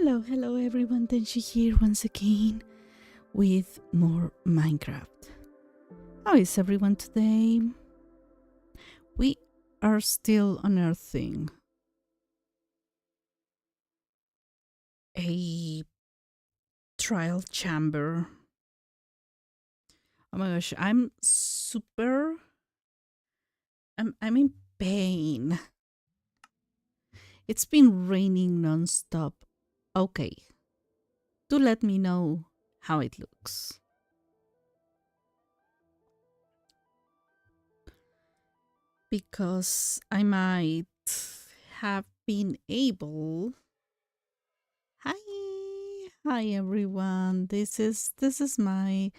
Hello everyone, Tenshi here once again with more Minecraft. How is everyone today? We are still unearthing a trial chamber. Oh my gosh, I'm in pain. It's been raining non-stop. Okay, do let me know how it looks. Because I might have been able. Hi everyone. This is my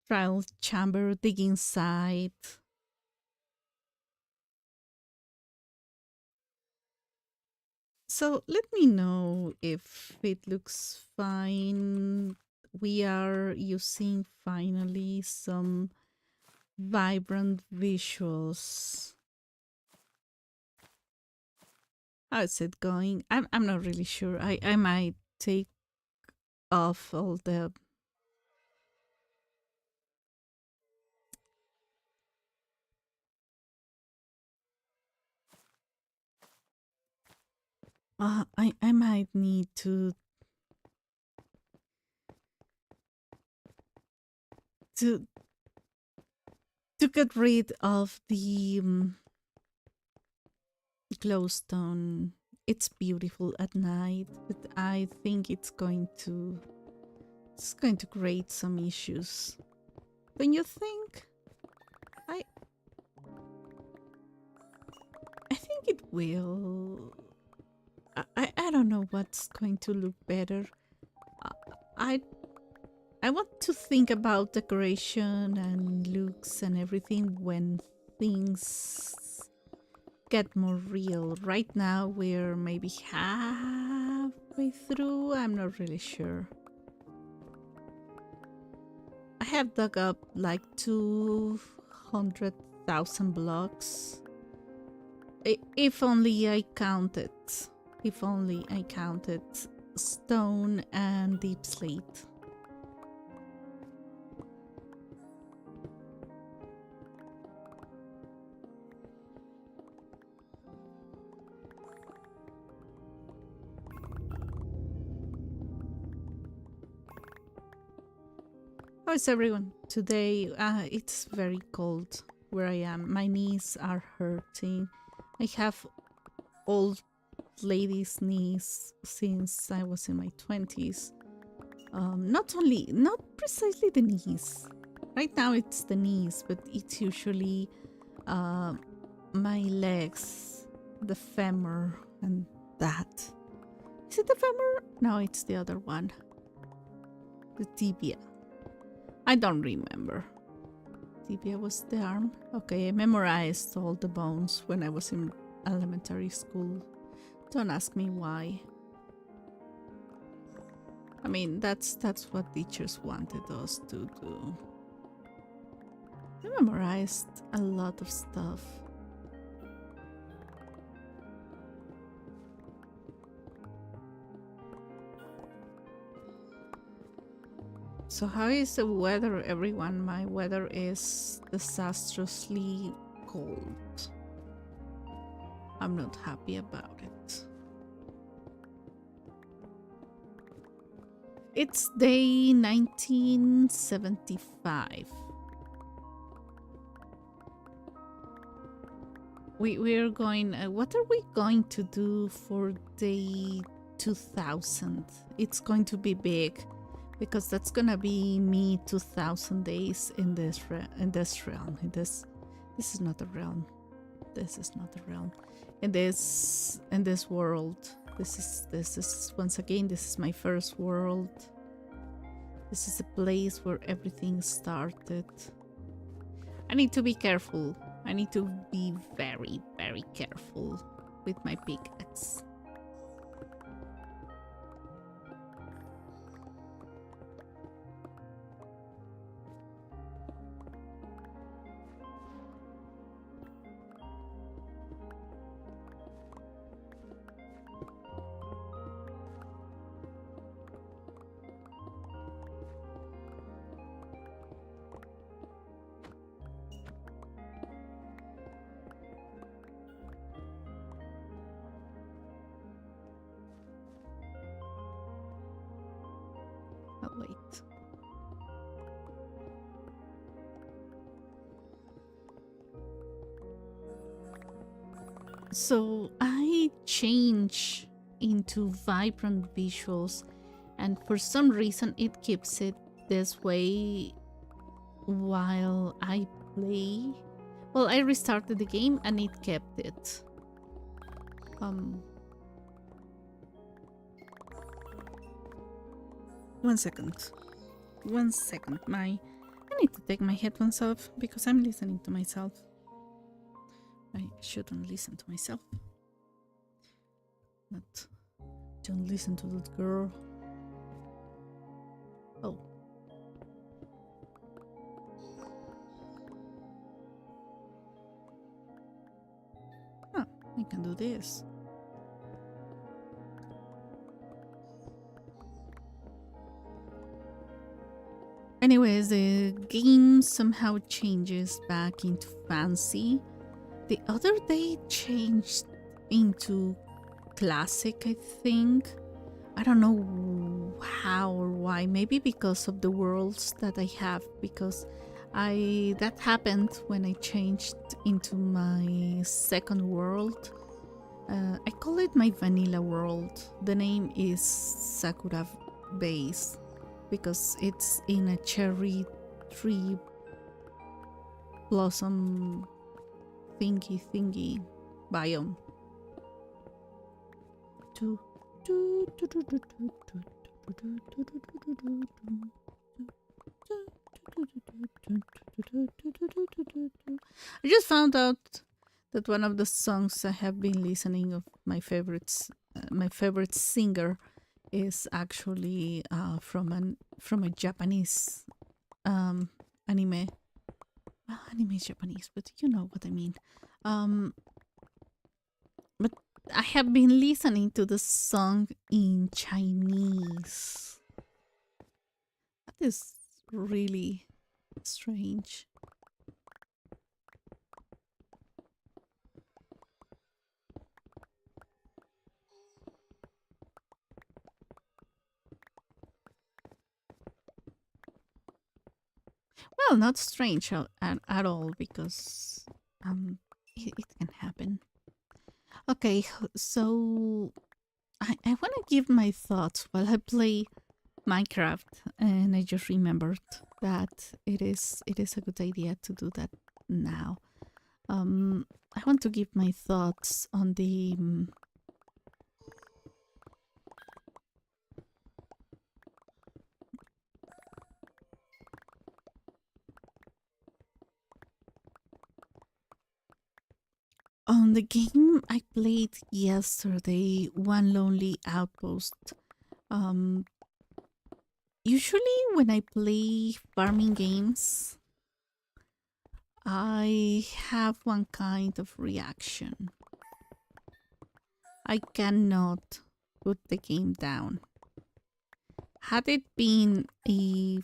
trial chamber digging site. So let me know if it looks fine. We are using finally some vibrant visuals. How is it going? I'm not really sure. I might take off all the I might need to to get rid of the glowstone. It's beautiful at night, but I think it's going to create some issues. Don't you think? I I think it will. I don't know what's going to look better. I I want to think about decoration and looks and everything when things get more real. Right now we're maybe halfway through. I'm not really sure. I have dug up like 200,000 blocks. If only I counted. If only I counted stone and deep slate. How is everyone? Today it's very cold where I am. My knees are hurting. I have old lady's knees since I was in my 20s. Not precisely the knees. Right now it's the knees, but it's usually my legs, the femur, and that. Is it the femur? No, it's the other one. The tibia. I don't remember. Tibia was the arm. Okay, I memorized all the bones when I was in elementary school. Don't ask me why. I mean, that's what teachers wanted us to do. I memorized a lot of stuff. So how is the weather, everyone? My weather is disastrously cold. I'm not happy about it. It's day 1975. We're going... what are we going to do for day 2000? It's going to be big. Because that's gonna be me 2000 days in this realm. This is not a realm. This is not a realm. In this world. This is once again, this is my first world. This is a place where everything started. I need to be careful. I need to be very, very careful with my pickaxe. So I change into vibrant visuals, and for some reason it keeps it this way while I play. Well, I restarted the game and it kept it. Um, 1 second. 1 second. I need to take my headphones off because I'm listening to myself. I shouldn't listen to myself. Not. Don't listen to that girl. Oh. Huh, I can do this. Anyways, the game somehow changes back into fancy. The other day it changed into classic, I think. I don't know how or why. Maybe because of the worlds that I have, because that happened when I changed into my second world. I call it my vanilla world. The name is Sakura Base because it's in a cherry tree blossom thingy biome. I just found out that one of the songs I have been listening of my favorites, my favorite singer, is actually from a Japanese anime. Well, anime is Japanese, but you know what I mean. But I have been listening to the song in Chinese. That is really strange. Well, not strange at all because it can happen. Okay, so I want to give my thoughts while I play Minecraft, and I just remembered that it is a good idea to do that now. I want to give my thoughts on the on the game I played yesterday, One Lonely Outpost. Usually when I play farming games, I have one kind of reaction. I cannot put the game down. Had it been a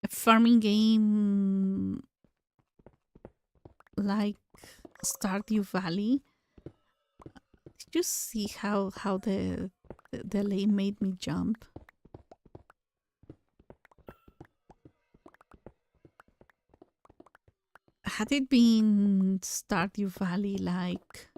farming game like Stardew Valley, did you see how the delay made me jump? Had it been Stardew Valley like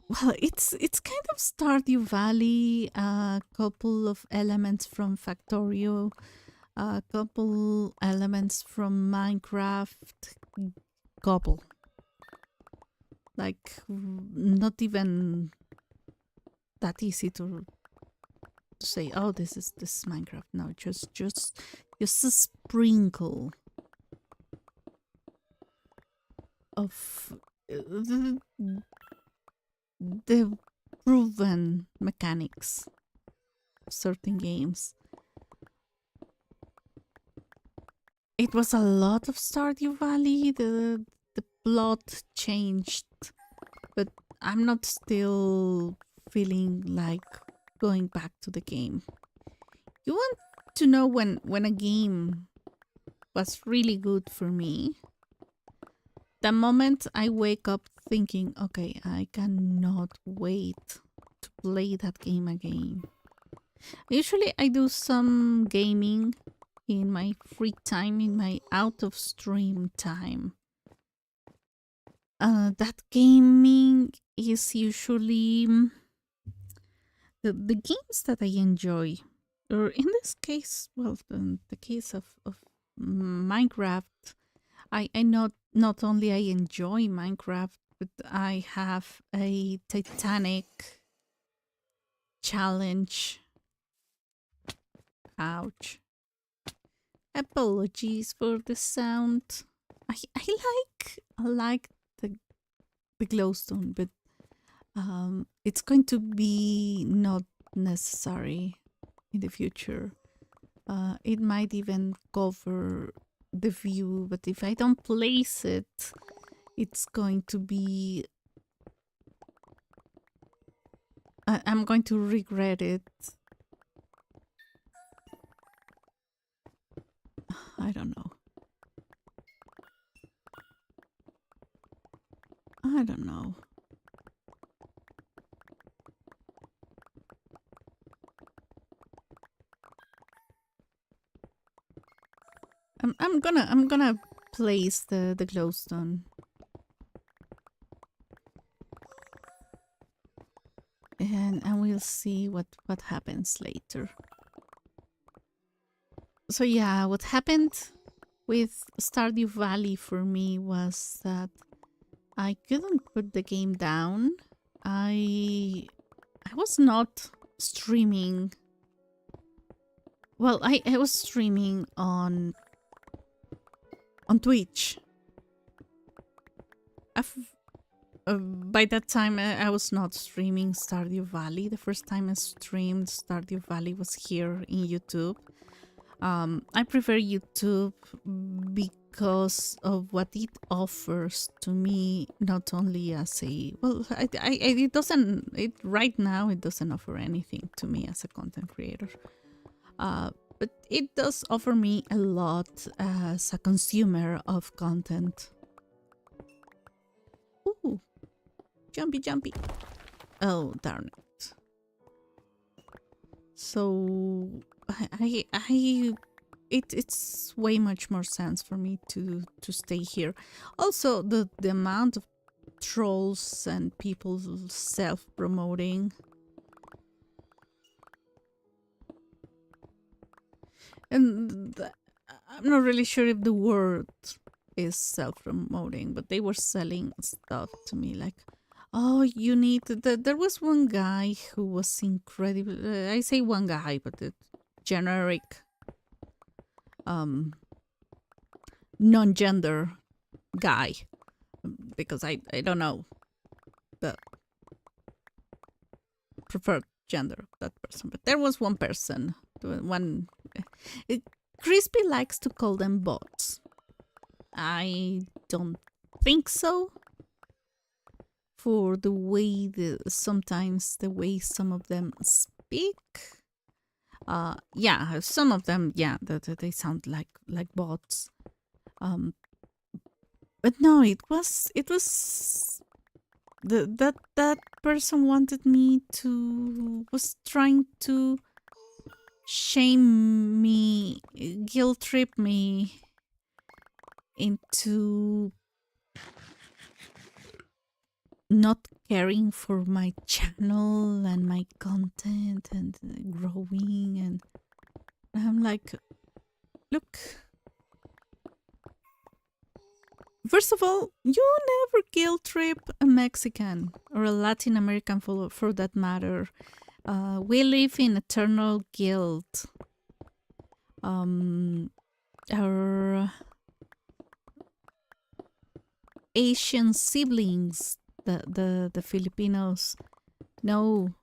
well, it's kind of Stardew Valley, a couple of elements from Factorio, a couple elements from Minecraft, couple. Like not even that easy to say, oh, this is Minecraft. No, just a sprinkle of the proven mechanics of certain games. It was a lot of Stardew Valley. The plot changed, but I'm not still feeling like going back to the game. You want to know when a game was really good for me? The moment I wake up thinking, okay, I cannot wait to play that game again. Usually I do some gaming in my free time, in my out of stream time. That gaming is usually the games that I enjoy, or in this case, well, in the case of Minecraft, I not only I enjoy Minecraft, but I have a Titanic challenge. Ouch. Apologies for the sound. I like the glowstone, but it's going to be not necessary in the future. It might even cover the view, but if I don't place it, it's going to be. I'm going to regret it. I don't know. I don't know. I'm gonna place the glowstone. And we'll see what happens later. So yeah, what happened with Stardew Valley for me was that I couldn't put the game down. I was not streaming. Well, I was streaming on Twitch. By that time, I was not streaming Stardew Valley. The first time I streamed Stardew Valley was here in YouTube. I prefer YouTube because of what it offers to me, not only as a well, it doesn't. It right now it doesn't offer anything to me as a content creator. But it does offer me a lot as a consumer of content. Ooh, jumpy. Oh, darn it. So it's way much more sense for me to stay here. Also, the amount of trolls and people self-promoting. And I'm not really sure if the word is self-promoting, but they were selling stuff to me like, oh, you need... There was one guy who was incredible. I say one guy, but the generic non-gender guy, because I don't know the preferred gender of that person, but there was one person, one... Crispy likes to call them bots. I don't think so. For the way sometimes the way some of them speak. Yeah, some of them, yeah, they sound like bots. But no, it was that person wanted me to, was trying to shame me, guilt trip me into not caring for my channel and my content and growing, and I'm like, look, first of all, you never guilt trip a Mexican or a Latin American for that matter. We live in eternal guilt. Our Asian siblings, the Filipinos, know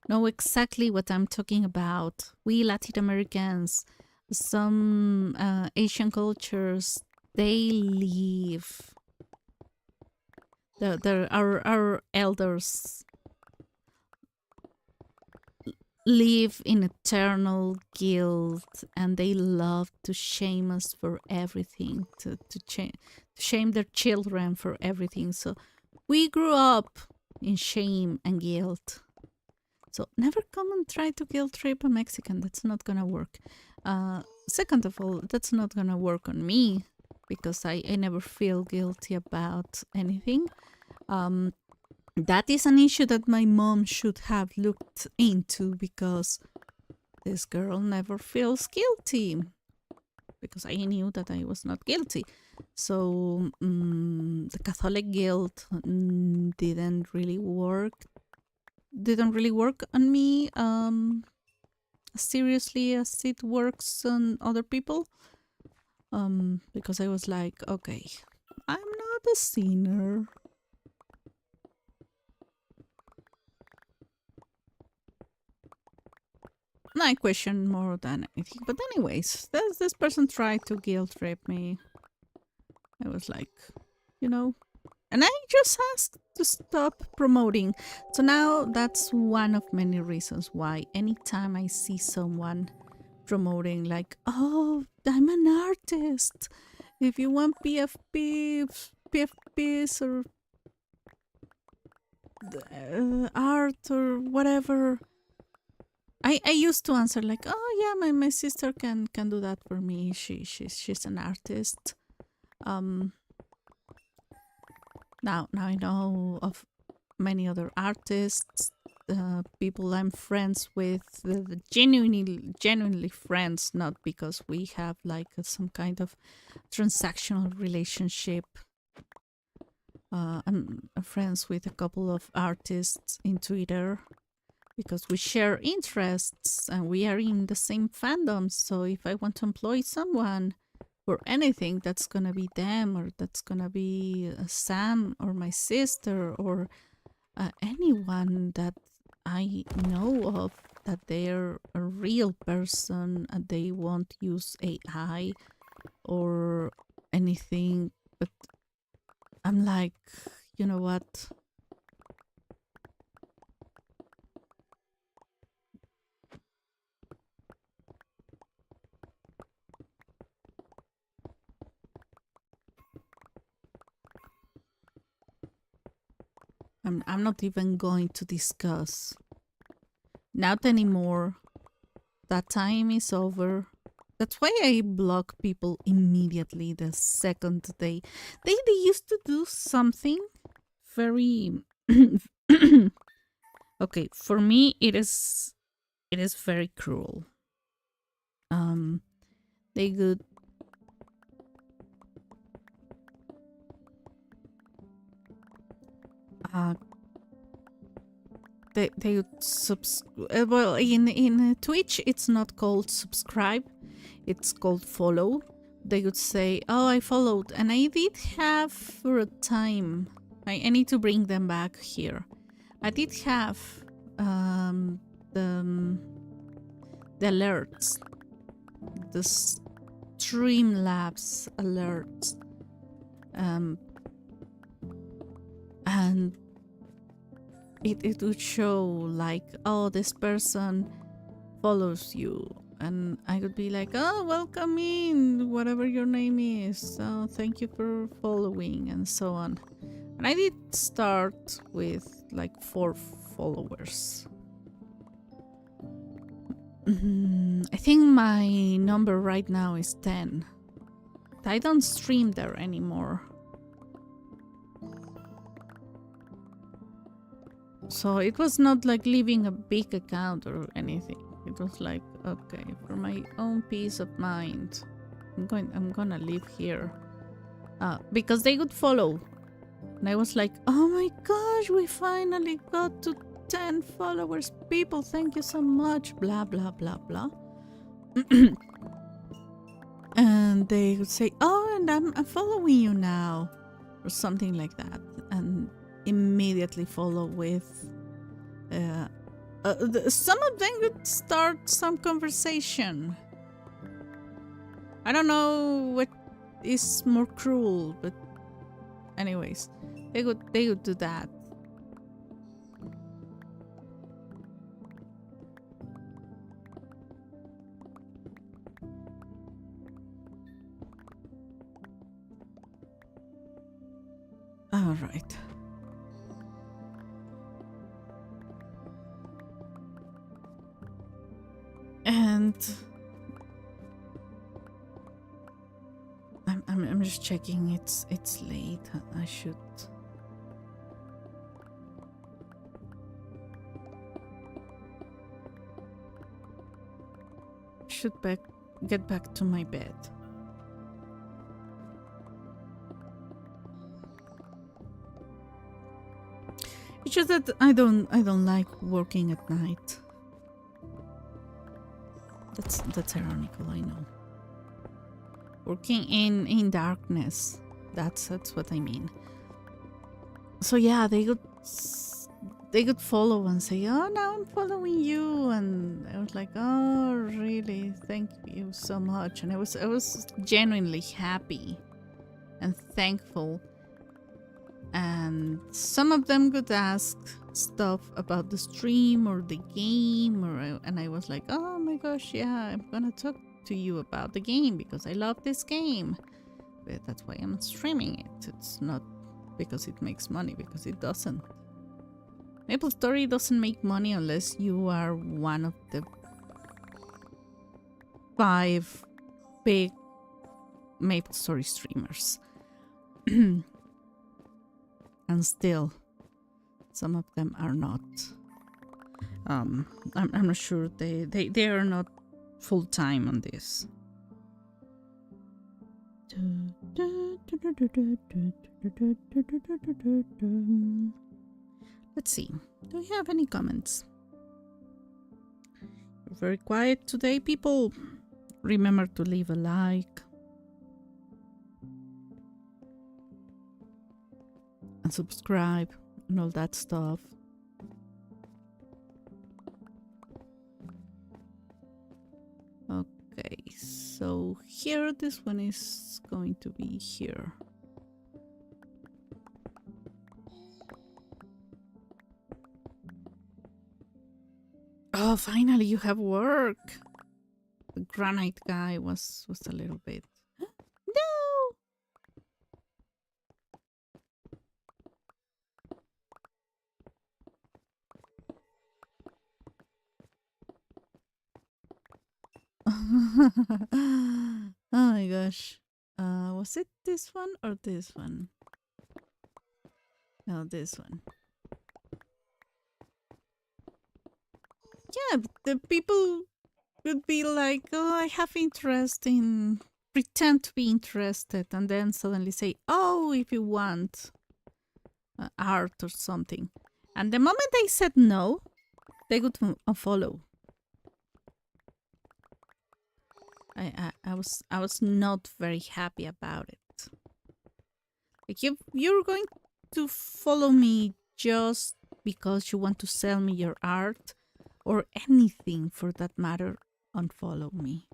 exactly what I'm talking about. We Latin Americans, some Asian cultures, they live. Our elders live in eternal guilt, and they love to shame us for everything, to shame their children for everything. So we grew up in shame and guilt. So never come and try to guilt trip a Mexican. That's not gonna work. second of all, that's not gonna work on me because I never feel guilty about anything. Um, that is an issue that my mom should have looked into because this girl never feels guilty because I knew that I was not guilty. So the Catholic guilt didn't really work on me seriously as it works on other people. Because I was like, okay, I'm not a sinner. I question more than anything. But anyways, this person tried to guilt trip me. I was like, you know, and I just asked to stop promoting. So now that's one of many reasons why anytime I see someone promoting like, oh, I'm an artist. If you want PFPs or art or whatever, I used to answer like, oh yeah, my sister can do that for me. She's an artist. Now I know of many other artists, people I'm friends with, genuinely friends, not because we have like some kind of transactional relationship. I'm friends with a couple of artists in Twitter because we share interests and we are in the same fandom. So if I want to employ someone for anything, that's gonna be them, or that's gonna be Sam or my sister or anyone that I know of, that they're a real person and they won't use AI or anything. But I'm like, you know what? I'm not even going to discuss. Not anymore. That time is over. That's why I block people immediately the second they used to do something very okay, for me it is very cruel. They would uh they would well, in Twitch it's not called subscribe, it's called follow. They would say, oh, I followed, and I did have for a time, I need to bring them back here. I did have um the the alerts, the Streamlabs alerts, and it would show like, oh, this person follows you, and I would be like, oh, welcome in, whatever your name is, oh, thank you for following, and so on. And I did start with like 4 followers. I think my number right now is 10. I don't stream there anymore. So it was not like leaving a big account or anything. It was like, okay, for my own peace of mind, I'm gonna live here. Because they would follow. And I was like, oh my gosh, we finally got to 10 followers. People, thank you so much. Blah, blah, blah, blah. And they would say, oh, and I'm following you now. Or something like that. And immediately follow with... some of them would start some conversation. I don't know what is more cruel, but anyways, they would do that. All right. And I'm just checking. It's late. I should get back to my bed. It's just that I don't like working at night. That's ironical, I know. Working in darkness. That's what I mean. So yeah, they could follow and say, "Oh, now I'm following you," and I was like, "Oh, really? Thank you so much." And I was genuinely happy and thankful. And some of them could ask stuff about the stream or the game, and I was like, "Oh my gosh, yeah, I'm gonna talk to you about the game because I love this game." But that's why I'm streaming it. It's not because it makes money, because it doesn't. MapleStory doesn't make money unless you are one of the 5 big MapleStory streamers. And still, some of them are not. I'm not sure they are not full time on this. Let's see. Do we have any comments? You're very quiet today, people. Remember to leave a like and subscribe and all that stuff. Okay, so here this one is going to be here. Oh, finally you have work. The granite guy was a little bit. No. Oh my gosh. Was it this one or this one? No, this one. Yeah, the people would be like, "Oh, I have interest in," pretend to be interested, and then suddenly say, "Oh, if you want art or something." And the moment they said no, they would unfollow. I was not very happy about it. Like, you're going to follow me just because you want to sell me your art, or anything for that matter, unfollow me.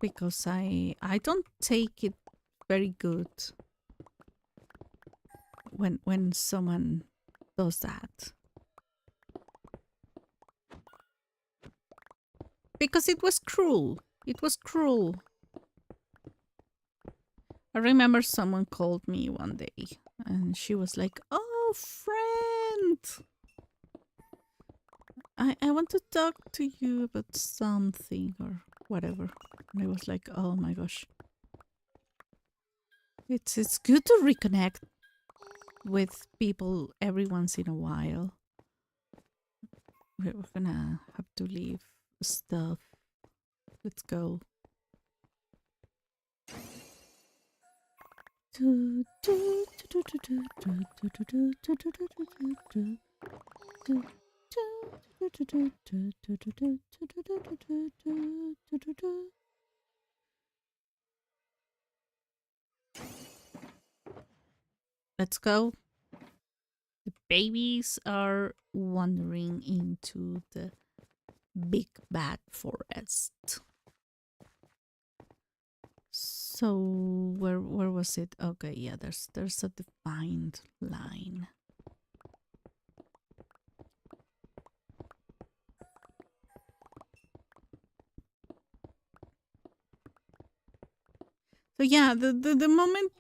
Because I don't take it very good when someone does that. Because it was cruel. It was cruel. I remember someone called me one day and she was like, "Oh, friend, I want to talk to you about something," or whatever. And I was like, "Oh my gosh." It's good to reconnect with people every once in a while. We're gonna have to leave stuff. Let's go. Let's go. The babies are wandering into the big bad forest. So where was it? Okay, yeah, there's a defined line. So yeah, the moment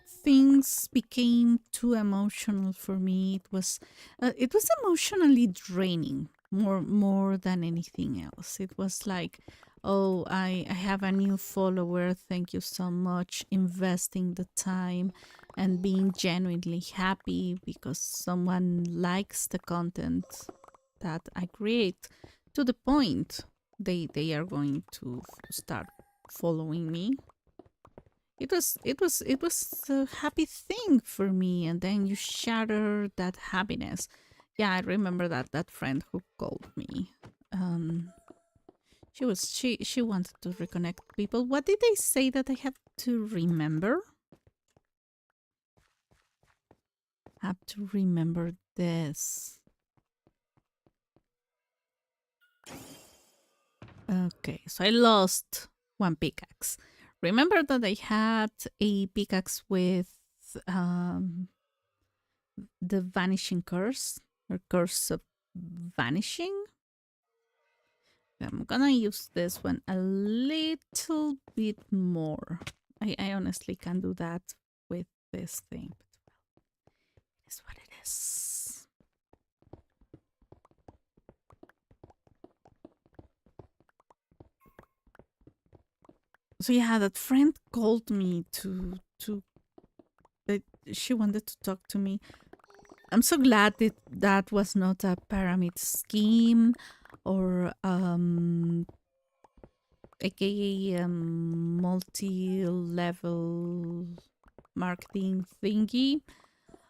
things became too emotional for me, it was emotionally draining more than anything else. It was like, oh, I have a new follower, thank you so much, investing the time and being genuinely happy because someone likes the content that I create, to the point they are going to start following me. It was a happy thing for me, and then you shatter that happiness. Yeah, I remember that friend who called me. Um, she wanted to reconnect people. What did they say that I have to remember? Have to remember this. Okay, so I lost one pickaxe. Remember that I had a pickaxe with um the vanishing curse, or curse of vanishing. I'm gonna use this one a little bit more. I honestly can do that with this thing, but it's what it is. So yeah, that friend called me to that she wanted to talk to me. I'm so glad that that was not a pyramid scheme or aka multi-level marketing thingy.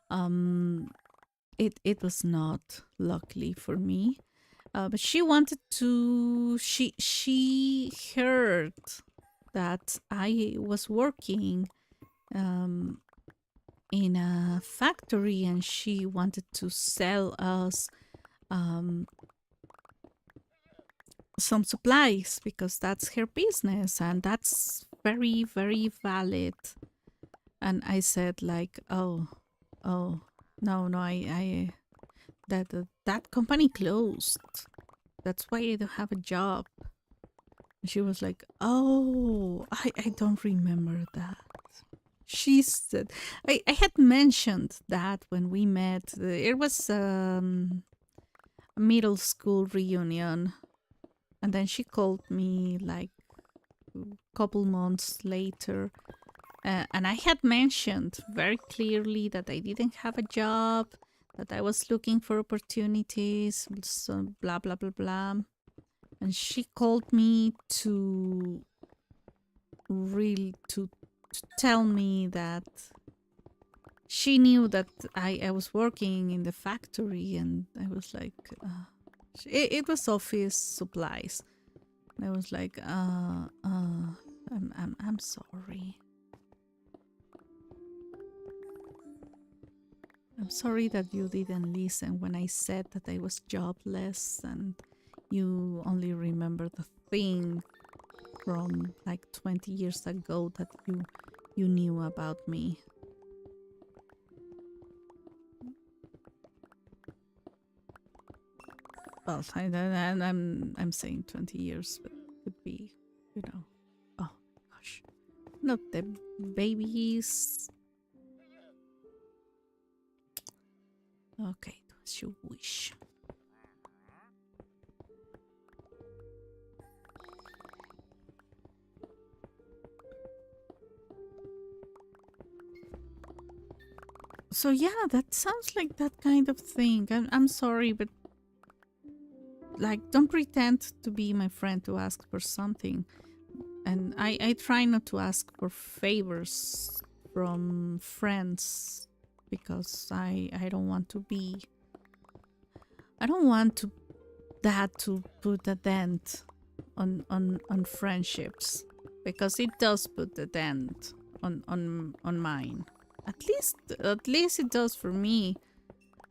Um, it was not, luckily for me. But she wanted to. She heard that I was working um, in a factory, and she wanted to sell us um, some supplies because that's her business, and that's very very valid. And I said like, oh, no, I that company closed. That's why I don't have a job. And she was like, oh, I don't remember that. She said, I had mentioned that when we met. It was a middle school reunion. And then she called me like a couple months later. And I had mentioned very clearly that I didn't have a job, that I was looking for opportunities, so blah, blah, blah, blah. And she called me to really to tell me that she knew that I was working in the factory, and I was like, it was office supplies. And I was like, I'm sorry. I'm sorry that you didn't listen when I said that I was jobless and you only remember the thing from like 20 years ago that you knew about me. Well, I'm saying 20 years, but it could be, you know. Oh gosh, not the babies. Okay, as you wish. So yeah, that sounds like that kind of thing. I'm sorry, but like, don't pretend to be my friend to ask for something. And I try not to ask for favors from friends because I don't want to be. I don't want to that to put a dent on friendships, because it does put a dent on mine. At least it does for me.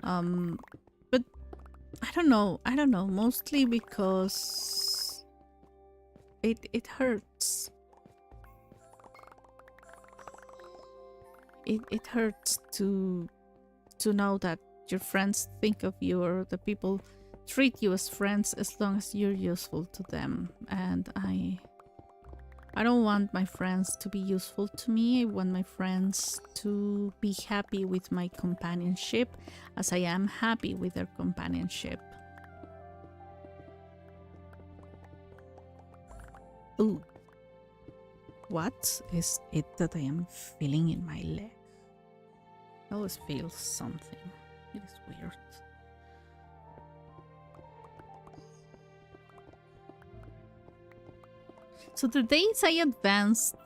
But I don't know. I don't know. Mostly because it hurts. It hurts to know that your friends think of you, or the people treat you as friends as long as you're useful to them. And I don't want my friends to be useful to me. I want my friends to be happy with my companionship as I am happy with their companionship. Ooh. What is it that I am feeling in my leg? I always feel something. It is weird. So the days I advanced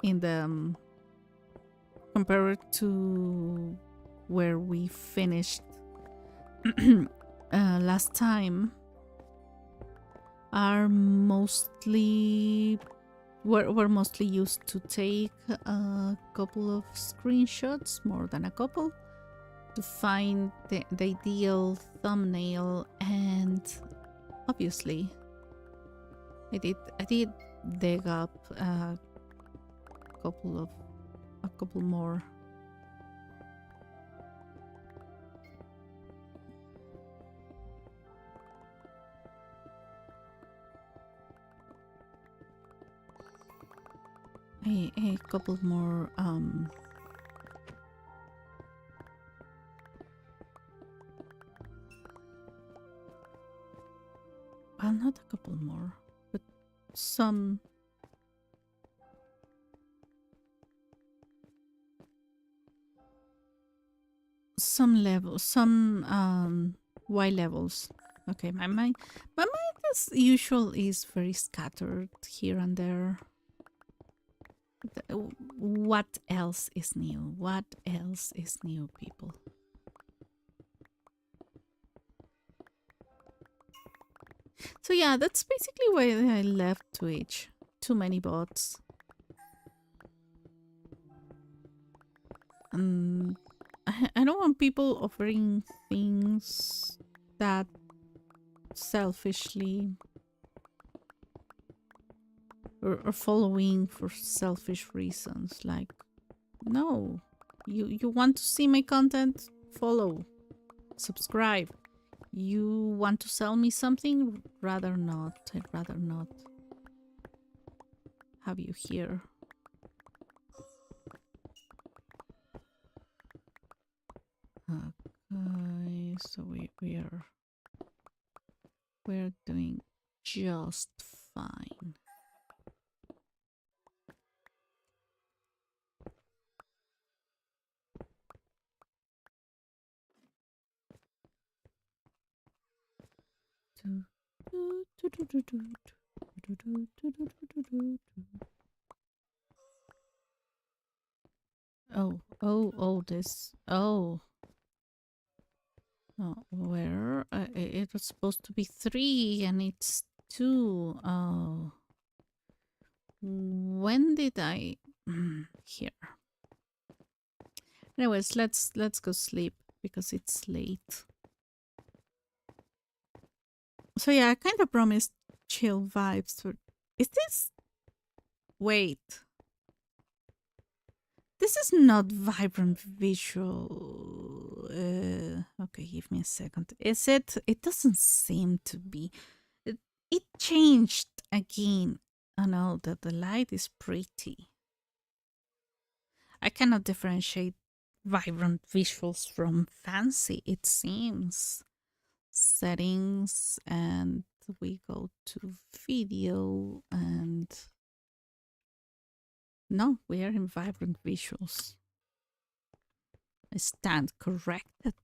in the compared to where we finished last time are mostly we're mostly used to take a couple of screenshots, more than a couple, to find the ideal thumbnail, and obviously I did dig up a couple more. A couple more well, not a couple more, but some levels, some Y levels. Okay, my mind as usual is very scattered here and there. What else is new? What else is new, people? So yeah, that's basically why I left Twitch. Too many bots. I don't want people offering things that selfishly or following for selfish reasons. Like, no, you want to see my content? Follow, subscribe. You want to sell me something? Rather not. I'd rather not have you here. Okay, so we're doing just fine. Oh, this. Oh. Oh, where? It was supposed to be 3 and it's 2. Oh. When did I... Here. Anyways, let's go sleep because it's late. So yeah, I kind of promised chill vibes for... Is this... Wait. This is not vibrant visual. Okay, give me a second. Is it? It doesn't seem to be. It changed again. Oh no, the light is pretty. I cannot differentiate vibrant visuals from fancy, it seems. Settings, and we go to video, and no, we are in vibrant visuals. I stand corrected.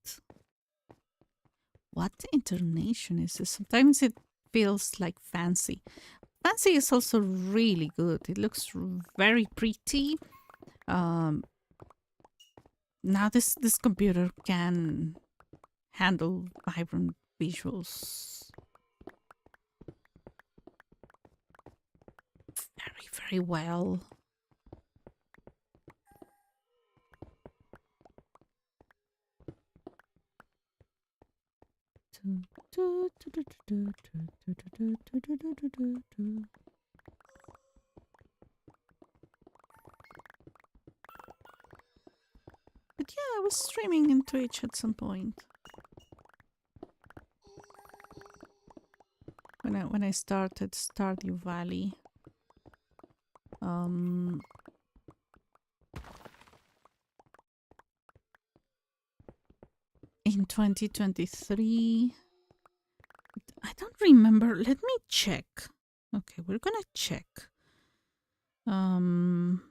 What intonation is this? Sometimes it feels like fancy. Fancy is also really good. It looks very pretty. Now this computer can handle vibrant visuals very, very well. But yeah, I was streaming in Twitch at some point. When I started Stardew Valley. In 2023. I don't remember. Let me check. Okay, we're gonna check. Um,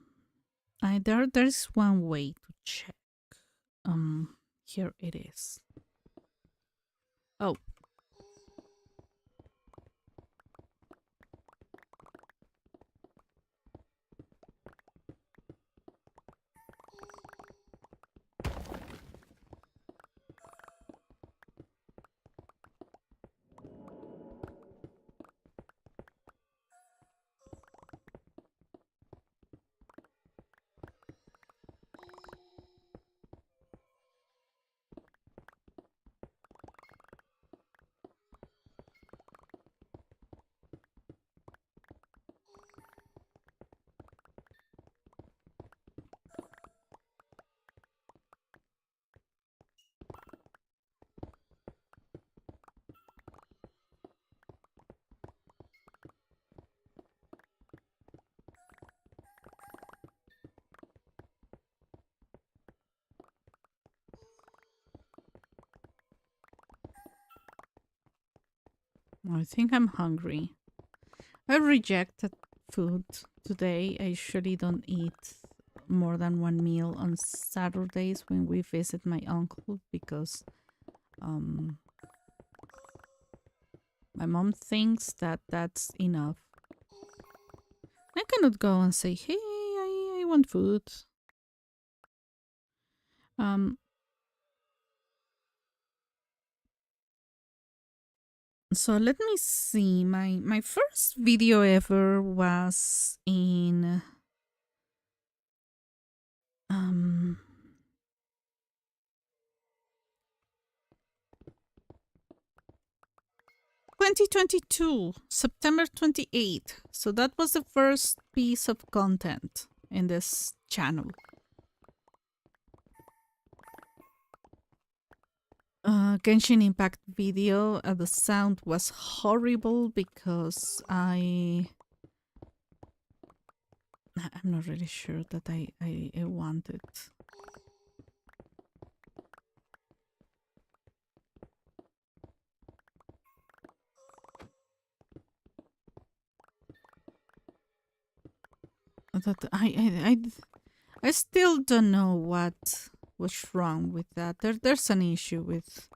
there's one way to check. Here it is. Oh, I think I'm hungry. I rejected food today. I usually don't eat more than one meal on Saturdays when we visit my uncle because um my mom thinks that that's enough. I cannot go and say, "Hey, I want food." Um so let me see. My first video ever was in um 2022, September 28th. So that was the first piece of content in this channel. Genshin Impact video. The sound was horrible because I'm not really sure that I want it. That I still don't know what was wrong with that. There's an issue with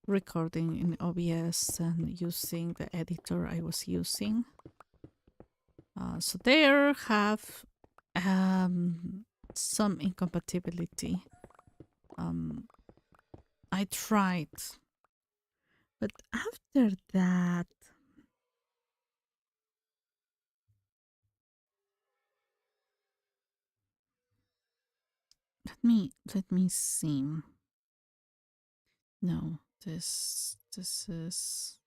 recording in OBS and using the editor I was using. So there have some incompatibility. I tried, but after that, let me see. No, this is.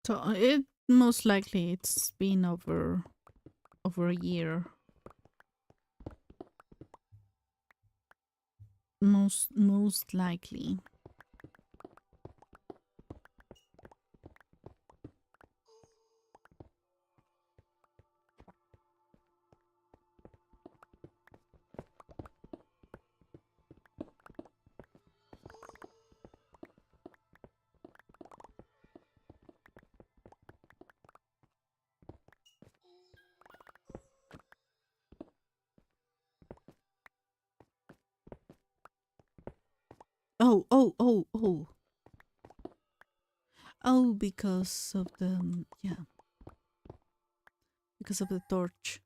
So it most likely it's been over a year. Most likely. Oh. Oh, because of the yeah, because of the torch.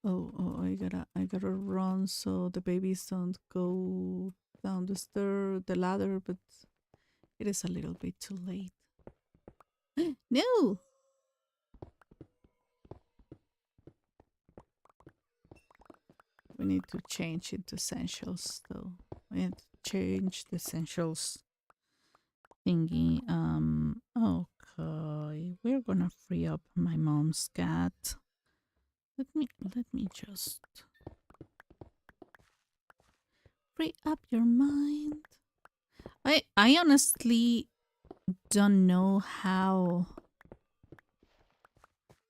Oh, I gotta run so the babies don't go down the ladder, but it is a little bit too late. No! We need to change it to essentials, though. We need to change the essentials thingy. Okay. We're gonna free up my mom's cat. Let me just free up your mind. I honestly don't know how,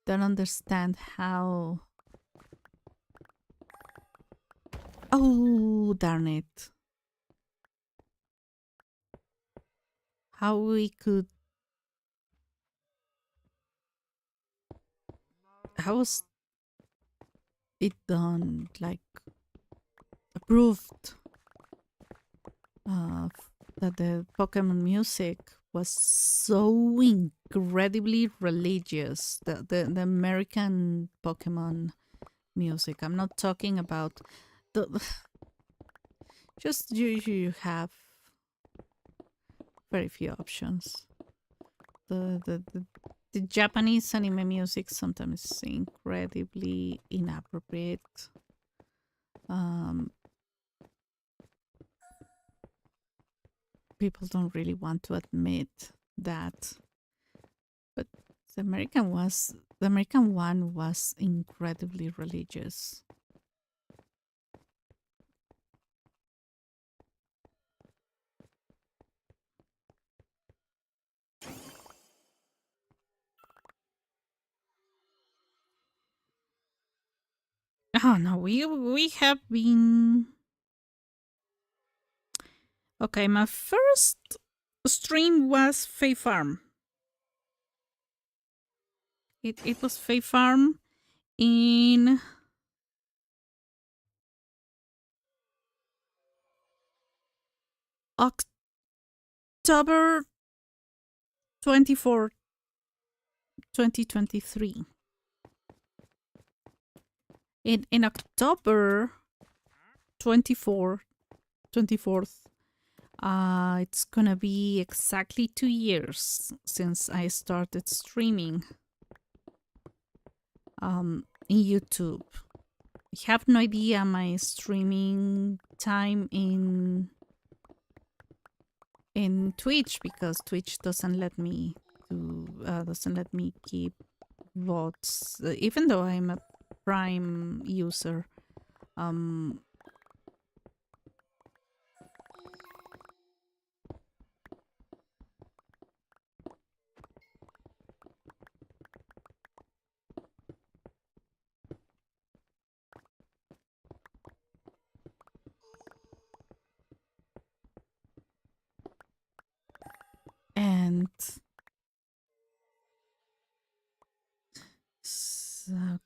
don't understand how. Oh, darn it. How we could. How was it done? Like, approved that the Pokemon music was so incredibly religious. The American Pokemon music. I'm not talking about the. Just you have very few options. The Japanese anime music sometimes is incredibly inappropriate. People don't really want to admit that, but the American one was incredibly religious. Oh no, we have been. Okay, my first stream was Fae Farm. It was Fae Farm in October 24th, 2023. In October 24th, it's gonna be exactly 2 years since I started streaming in YouTube. I have no idea my streaming time in Twitch, because Twitch doesn't let me keep VODs, even though I'm a Prime user. And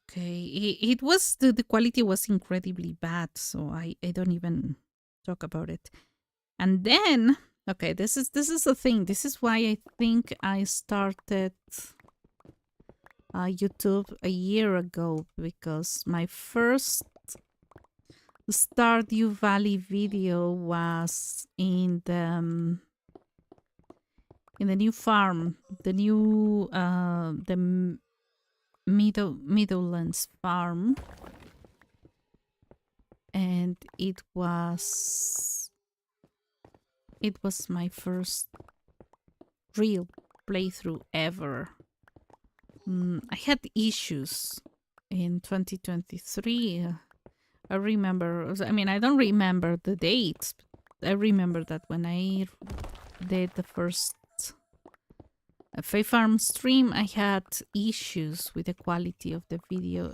okay, it was the quality was incredibly bad, so I don't even talk about it. And then, okay, this is the thing. This is why I think I started YouTube a year ago, because my first Stardew Valley video was in the new farm, the new the Meadowlands farm, and it was my first real playthrough ever. I had issues in 2023. I remember, I mean, I don't remember the dates, but I remember that when I did the first Fae Farm stream, I had issues with the quality of the video.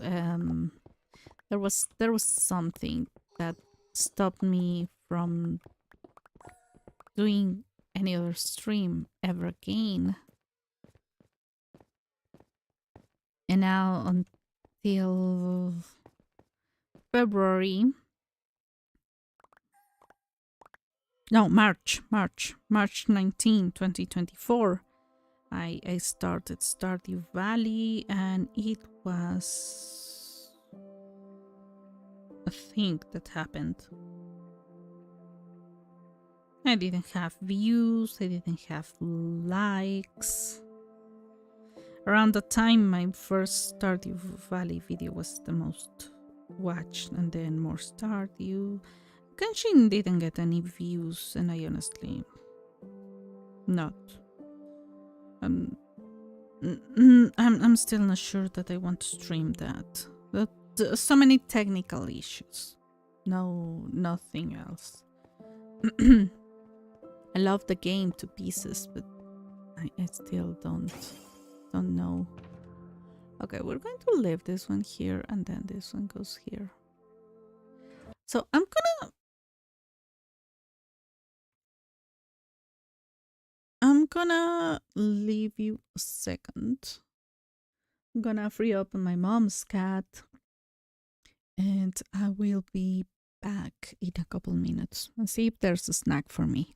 There was something that stopped me from doing any other stream ever again. And now until February, no, March 19, 2024, I started Stardew Valley, and it was thing that happened. I didn't have views, I didn't have likes. Around the time my first Stardew Valley video was the most watched, and then more Stardew. Genshin didn't get any views, and I honestly not. Um, I'm still not sure that I want to stream that. But so many technical issues. No, nothing else. I love the game to pieces, but I still don't know. Okay, we're going to leave this one here, and then this one goes here. So I'm gonna leave you a second. I'm gonna free up my mom's cat, and I will be back in a couple minutes and see if there's a snack for me.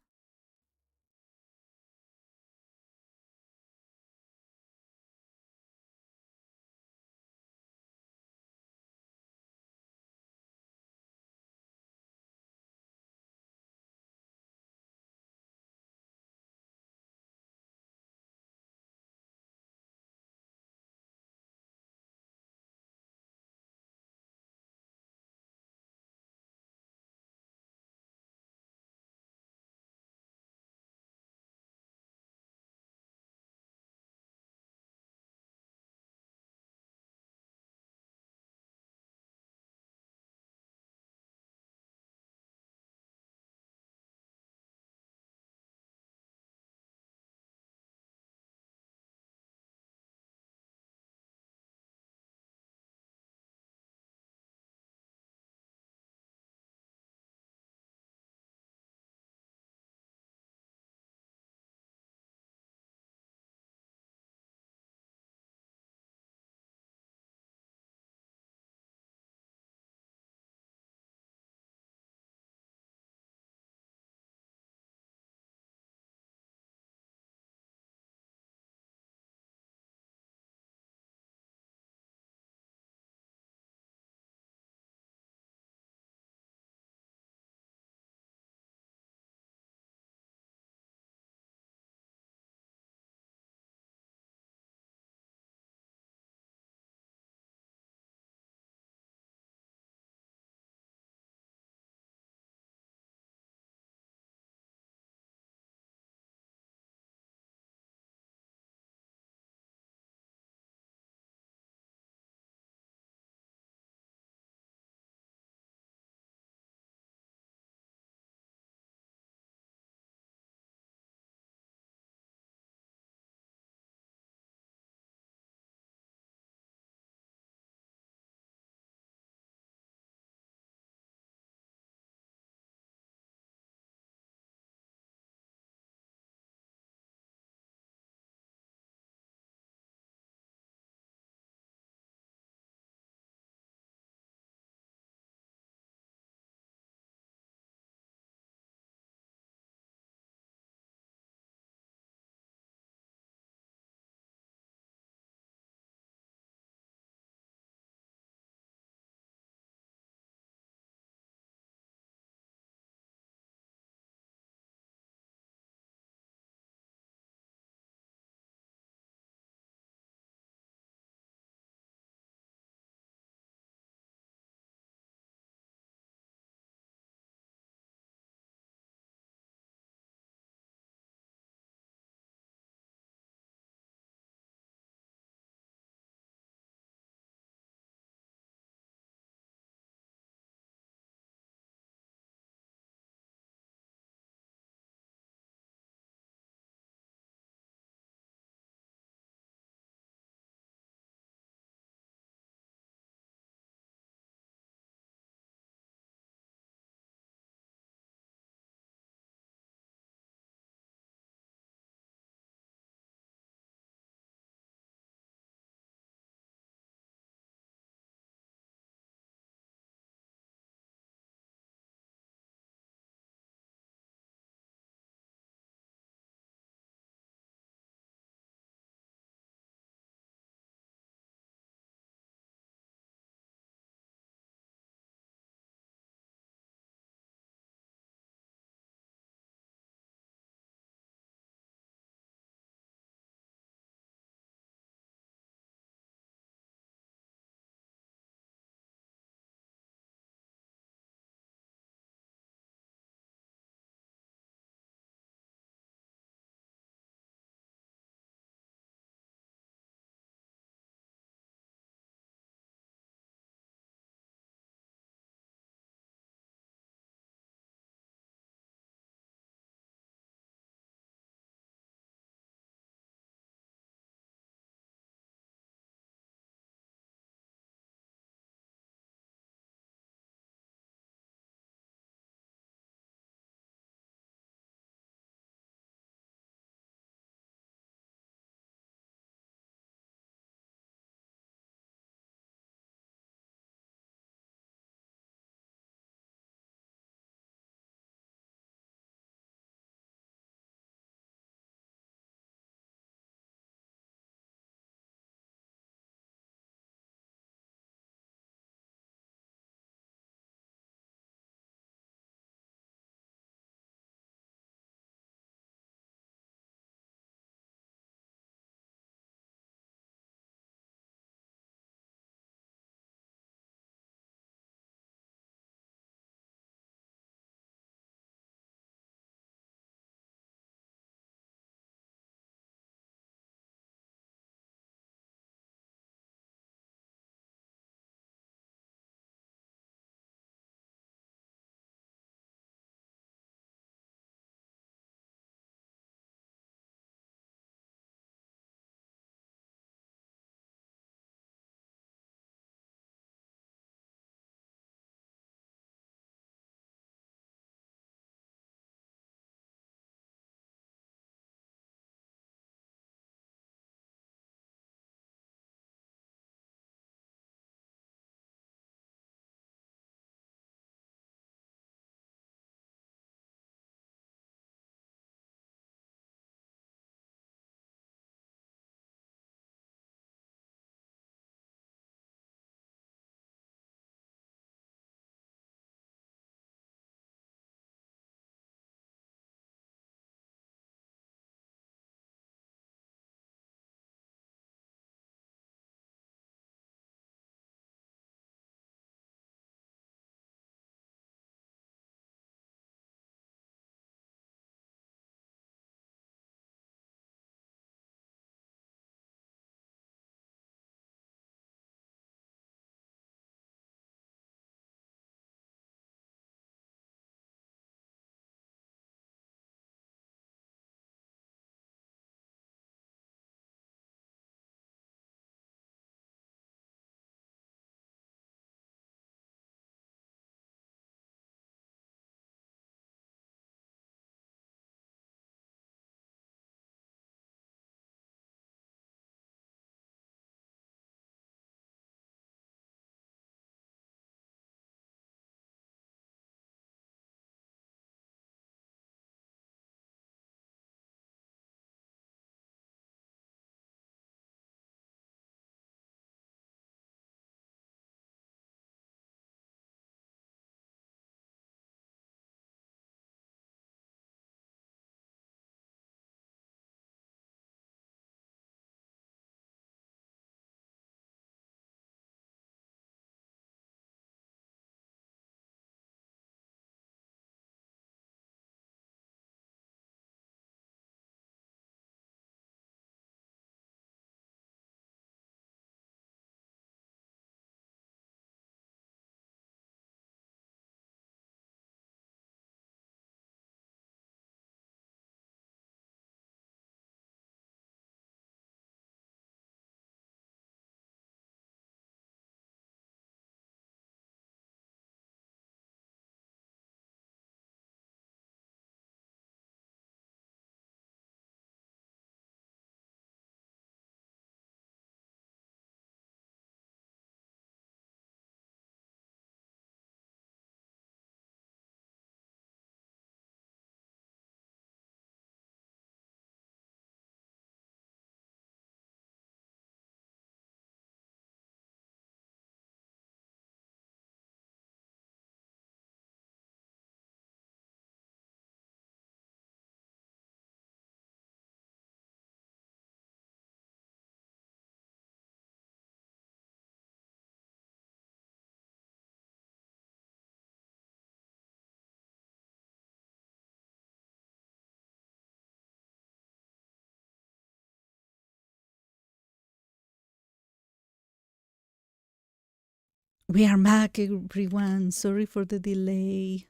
We are back, everyone. Sorry for the delay.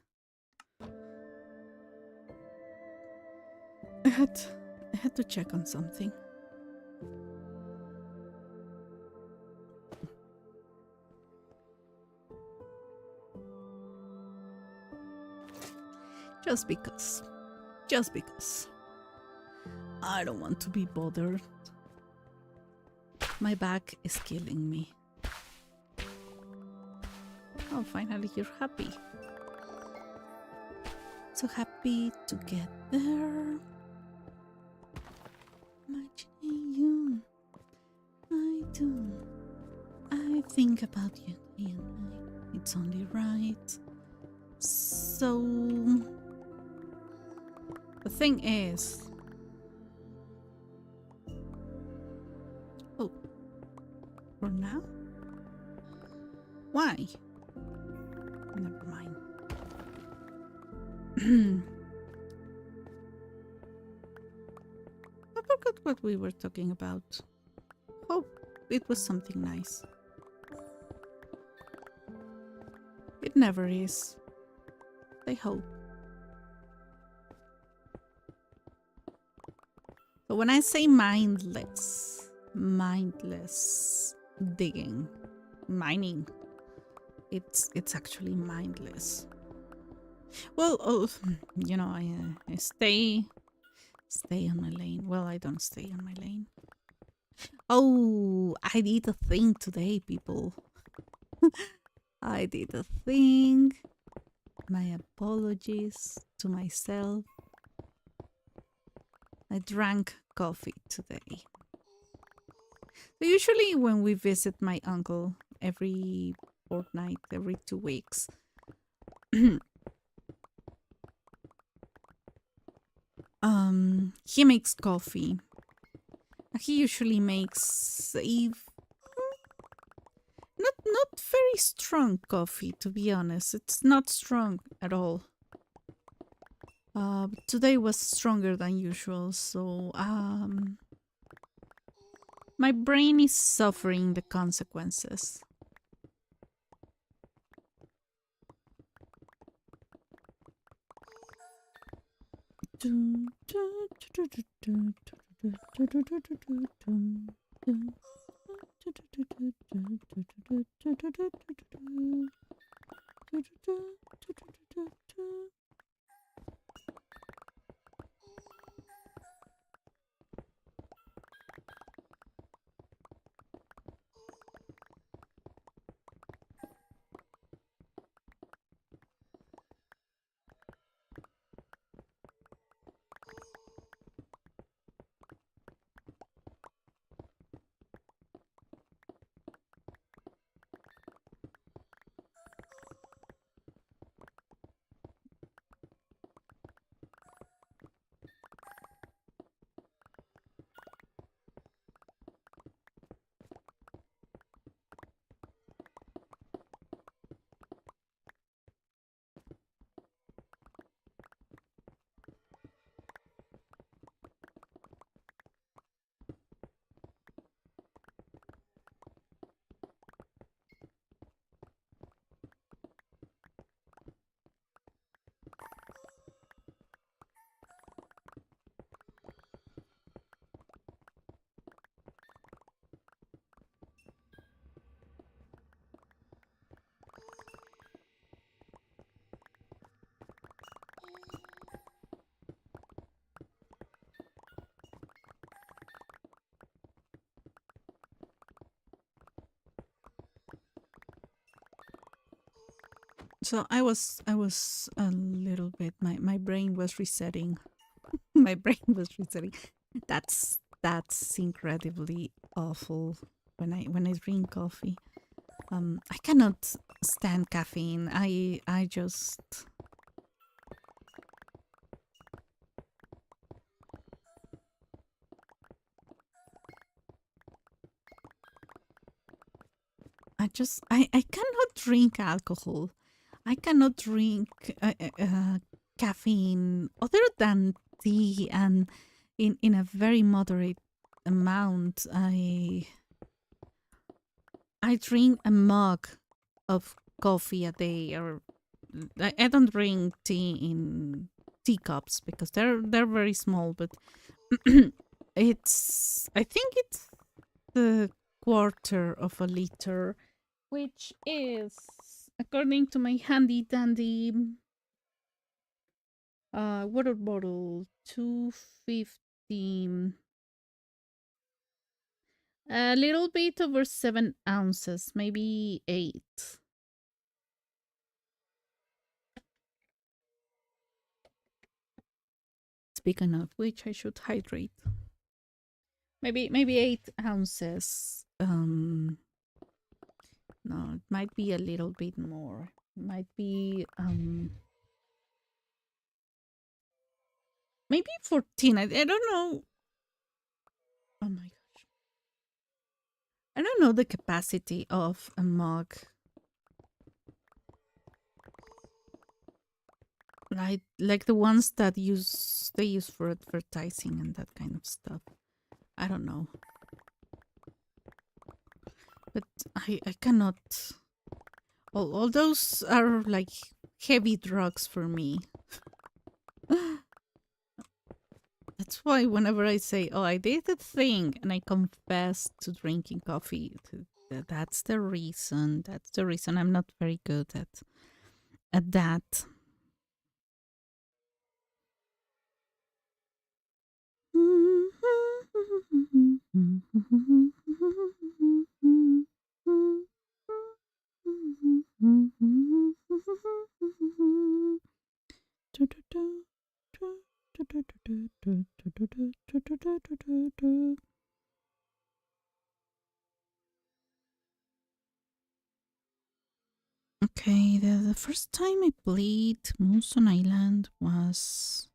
I had to check on something. Just because. Just because. I don't want to be bothered. My back is killing me. Oh, finally you're happy. So happy to get there. Imagining you. I do. I think about you day and night. It's only right. So the thing is, oh, for now? Why? Never mind. I forgot what we were talking about. Oh, it was something nice. It never is. I hope. So when I say mindless digging, mining, it's actually mindless. Well, oh, you know, I stay on my lane. Well, I don't stay on my lane. Oh, I did a thing today, people. I did a thing. My apologies to myself. I drank coffee today. So usually when we visit my uncle every fortnight, every 2 weeks, he makes coffee. He usually makes not very strong coffee, to be honest. It's not strong at all. But today was stronger than usual, so my brain is suffering the consequences. So I was a little bit, my brain was resetting. My brain was resetting. That's incredibly awful when I drink coffee. I cannot stand caffeine. I just I cannot drink alcohol. I cannot drink caffeine other than tea, and in a very moderate amount. I drink a mug of coffee a day, or I don't drink tea in teacups because they're very small, but it's I think it's the quarter of a liter, which is, according to my handy dandy water bottle, 250, a little bit over 7 ounces, maybe 8. Speaking of which, I should hydrate. Maybe 8 ounces. No, it might be a little bit more. It might be maybe 14. I don't know. Oh my gosh. I don't know the capacity of a mug. Right? Like the ones that they use for advertising and that kind of stuff. I don't know. But I cannot. All those are like heavy drugs for me. That's why whenever I say, "Oh, I did a thing," and I confess to drinking coffee, that's the reason. That's the reason I'm not very good at that. Okay, the first time I played Moonstone Island was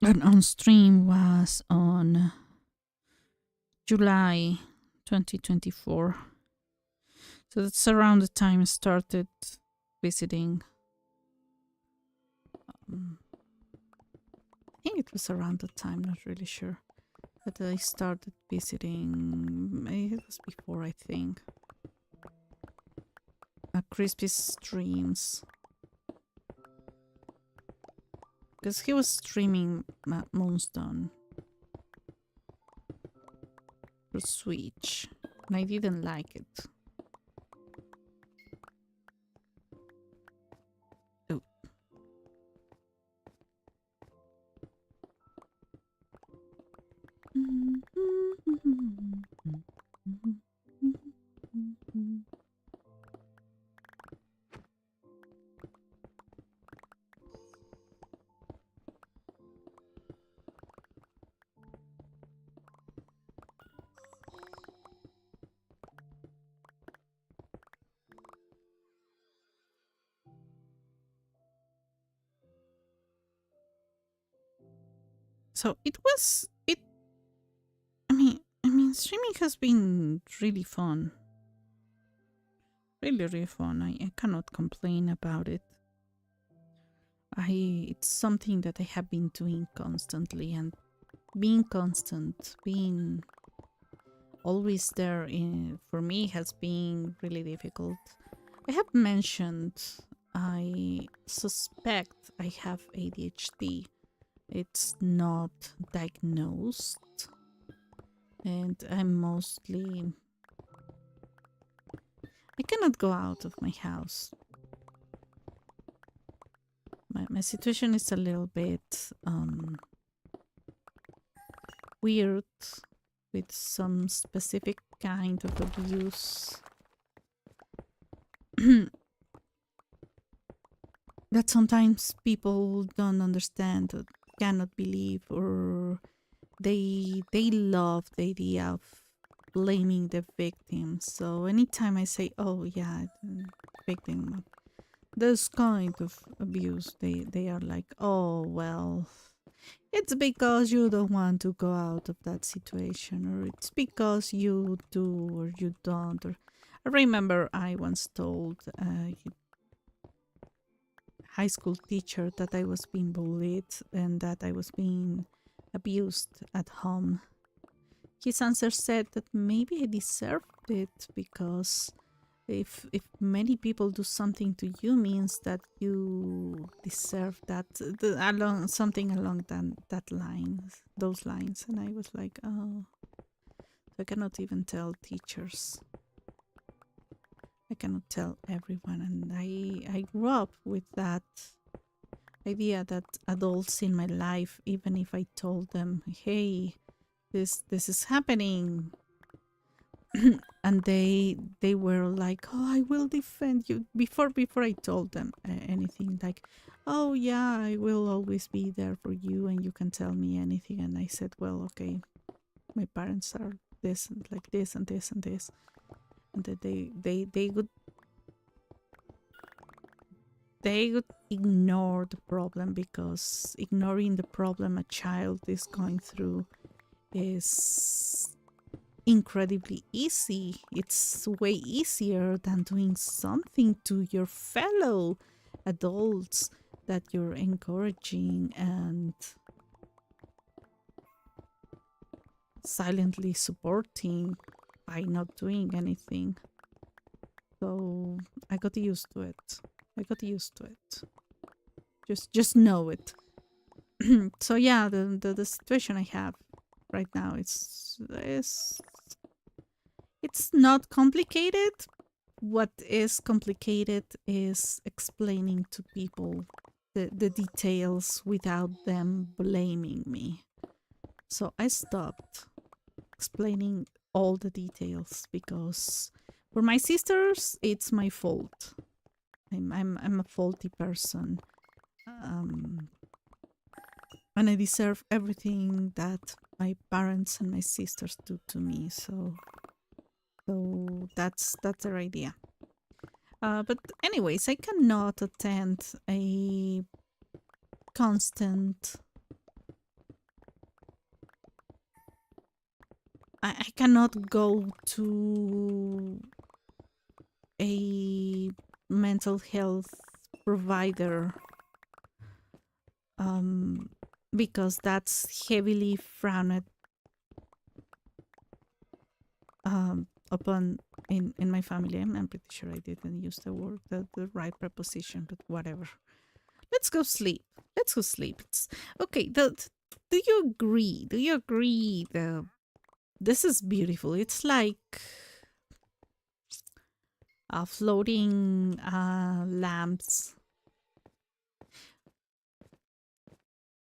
and on stream was on July 2024. So that's around the time I started visiting. I think it was around the time, not really sure. But I started visiting, it was before, I think. Crispy streams. Because he was streaming Moonstone for Switch, and I didn't like it. Oh. So it was it. I mean, streaming has been really fun, really fun. I cannot complain about it. It's something that I have been doing constantly, and being constant, being always there for me has been really difficult. I have mentioned I suspect I have ADHD. It's not diagnosed, and I cannot go out of my house. My situation is a little bit weird, with some specific kind of abuse that sometimes people don't understand or cannot believe, or they love the idea of blaming the victim. So anytime I say, "Oh yeah, victim of this kind of abuse," they are like, "Oh well, it's because you don't want to go out of that situation, or it's because you do or you don't." Or I remember I once told a high school teacher that I was being bullied and that I was being abused at home. His answer said that maybe I deserved it because if many people do something to you means that you deserve that along something along that lines those lines. And I was like, oh, I cannot even tell teachers. I cannot tell everyone. And I grew up with that idea that adults in my life, even if I told them, hey, this is happening, and they were like, oh, I will defend you, before I told them anything, like, oh yeah, I will always be there for you and you can tell me anything. And I said, well, okay, my parents are this and like this and this and this. And that they would ignore the problem, because ignoring the problem a child is going through is incredibly easy. It's way easier than doing something to your fellow adults that you're encouraging and silently supporting by not doing anything. So I got used to it. Just know it. So yeah, the situation I have right now is it's not complicated. What is complicated is explaining to people the details without them blaming me. So I stopped explaining all the details because for my sisters it's my fault. I'm a faulty person. And I deserve everything that my parents and my sisters do to me. So that's their idea. But anyways, I cannot attend a constant. I cannot go to a mental health provider because that's heavily frowned upon in my family. I'm pretty sure I didn't use the word the right preposition, but whatever. Let's go sleep. It's, okay. Do you agree? This is beautiful. It's like floating lamps.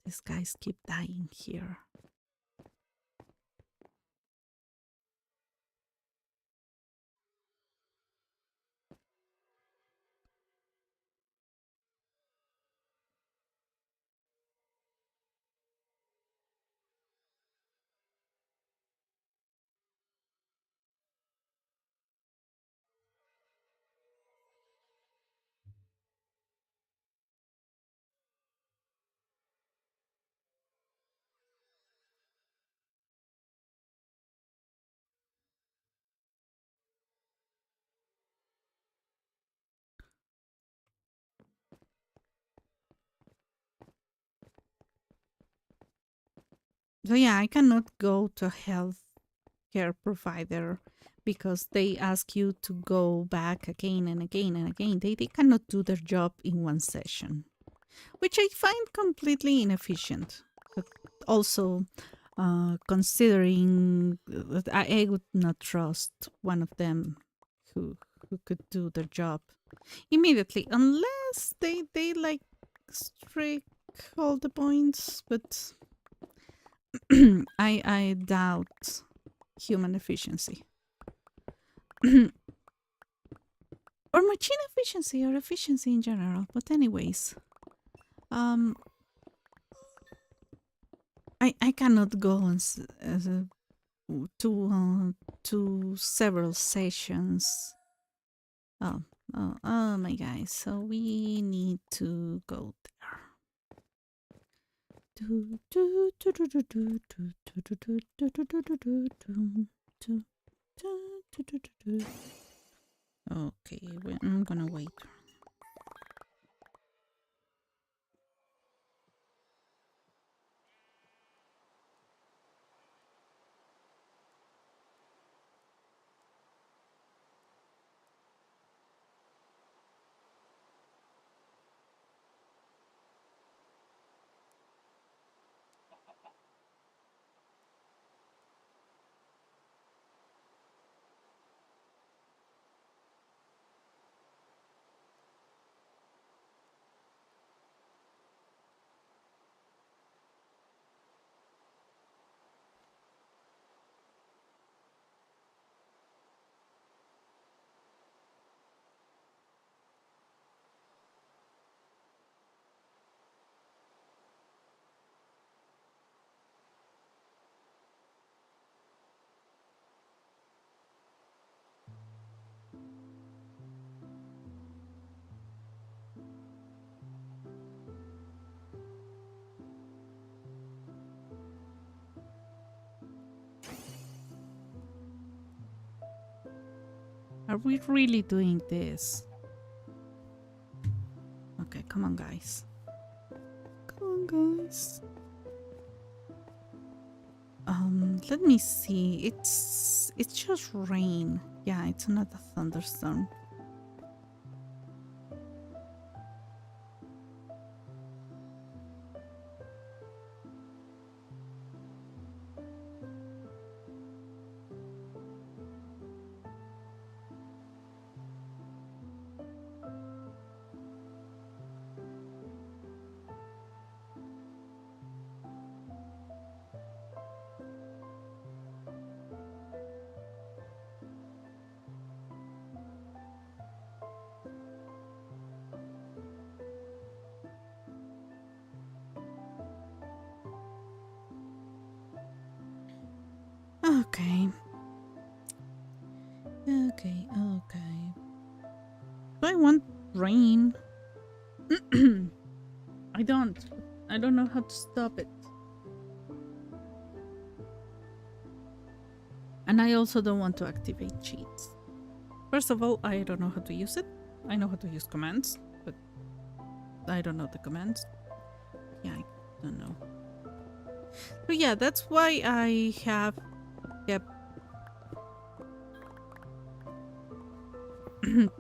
These guys keep dying here. So yeah, I cannot go to a health care provider because they ask you to go back again and again and again. They cannot do their job in one session, which I find completely inefficient. But also, considering that I would not trust one of them who could do their job immediately, unless they like strike all the points. But I doubt human efficiency. Or machine efficiency, or efficiency in general. But anyways, um I cannot go on to several sessions. Oh my guys, so we need to go there. Okay, I'm gonna wait. Are we really doing this? Okay, come on, guys. Come on, guys. Let me see. It's just rain. Yeah, it's not a thunderstorm. Okay. Okay. Do I want rain? I don't. I don't know how to stop it. And I also don't want to activate cheats. First of all, I don't know how to use it. I know how to use commands, but I don't know the commands. Yeah, I don't know. But yeah, that's why I have kept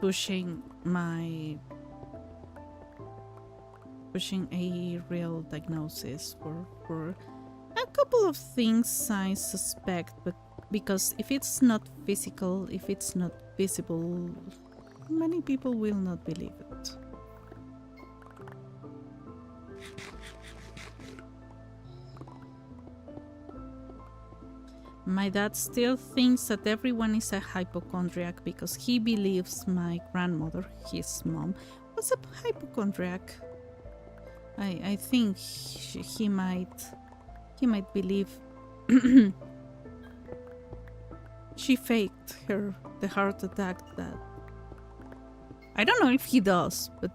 pushing a real diagnosis for a couple of things I suspect, but because if it's not physical, if it's not visible, many people will not believe it. My dad still thinks that everyone is a hypochondriac because he believes my grandmother, his mom, was a hypochondriac. I think he might believe she faked the heart attack that I don't know if he does, but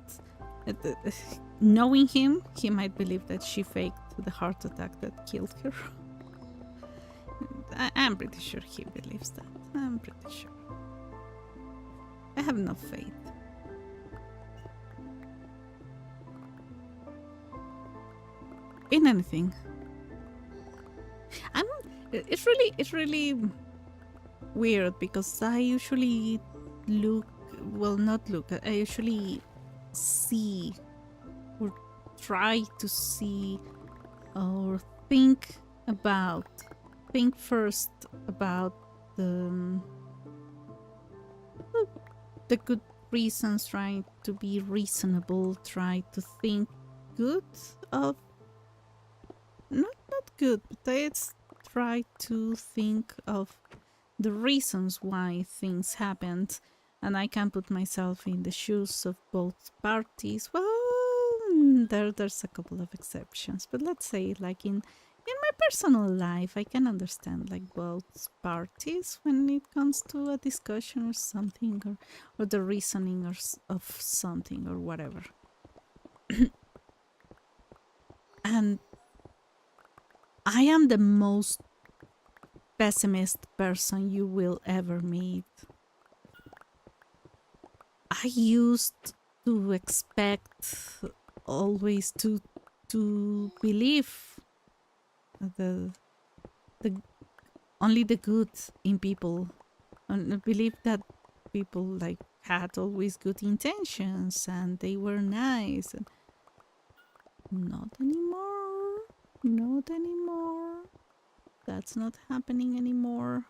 knowing him, he might believe that she faked the heart attack that killed her. I'm pretty sure he believes that. I'm pretty sure. I have no faith. In anything. It's really weird because I usually I usually see or try to see or think first about the good reasons, try to be reasonable, try to think good of not good, but it's try to think of the reasons why things happened, and I can put myself in the shoes of both parties. Well, there's a couple of exceptions, but let's say like in my personal life, I can understand like both parties when it comes to a discussion or something, or the reasoning of something or whatever. And I am the most pessimist person you will ever meet. I used to expect always to believe the only the good in people, and believe that people like had always good intentions and they were nice. And not anymore. Not anymore. That's not happening anymore.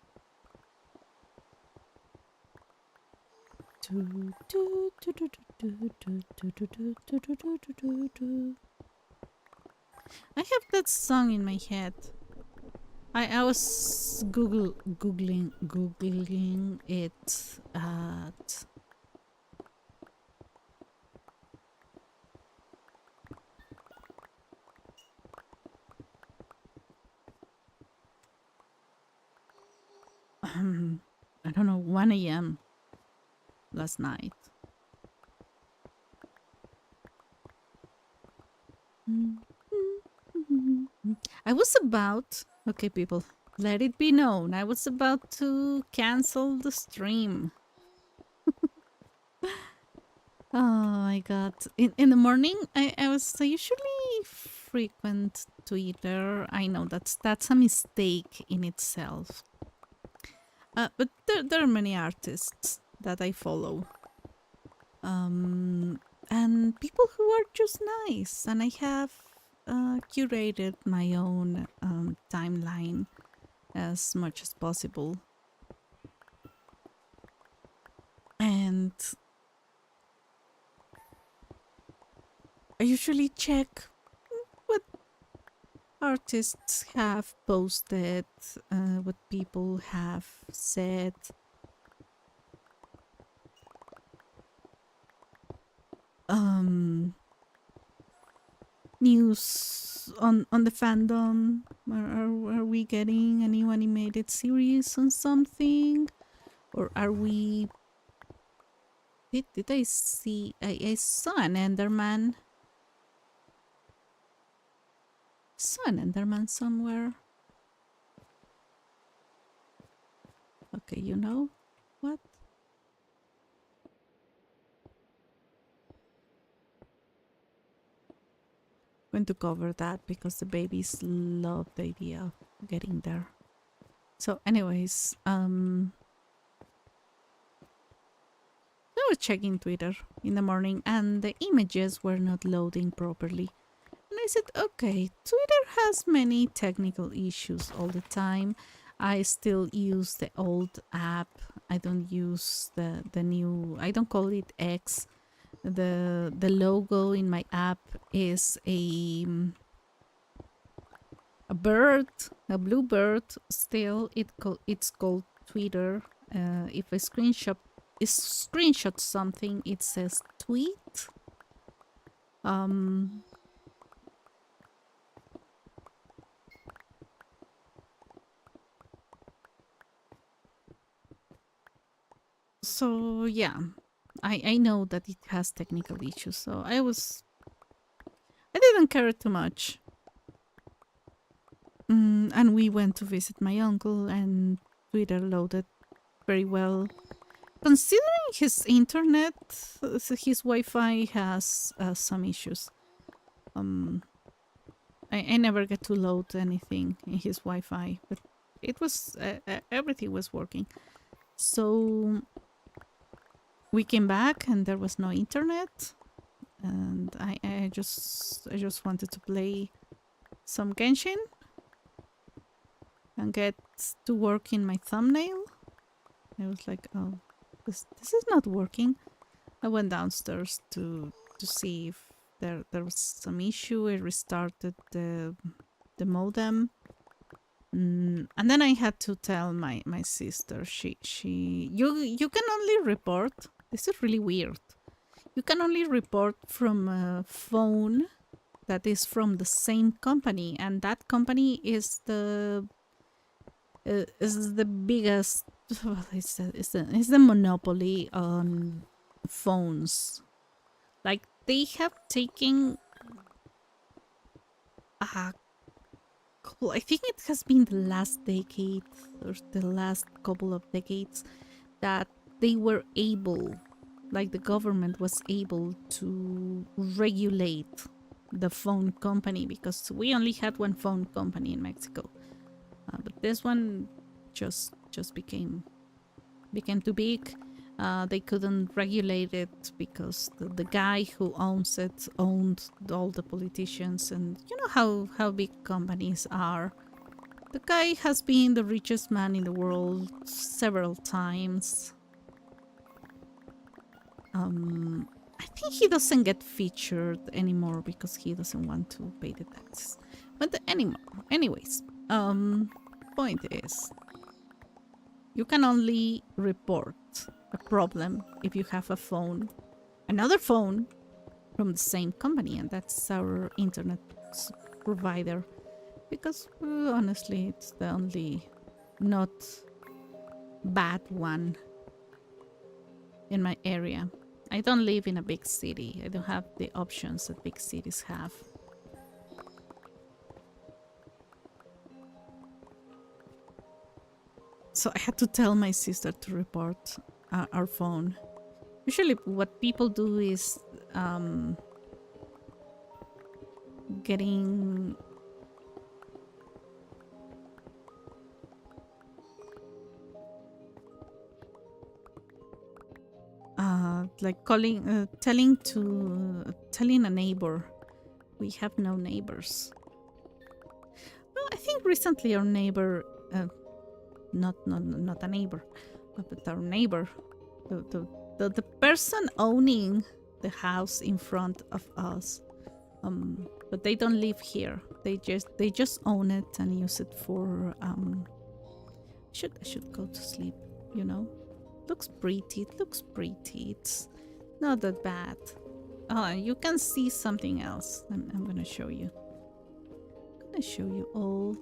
I have that song in my head. I was googling it at I don't know, 1 a.m. last night. I was about, okay people, let it be known, I was about to cancel the stream. Oh my god. In the morning I usually frequent Twitter. I know that's a mistake in itself. But there are many artists that I follow. Um and people who are just nice, and I have curated my own timeline as much as possible. And I usually check what artists have posted, what people have said. Um, News on the fandom. Are we getting a new animated series on something, or are we? Did I see? I saw an Enderman. Saw an Enderman somewhere. Okay, you know what? Going to cover that because the babies love the idea of getting there. So, anyways, I was checking Twitter in the morning and the images were not loading properly. And I said, okay, Twitter has many technical issues all the time. I still use the old app. I don't use the new, I don't call it X. The logo in my app is a bird, a blue bird. Still, it's called Twitter. If I screenshot something, it says tweet. Um, so yeah, I know that it has technical issues. So I didn't care too much. And we went to visit my uncle, and Twitter loaded very well. Considering his internet, his Wi-Fi has some issues. Um, I never get to load anything in his Wi-Fi, but it was everything was working. So we came back, and there was no internet, and I just wanted to play some Genshin and get to work in my thumbnail. I was like, oh, this is not working. I went downstairs to see if there was some issue. I restarted the modem. And then I had to tell my sister. You can only report. This is really weird. You can only report from a phone that is from the same company, and that company is the biggest. It's the monopoly on phones. Like they have taken a couple. I think it has been the last decade or the last couple of decades that they were able, like the government was able to regulate the phone company, because we only had one phone company in Mexico, but this one just became too big. They couldn't regulate it because the guy who owns it owned all the politicians, and you know how big companies are. The guy has been the richest man in the world several times. I think he doesn't get featured anymore because he doesn't want to pay the taxes. But anyways, point is, you can only report a problem if you have another phone from the same company, and that's our internet provider. Because honestly, it's the only not bad one in my area. I don't live in a big city. I don't have the options that big cities have. So I had to tell my sister to report our phone. Usually what people do is getting like calling telling a neighbor. We have no neighbors. Well, I think recently our neighbor, not a neighbor, but our neighbor, the person owning the house in front of us, but they don't live here. They just own it and use it for I should go to sleep, you know. Looks pretty. It looks pretty. It's not that bad. Oh, you can see something else. I'm gonna show you. I'm gonna show you all.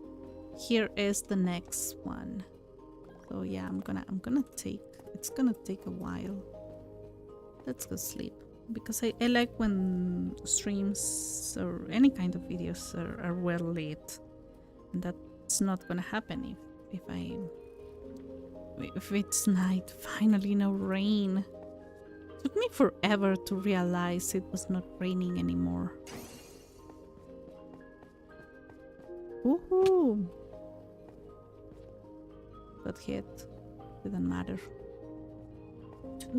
Here is the next one. So yeah, I'm gonna take. It's gonna take a while. Let's go sleep because I like when streams or any kind of videos are well lit, and that's not gonna happen if it's night. Finally, no rain. It took me forever to realize it was not raining anymore. Woohoo! Got hit. Didn't matter. Oh,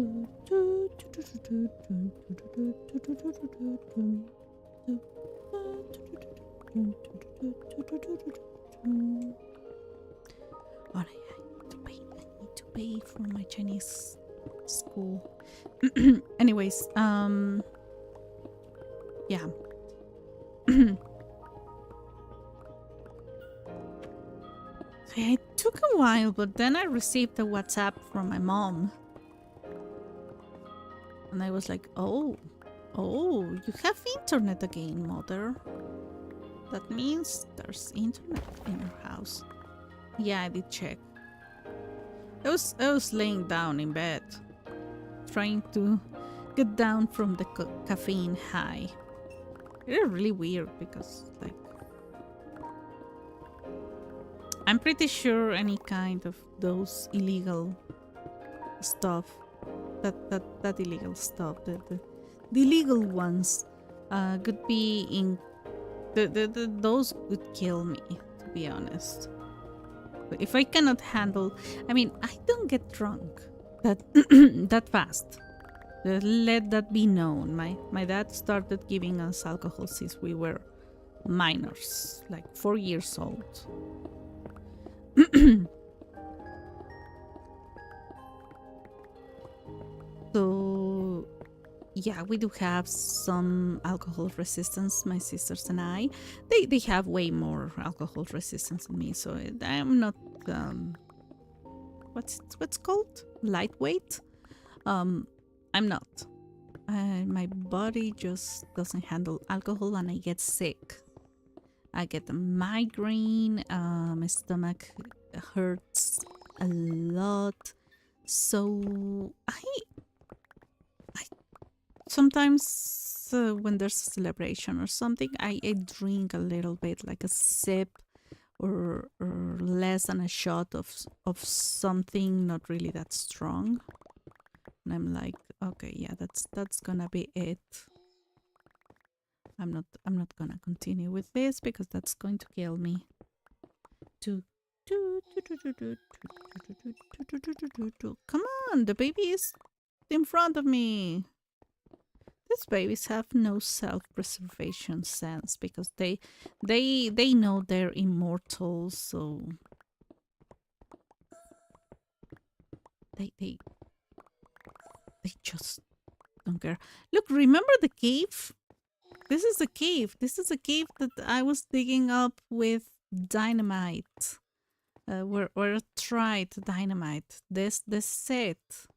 I need to pay for my Chinese school. Anyways, yeah. It took a while, but then I received a WhatsApp from my mom. And I was like, oh, you have internet again, mother. That means there's internet in your house. Yeah, I did check. I was laying down in bed, trying to get down from the caffeine high. It's really weird because, like, I'm pretty sure any kind of those illegal stuff, that illegal stuff, the illegal ones, could be in those would kill me, to be honest. But if I cannot handle, I mean, I don't get drunk that that fast. Let that be known. My dad started giving us alcohol since we were minors, like 4 years old. So yeah, we do have some alcohol resistance, my sisters and I. They have way more alcohol resistance than me, so I'm not what's called lightweight. I'm not. My body just doesn't handle alcohol, and I get sick. I get a migraine. My stomach hurts a lot. So I sometimes when there's a celebration or something, I drink a little bit, like a sip or less than a shot of something not really that strong. And I'm like, okay, yeah, that's gonna be it. I'm not gonna continue with this because that's going to kill me. Come on, the baby is in front of me. These babies have no self-preservation sense because they know they're immortal, so they just don't care. Look, remember the cave? This is the cave. This is a cave that I was digging up with dynamite. Where I tried dynamite. This set.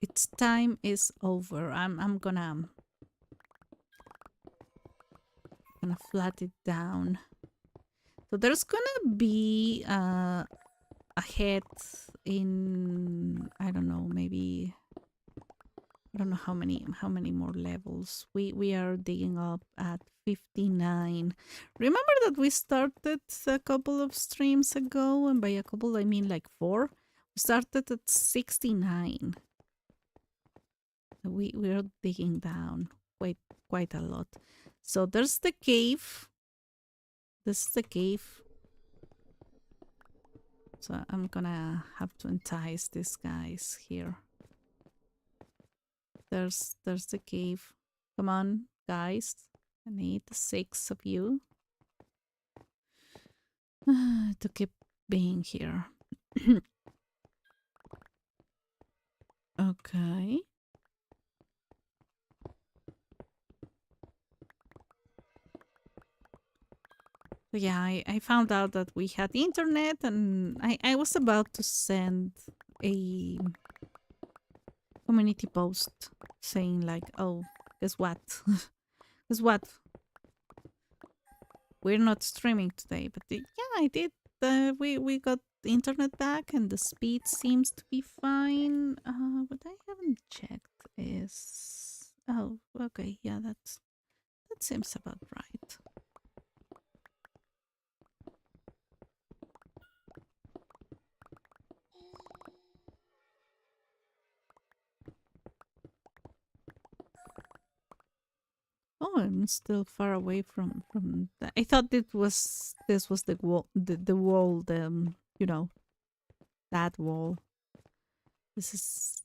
Its time is over. I'm gonna flat it down. So there's gonna be a head in, I don't know, maybe, I don't know how many more levels. We are digging up at 59. Remember that we started a couple of streams ago, and by a couple I mean like 4. We Started at 69. We're digging down quite a lot. So there's the cave. This is the cave. So I'm gonna have to entice these guys here. There's the cave. Come on, guys. I need 6 of you to keep being here. Okay. So yeah, I found out that we had internet, and I was about to send a community post saying like, oh, guess what? Guess what? We're not streaming today, but yeah, I did. We got the internet back, and the speed seems to be fine. What I haven't checked is, oh, okay, yeah, that seems about right. Oh, I'm still far away from that. I thought this was the wall, the wall, you know, that wall. This is.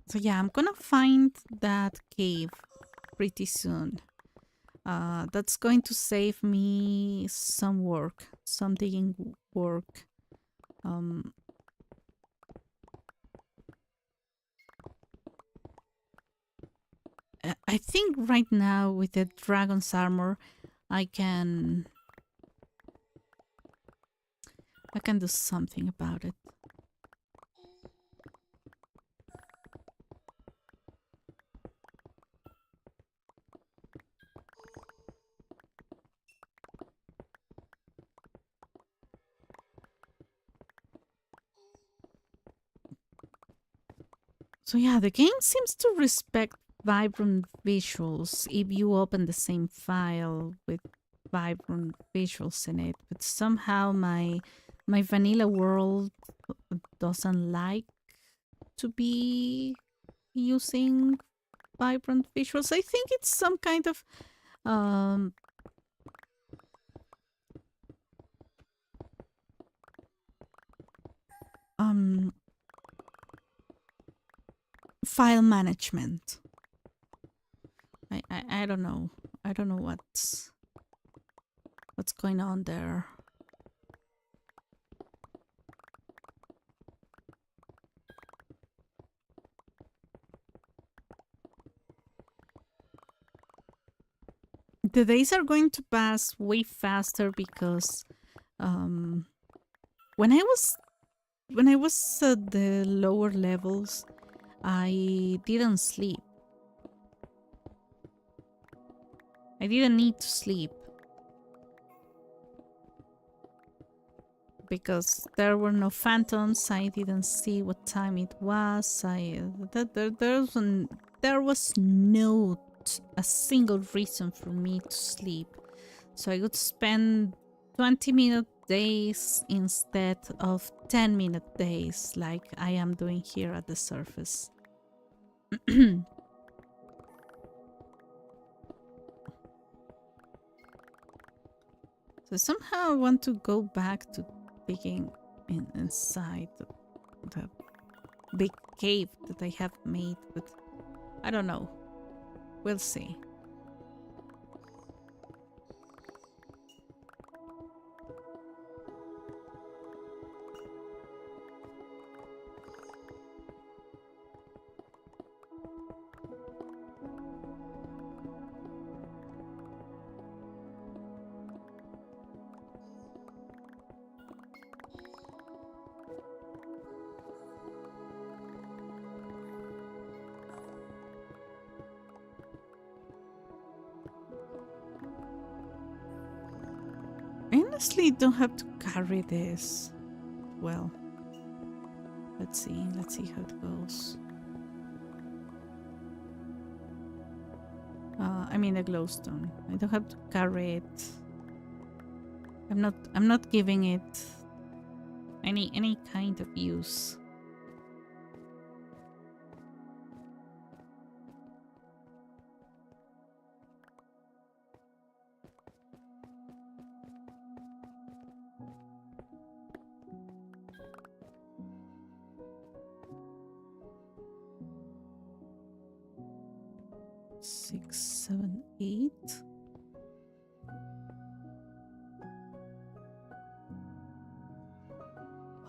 So yeah, I'm gonna find that cave pretty soon. That's going to save me some work, some digging work. I think right now with the dragon's armor, I can do something about it. So yeah, the game seems to respect vibrant visuals if you open the same file with vibrant visuals in it, but somehow my vanilla world doesn't like to be using vibrant visuals. I think it's some kind of file management. I don't know. I don't know what's going on there. The days are going to pass way faster because when I was at the lower levels, I didn't sleep. I didn't need to sleep because there were no phantoms. I didn't see what time it was. There was no a single reason for me to sleep. So I would spend 20-minute days instead of 10-minute days like I am doing here at the surface. So somehow I want to go back to digging inside the big cave that I have made, but I don't know. We'll see. I honestly don't have to carry this. Well, let's see how it goes. I mean the glowstone. I don't have to carry it. I'm not giving it any kind of use. Six, seven, eight.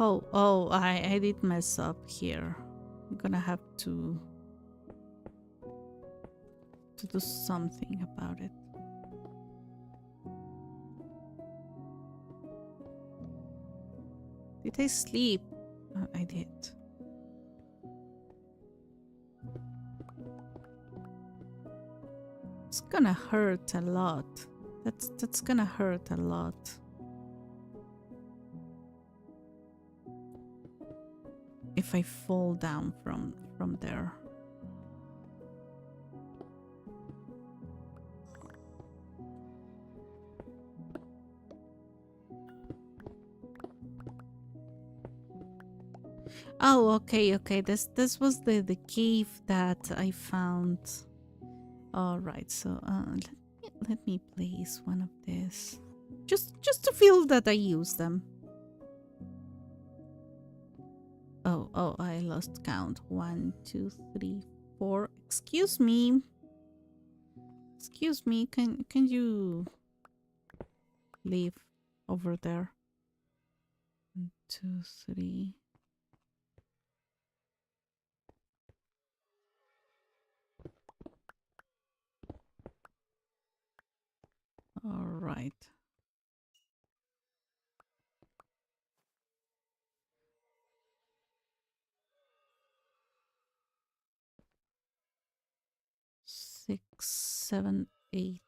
Oh, I did mess up here. I'm gonna have to do something about it. Did I sleep? I did. It's gonna hurt a lot. That's gonna hurt a lot. If I fall down from there. Oh, okay. This was the cave that I found. All right, so let me place one of these, just to feel that I use them. Oh, I lost count. 1, 2, 3, 4. Excuse me. Can you leave over there? 1, 2, 3. All right. Six, 7, 8.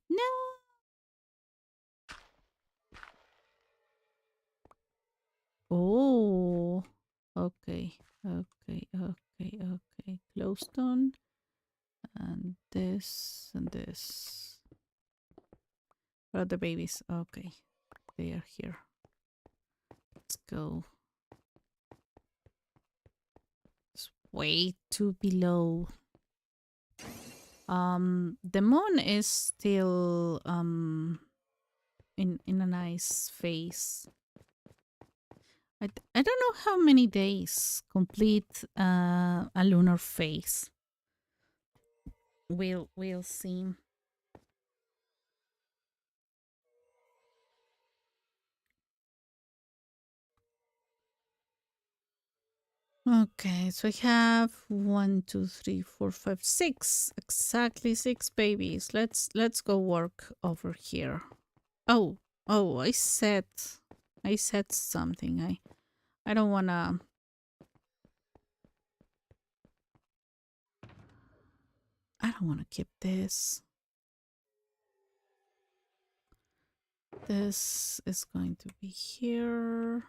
No. Oh. Okay. Glowstone. And this and this. Where are the babies? Okay. They are here. Let's go. It's way too below. The moon is still in a nice phase. I don't know how many days complete a lunar phase. We'll see. Okay, so we have 1, 2, 3, 4, 5, 6. Exactly 6 babies. Let's go work over here. Oh, I said something. I don't wanna. I don't wanna keep this. This is going to be here.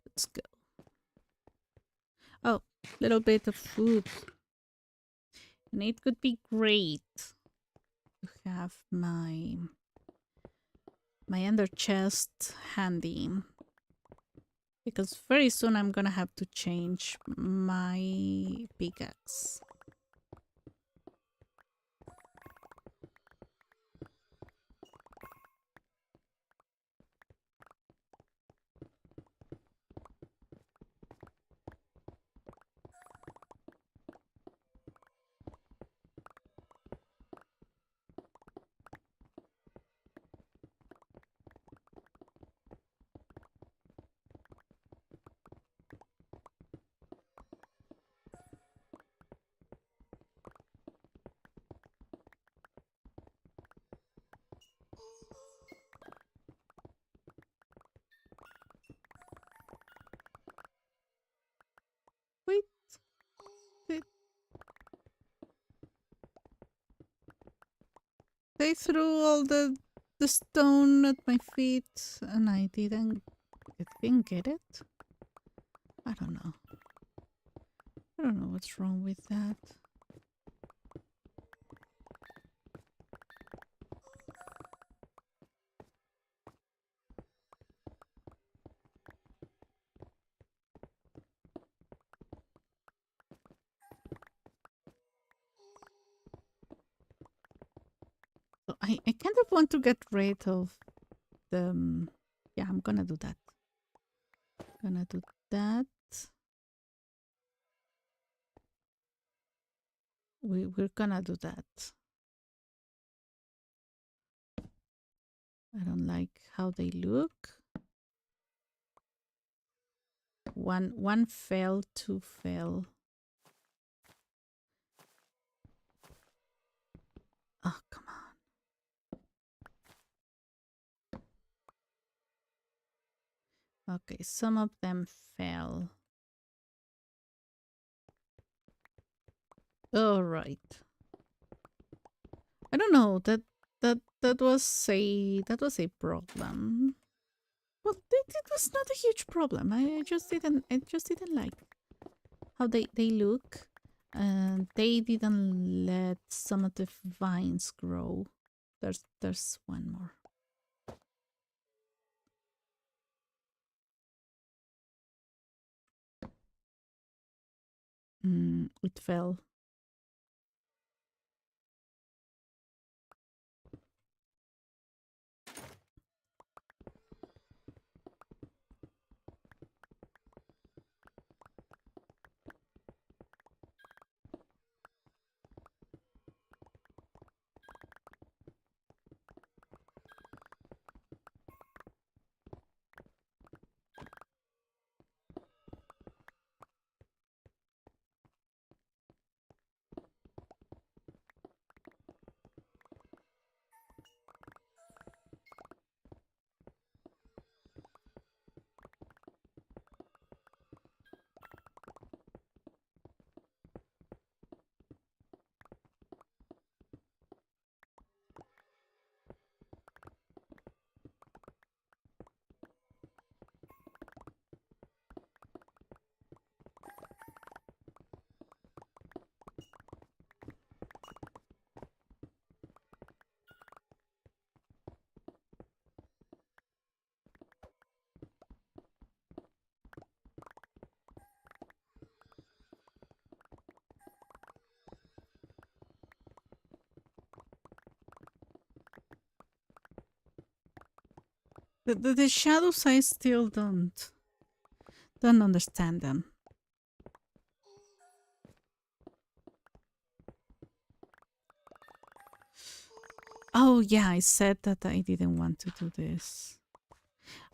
Let's go. Oh, little bit of food. And it could be great to have my ender chest handy. Because very soon I'm gonna have to change my pickaxe. threw all the stone at my feet and I didn't get it. I don't know. I don't know what's wrong with that. So I kind of want to get rid of the... yeah, I'm gonna do that. Gonna do that. We're gonna do that. I don't like how they look. One fell, two fell. Oh, come on. Okay, some of them fell. All right. I don't know. That was a problem. Well, it was not a huge problem. I just didn't like how they look, and they didn't let some of the vines grow. There's one more. It fell. The shadows, I still don't understand them. Oh yeah, I said that I didn't want to do this.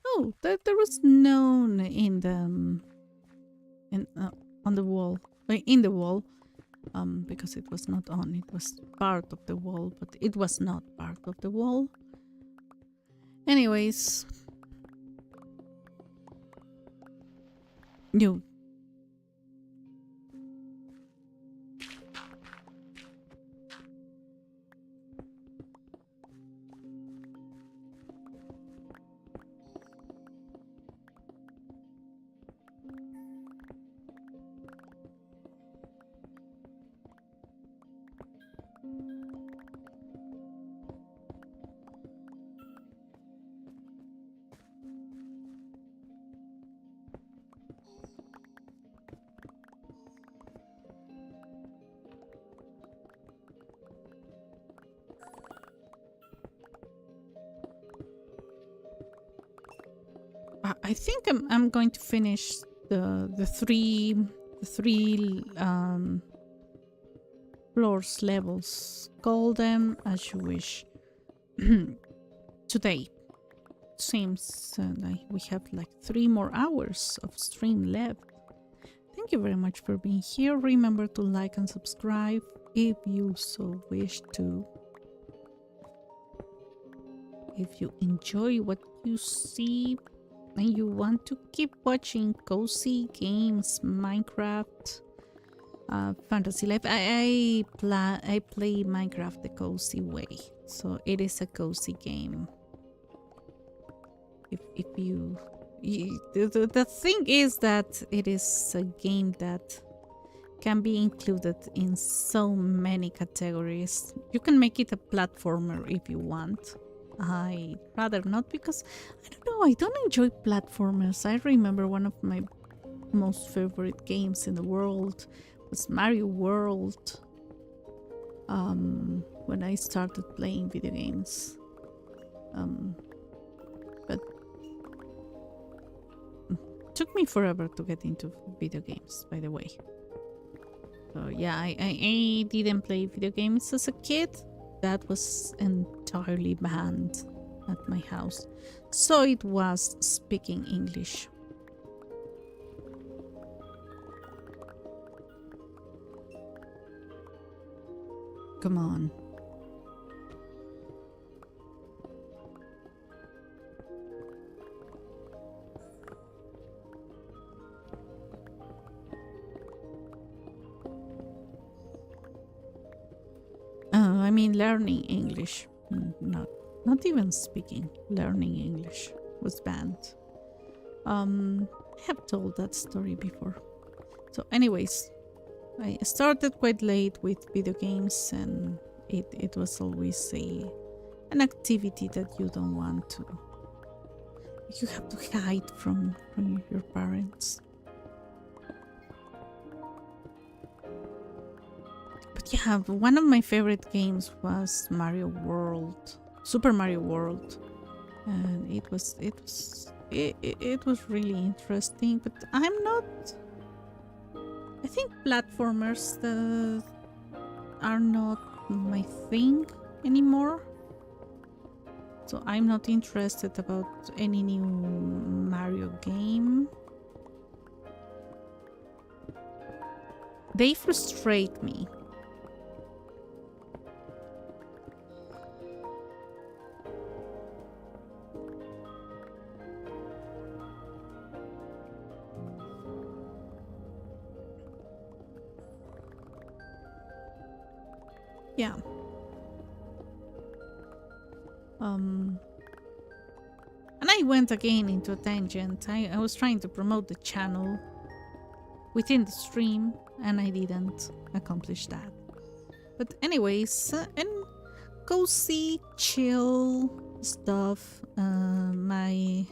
Oh, there was known in the on the wall, in the wall, because it was not on. It was part of the wall, but it was not part of the wall. Anyways, no. I think I'm going to finish the three floors, levels. Call them as you wish. Today seems like we have like 3 more hours of stream left. Thank you very much for being here. Remember to like and subscribe if you so wish to. If you enjoy what you see and you want to keep watching cozy games, Minecraft, fantasy life. I play Minecraft the cozy way, so it is a cozy game. If you the thing is that it is a game that can be included in so many categories. You can make it a platformer if you want. I rather not, because I don't know, I don't enjoy platformers. I remember one of my most favorite games in the world was Mario World. When I started playing video games. But it took me forever to get into video games, by the way. So yeah, I didn't play video games as a kid. That was entirely banned at my house. So it was speaking English. Come on. I mean, learning English, not even speaking. Learning English was banned. I have told that story before. So, anyways, I started quite late with video games, and it was always an activity that you don't want to. You have to hide from your parents. But yeah, one of my favorite games was Mario World, Super Mario World, and it was really interesting. But I'm not. I think platformers are not my thing anymore. So I'm not interested about any new Mario game. They frustrate me. Yeah. And I went again into a tangent. I was trying to promote the channel within the stream, and I didn't accomplish that. But anyways, and cozy, chill stuff. My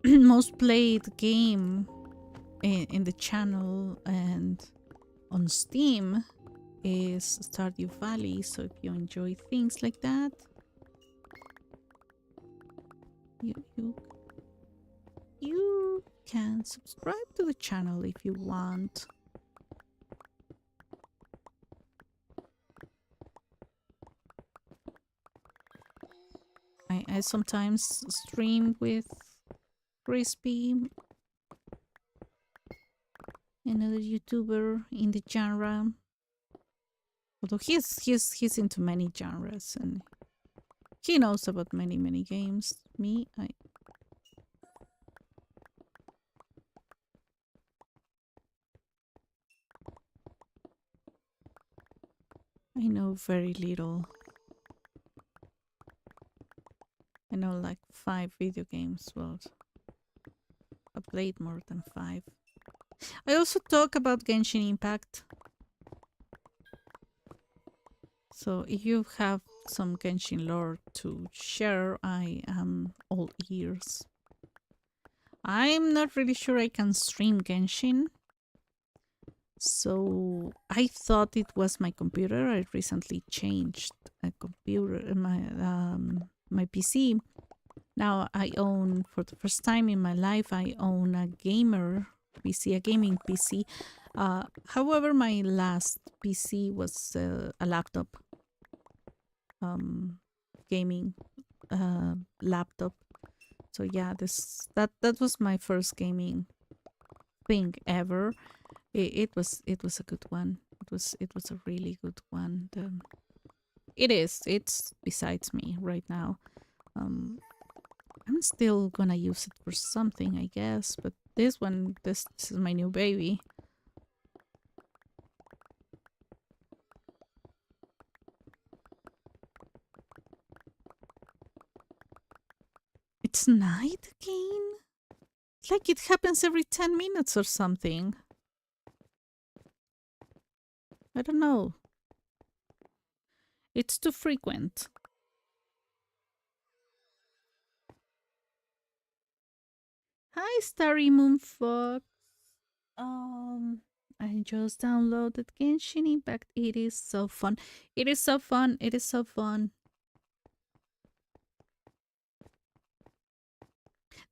most played game in the channel and on Steam is Stardew Valley. So if you enjoy things like that, you can subscribe to the channel if you want. I sometimes stream with Crispy, another YouTuber in the genre. Although he's into many genres and he knows about many games. Me, I know very little. I know like 5 video games. Well, I played more than 5. I also talk about Genshin Impact. So if you have some Genshin lore to share, I am all ears. I'm not really sure I can stream Genshin. So I thought it was my computer. I recently changed a computer, my PC. Now I own, for the first time in my life, I own a gamer PC, a gaming PC. However, my last PC was a laptop, gaming laptop. So yeah, that was my first gaming thing ever. It was a good one. It was a really good one. It's besides me right now. I'm still gonna use it for something, I guess, but this is my new baby. It's night again? Like it happens every 10 minutes or something. I don't know. It's too frequent. Hi, Starry Moonfox. I just downloaded Genshin Impact. It is so fun. It is so fun. It is so fun.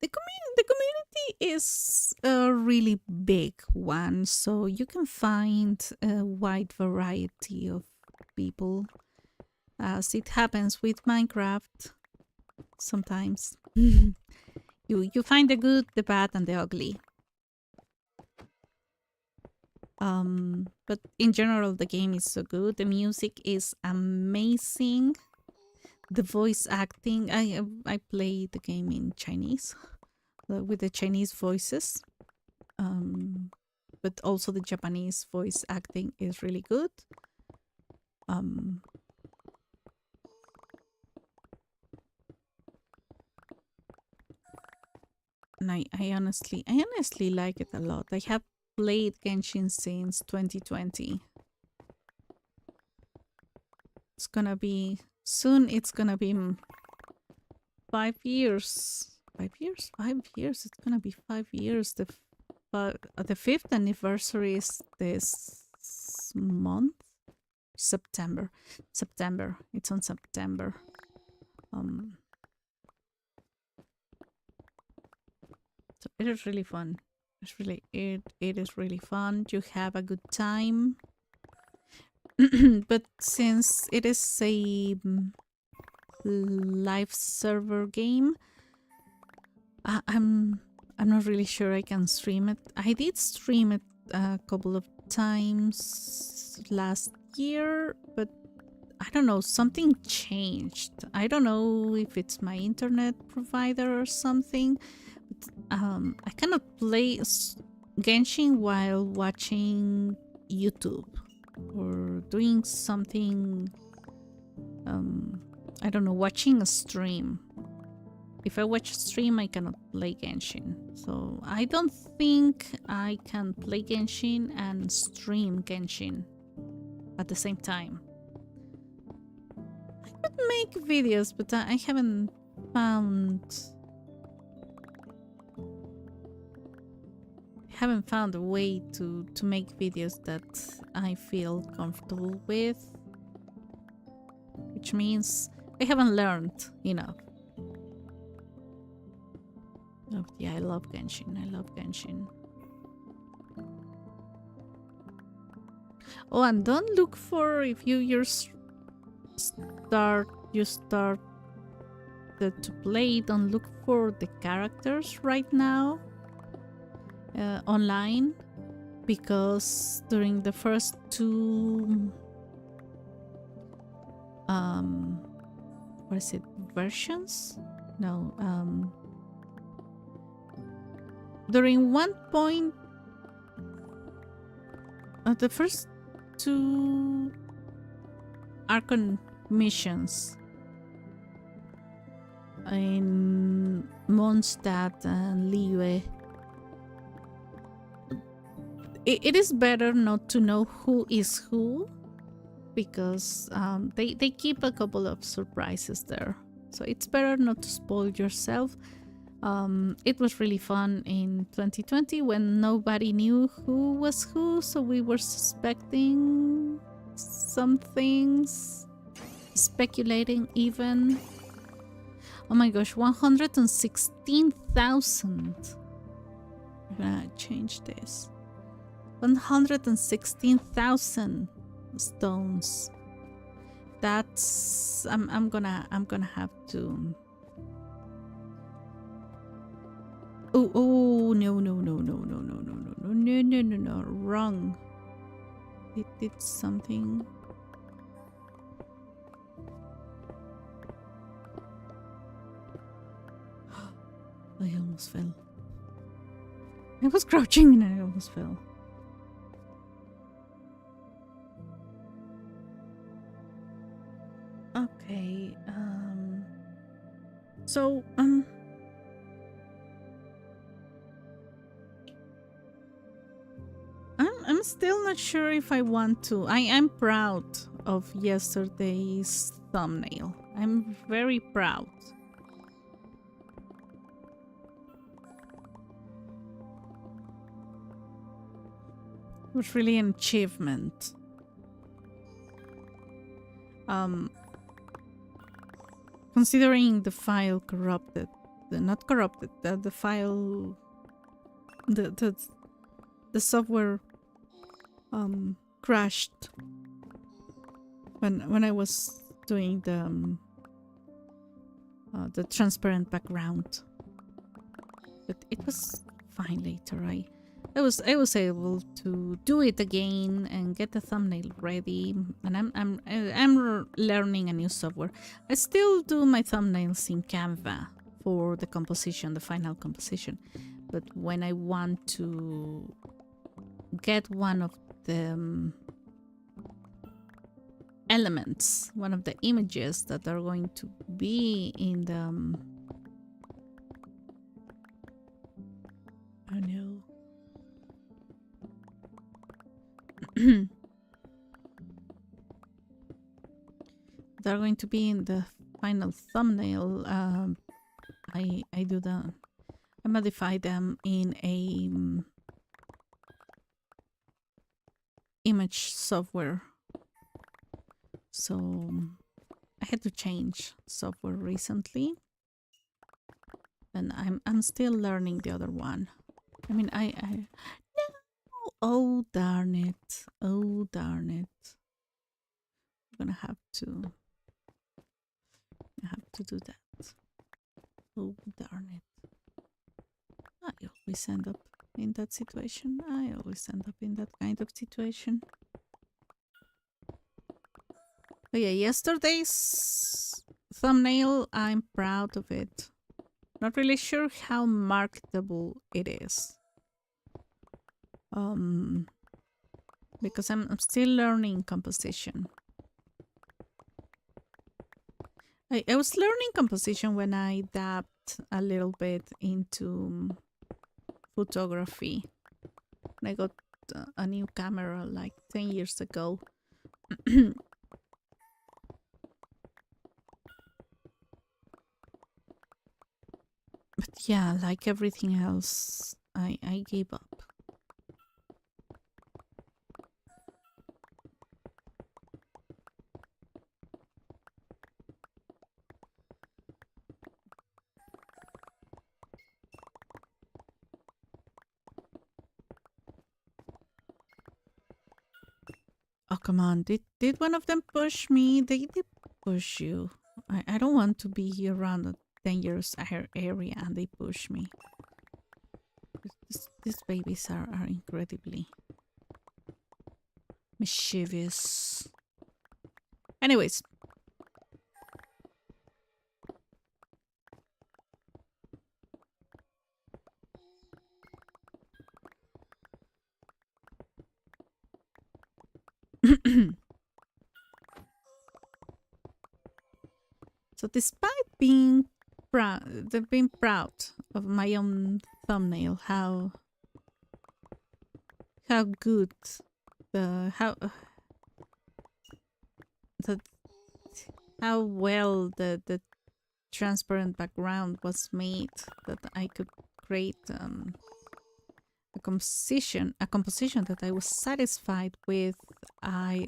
The community is a really big one, so you can find a wide variety of people, as it happens with Minecraft sometimes. You find the good, the bad, and the ugly. But in general, the game is so good. The music is amazing. The voice acting. I play the game in Chinese with the Chinese voices. But also the Japanese voice acting is really good. And I honestly like it a lot. I have played Genshin since 2020. It's gonna be soon. It's gonna be 5 years. 5 years? 5 years. It's gonna be 5 years. The fifth anniversary is this month, September. September. It's on September. So it is really fun. It's really it is really fun. You have a good time. But since it is a live server game, I'm not really sure I can stream it. I did stream it a couple of times last year, but I don't know, something changed. I don't know if it's my internet provider or something. But, I cannot play Genshin while watching YouTube or doing something. I don't know, watching a stream. If I watch a stream, I cannot play Genshin. So I don't think I can play Genshin and stream Genshin at the same time. I could make videos, but I haven't found a way to make videos that I feel comfortable with. Which means I haven't learned enough. Oh, yeah, I love Genshin. I love Genshin. Oh, and don't look for if you start to play. Don't look for the characters right now online, because during the first two what is it, versions? No, during one point, the first two Archon missions in Mondstadt and Liyue, it is better not to know who is who, because they keep a couple of surprises there. So it's better not to spoil yourself. It was really fun in 2020 when nobody knew who was who, so we were suspecting some things, speculating even. Oh my gosh, 116,000. I'm gonna change this. 116,000 stones. That's I'm gonna have to. Oh no, wrong. It did something. I almost fell. I was crouching and I almost fell. Okay, so I'm still not sure if I want to. I am proud of yesterday's thumbnail. I'm very proud. It was really an achievement. Considering the file corrupted, not corrupted, the file, the software crashed when I was doing the transparent background, but it was fine later. I was able to do it again and get the thumbnail ready, and I'm learning a new software. I still do my thumbnails in Canva for the composition, the final composition, but when I want to get one of the elements, one of the images that are going to be in the oh no. They're going to be in the final thumbnail. I modify them in a image software. So I had to change software recently, and I'm still learning the other one. I mean, I no, oh darn it, oh darn it. I'm gonna have to do that. Oh darn it. I always end up in that situation. I always end up in that kind of situation. But yeah, yesterday's thumbnail, I'm proud of it. Not really sure how marketable it is. Because I'm still learning composition. I was learning composition when I dabbed a little bit into photography. I got a new camera like 10 years ago. But yeah, like everything else, I gave up. Oh, come on. Did one of them push me? They did push you. I don't want to be around the 10 years area and they push me. These babies are incredibly mischievous. Anyways. So despite being proud of my own thumbnail, how good how well the transparent background was made, that I could create a composition that I was satisfied with, I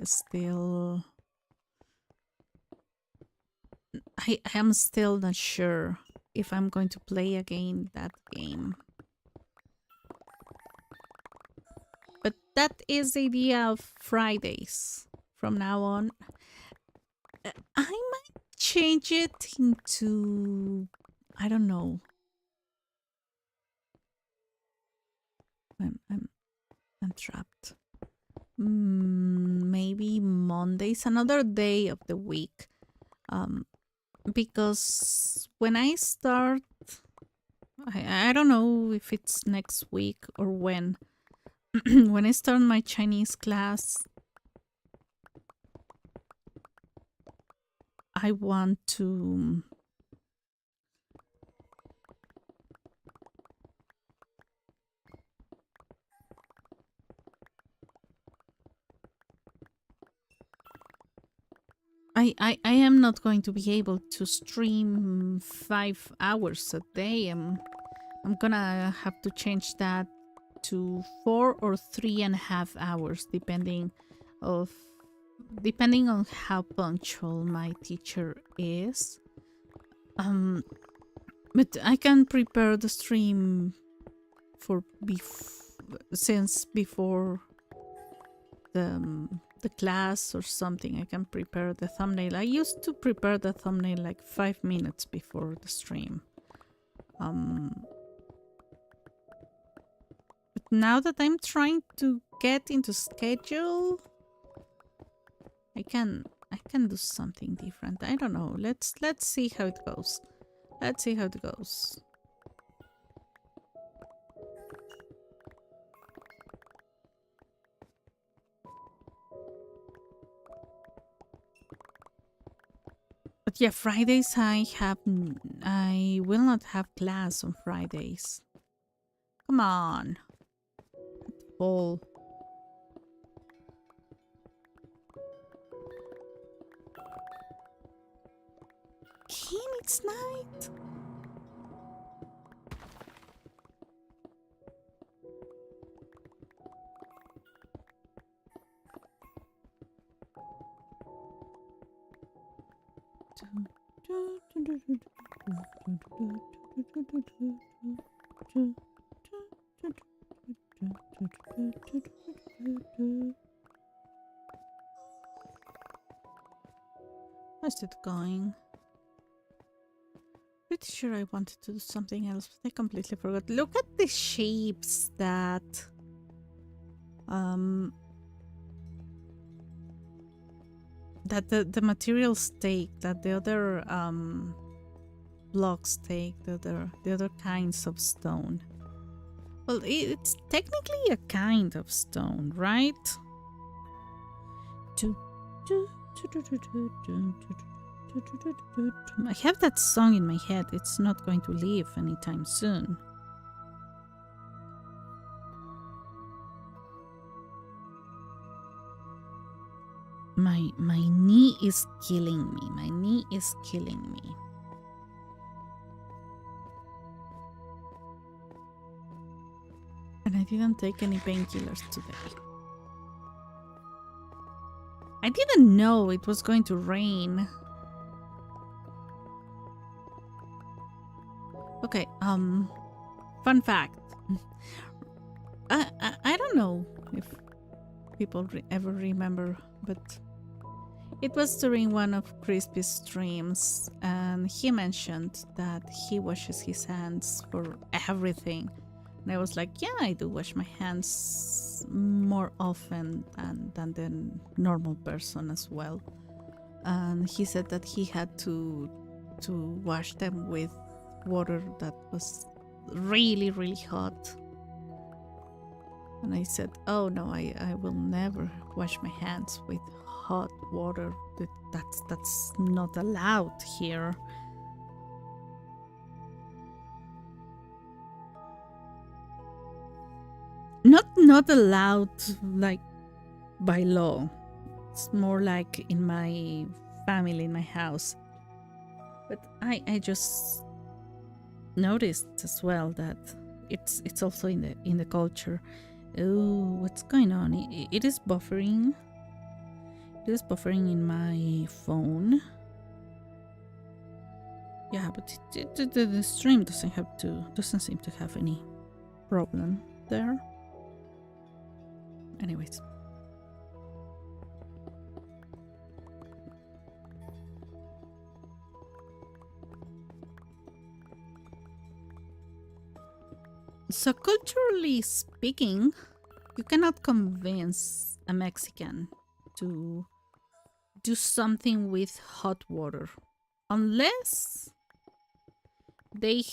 am still not sure if I'm going to play again that game. But that is the idea of Fridays from now on. I might change it into, I don't know. I'm trapped. Maybe Monday's another day of the week. Because when I start, I don't know if it's next week or when. When I start my Chinese class, I want to I am not going to be able to stream 5 hours a day. I'm gonna have to change that to 4 or 3.5 hours, of depending on how punctual my teacher is. But I can prepare the stream for since before the class or something. I can prepare the thumbnail. I used to prepare the thumbnail like 5 minutes before the stream. But now that I'm trying to get into schedule, I can do something different. I don't know. Let's see how it goes. Let's see how it goes. But yeah, Fridays I will not have class on Fridays. Come on. Ball. Kim, it's night. How's it going? Pretty sure I wanted to do something else, but I completely forgot. Look at the shapes that the materials take, that the other blocks take, the other kinds of stone. Well, it's technically a kind of stone, right? I have that song in my head. It's not going to leave anytime soon. My knee is killing me. My knee is killing me. And I didn't take any painkillers today. I didn't know it was going to rain. Okay, fun fact. I don't know if people ever remember, but it was during one of Crispy's streams, and he mentioned that he washes his hands for everything. And I was like, yeah, I do wash my hands more often than the normal person as well. And he said that he had to wash them with water that was really, really hot. And I said, oh no, I will never wash my hands with hot water. That's not allowed here. Not allowed like by law. It's more like in my family, in my house. But I just noticed as well that it's also in the culture. Oh, what's going on? It is buffering. It is buffering in my phone. Yeah, but the stream doesn't seem to have any problem there. Anyways. So culturally speaking, you cannot convince a Mexican to do something with hot water unless they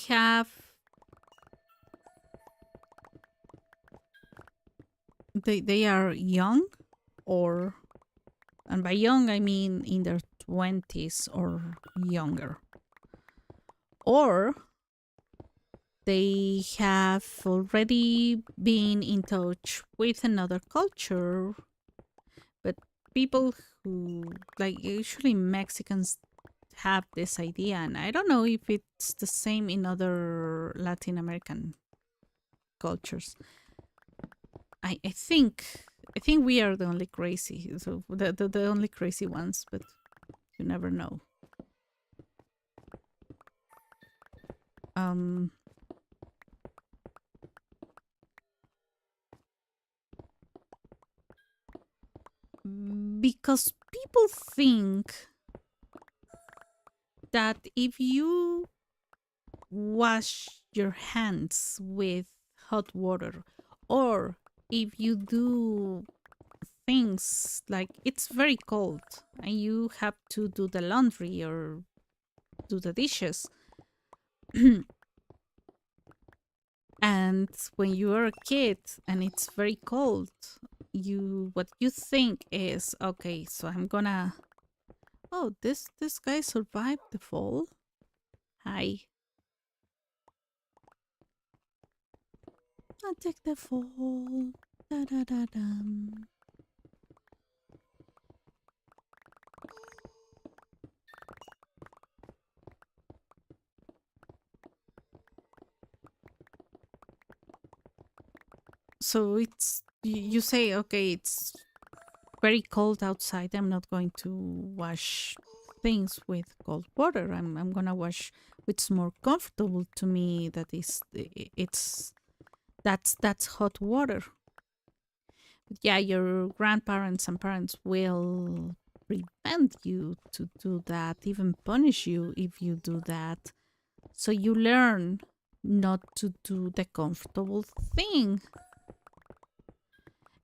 are young, or, and by young I mean in their 20s or younger, or they have already been in touch with another culture, but people who, like, usually Mexicans have this idea, and I don't know if it's the same in other Latin American cultures. I think we are the only crazy, so the only crazy ones, but you never know. Um, because people think that if you wash your hands with hot water, or if you do things like it's very cold and you have to do the laundry or do the dishes, and when you are a kid and it's very cold, what you think is, okay, so I'm gonna, oh, this guy survived the fall. Hi. I'll take the fall. Da da da dum. So it's you say, okay, it's very cold outside. I'm not going to wash things with cold water. I'm gonna wash what's more comfortable to me. That is, it's that's hot water. But yeah, your grandparents and parents will prevent you to do that, even punish you if you do that. So you learn not to do the comfortable thing.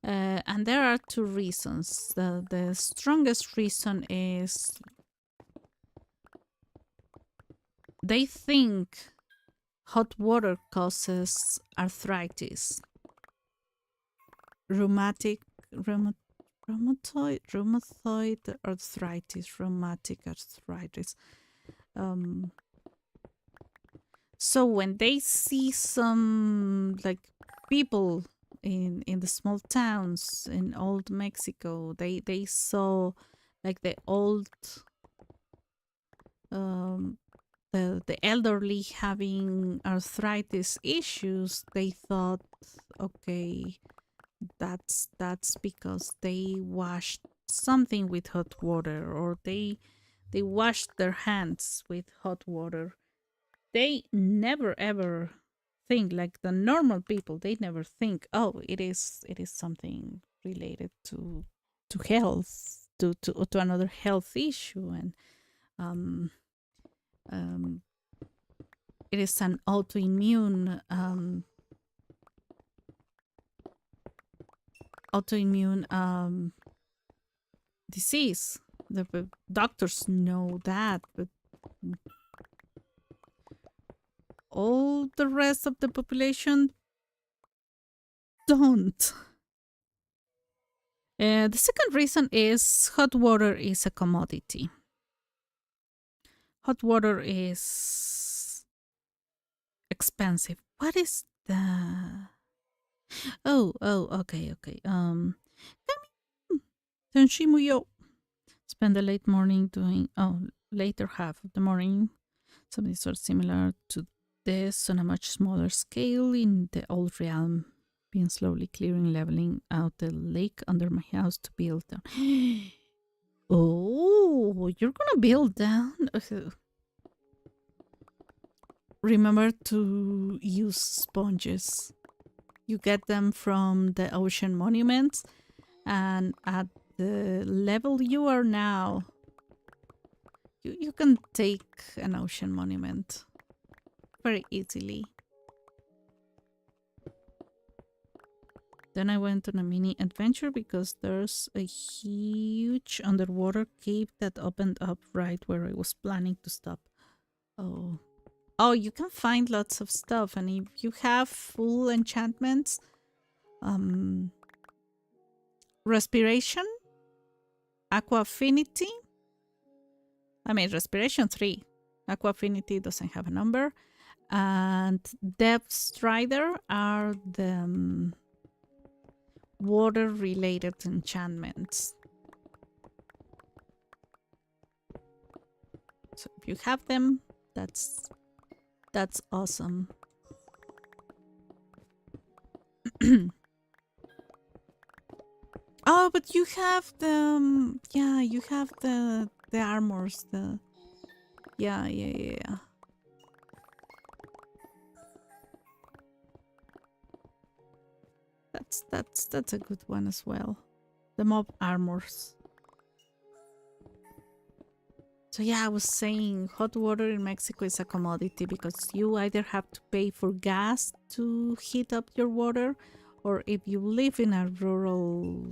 And there are two reasons. The strongest reason is they think hot water causes arthritis, rheumatic, rheumatoid arthritis, rheumatic arthritis. Um, so when they see some like people in the small towns in old Mexico, they saw like the old um the elderly having arthritis issues. They thought, okay, that's because they washed something with hot water, or they washed their hands with hot water. They never ever think like the normal people. They never think, oh, it is something related to health, to another health issue, and um um it is an autoimmune disease. The doctors know that, but all the rest of the population don't. The second reason is hot water is a commodity. Hot water is expensive. What is the? Oh, okay, okay. Tenshi Muyo. Spend the late morning doing. Oh, later half of the morning. Something sort of similar to this on a much smaller scale in the old realm. Been slowly clearing, leveling out the lake under my house to build down. Oh, you're gonna build down? Remember to use sponges. You get them from the ocean monuments, and at the level you are now, you can take an ocean monument very easily. Then I went on a mini adventure because there's a huge underwater cave that opened up right where I was planning to stop. Oh. Oh, you can find lots of stuff, and if you have full enchantments, respiration, aqua affinity. I mean, respiration 3. Aqua affinity doesn't have a number. And depth strider are the water related enchantments. So if you have them, that's awesome. Oh, but you have the yeah, you have the armors, the yeah. That's a good one as well. The mob armors. So yeah, I was saying hot water in Mexico is a commodity because you either have to pay for gas to heat up your water, or if you live in a rural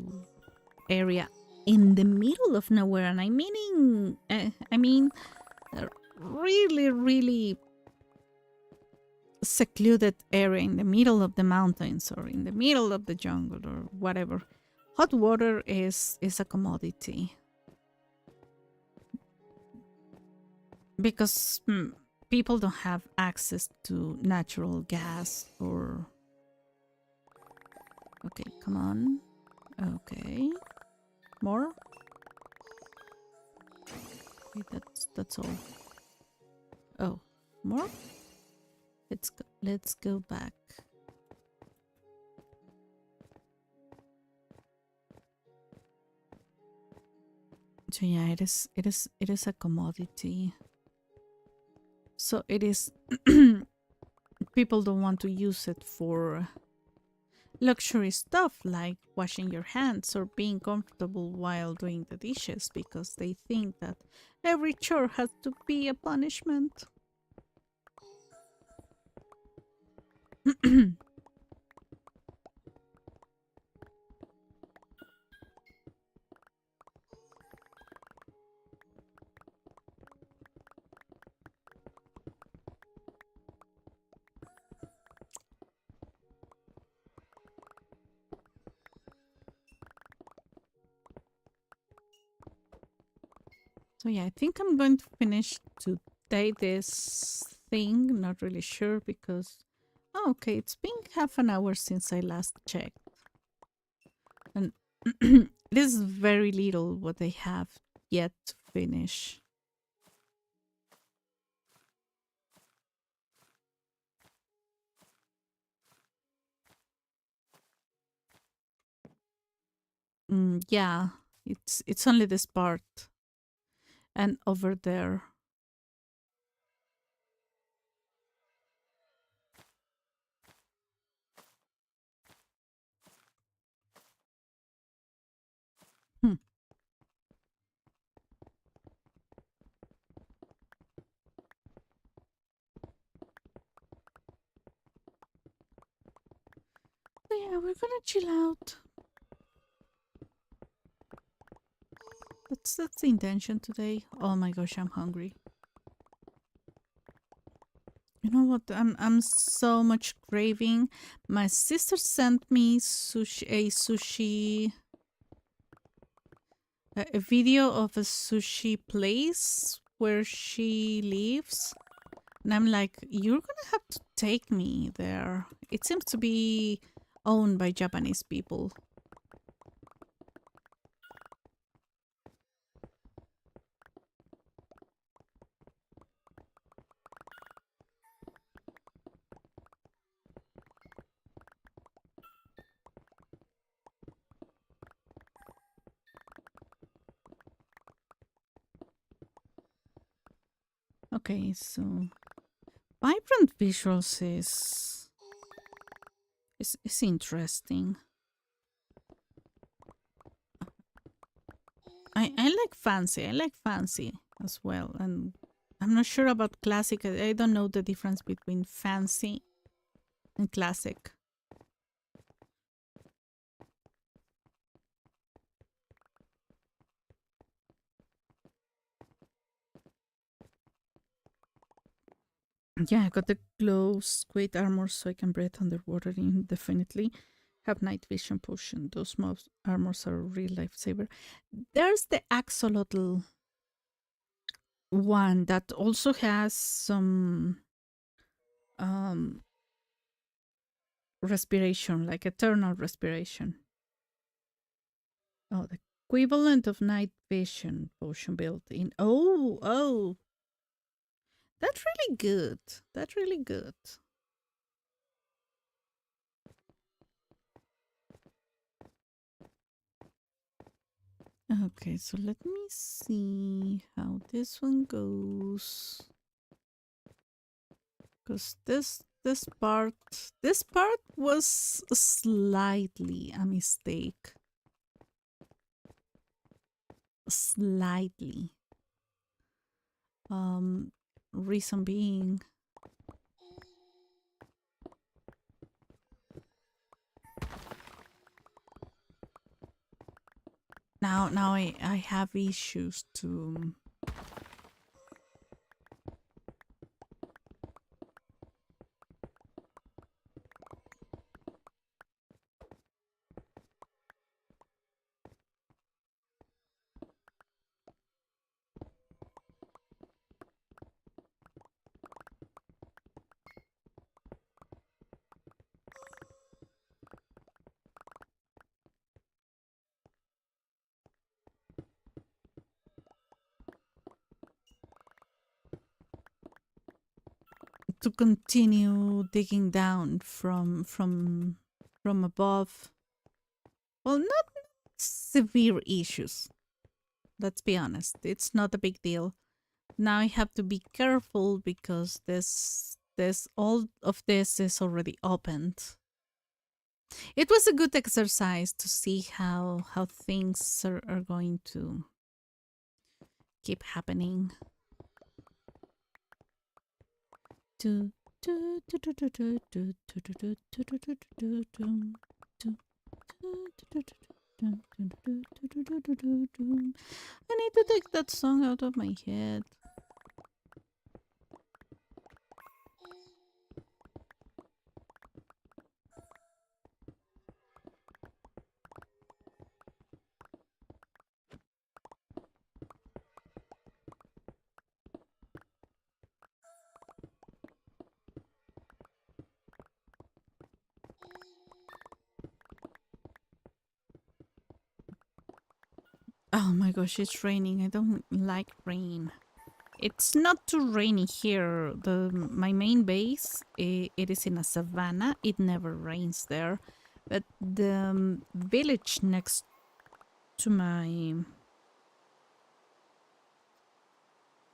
area in the middle of nowhere, and I mean, a really secluded area in the middle of the mountains or in the middle of the jungle or whatever, hot water is a commodity because people don't have access to natural gas or okay, come on. Okay. More? Okay, that's all. Oh, more? Let's go back. So yeah, it is a commodity. So it is people don't want to use it for luxury stuff like washing your hands or being comfortable while doing the dishes because they think that every chore has to be a punishment. So yeah, I think I'm going to finish today this thing. Not really sure because oh, okay, it's been half an hour since I last checked. And it is very little what they have yet to finish. Yeah, it's only this part and over there. Hmm. So yeah, we're gonna chill out. That's the intention today. Oh my gosh, I'm hungry. You know what? I'm so much craving. My sister sent me a video of a sushi place where she lives. And I'm like, you're gonna have to take me there. It seems to be owned by Japanese people. Okay, so vibrant visuals is interesting. I like fancy. I like fancy as well. And I'm not sure about classic. I don't know the difference between fancy and classic. Yeah, I got the gloves, great armor so I can breathe underwater indefinitely. Have night vision potion. Those mobs armors are a real lifesaver. There's the axolotl one that also has some um respiration, like eternal respiration. Oh, the equivalent of night vision potion built in. Oh, That's really good. That's really good. Okay, so let me see how this one goes. Because this part was slightly a mistake. Slightly. Um Reason being, now I have issues to continue digging down from above. Well, not severe issues. Let's be honest. It's not a big deal. Now I have to be careful because this all of this is already opened. It was a good exercise to see how things are going to keep happening. Do, do, do, do, do, do, do, do, do, do, do, do, do, do, do. I need to take that song out of my head. Oh my gosh, it's raining. I don't like rain. It's not too rainy here. My main base, it is in a savanna. It never rains there, but the village to my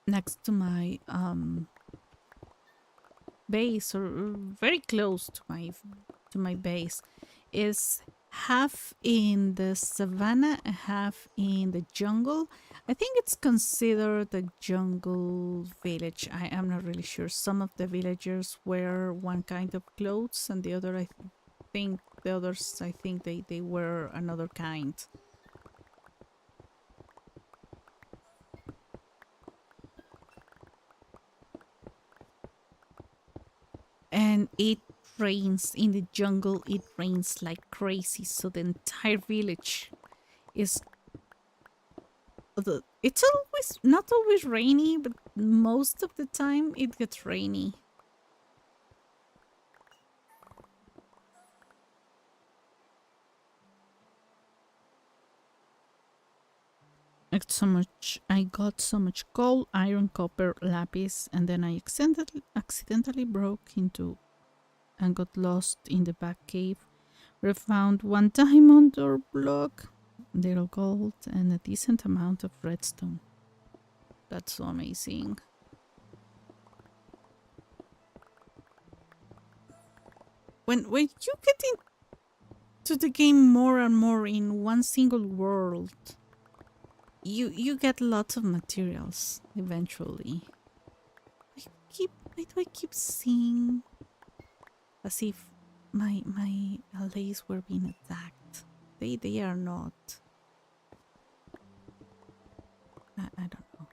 next to my base, or very close to my base, is half in the savanna and half in the jungle. I think it's considered a jungle village. I am not really sure. Some of the villagers wear one kind of clothes and the other, I think the others, I think they wear another kind. And it rains in the jungle. It rains like crazy, so the entire village is it's always not always rainy, but most of the time it gets rainy. I got so much coal, iron, copper, lapis, and then I accidentally broke into and got lost in the back cave, where I found one diamond or block, little gold, and a decent amount of redstone. That's so amazing. When you get into the game more and more in one single world, you get lots of materials eventually. Why do I keep seeing as if my allies were being attacked? They are not. I don't know.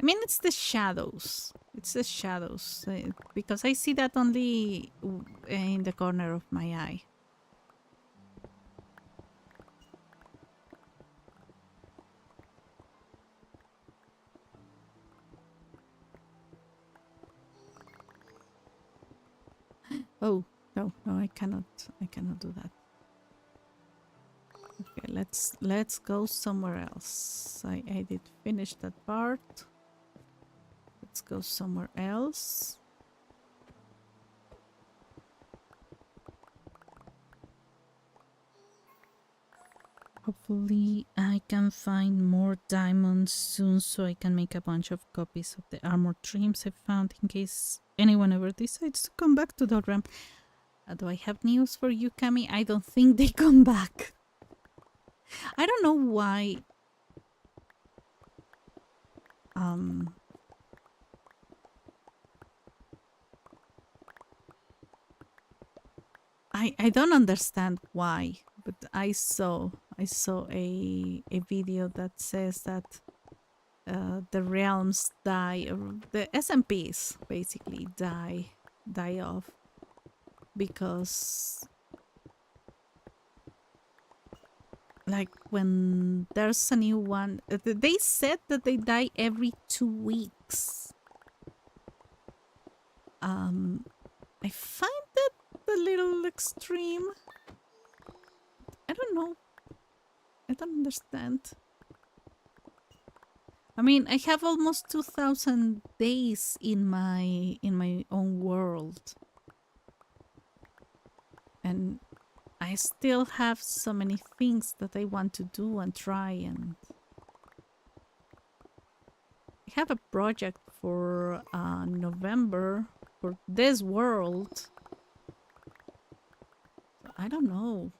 I mean, it's the shadows. It's the shadows because I see that only in the corner of my eye. Oh, no, I cannot do that. Okay, let's go somewhere else. I did finish that part. Let's go somewhere else. Hopefully I can find more diamonds soon so I can make a bunch of copies of the armor trims I found in case anyone ever decides to come back to the realm. Do I have news for you, Cami? I don't think they come back. I don't know why. I don't understand why, but I saw a video that says that the realms die, or the SMPs basically die off because, like, when there's a new one, they said that they die every 2 weeks. I find that a little extreme. I don't know. I don't understand. I mean, I have almost 2,000 days in my own world. And I still have so many things that I want to do and try, and I have a project for November for this world. So I don't know.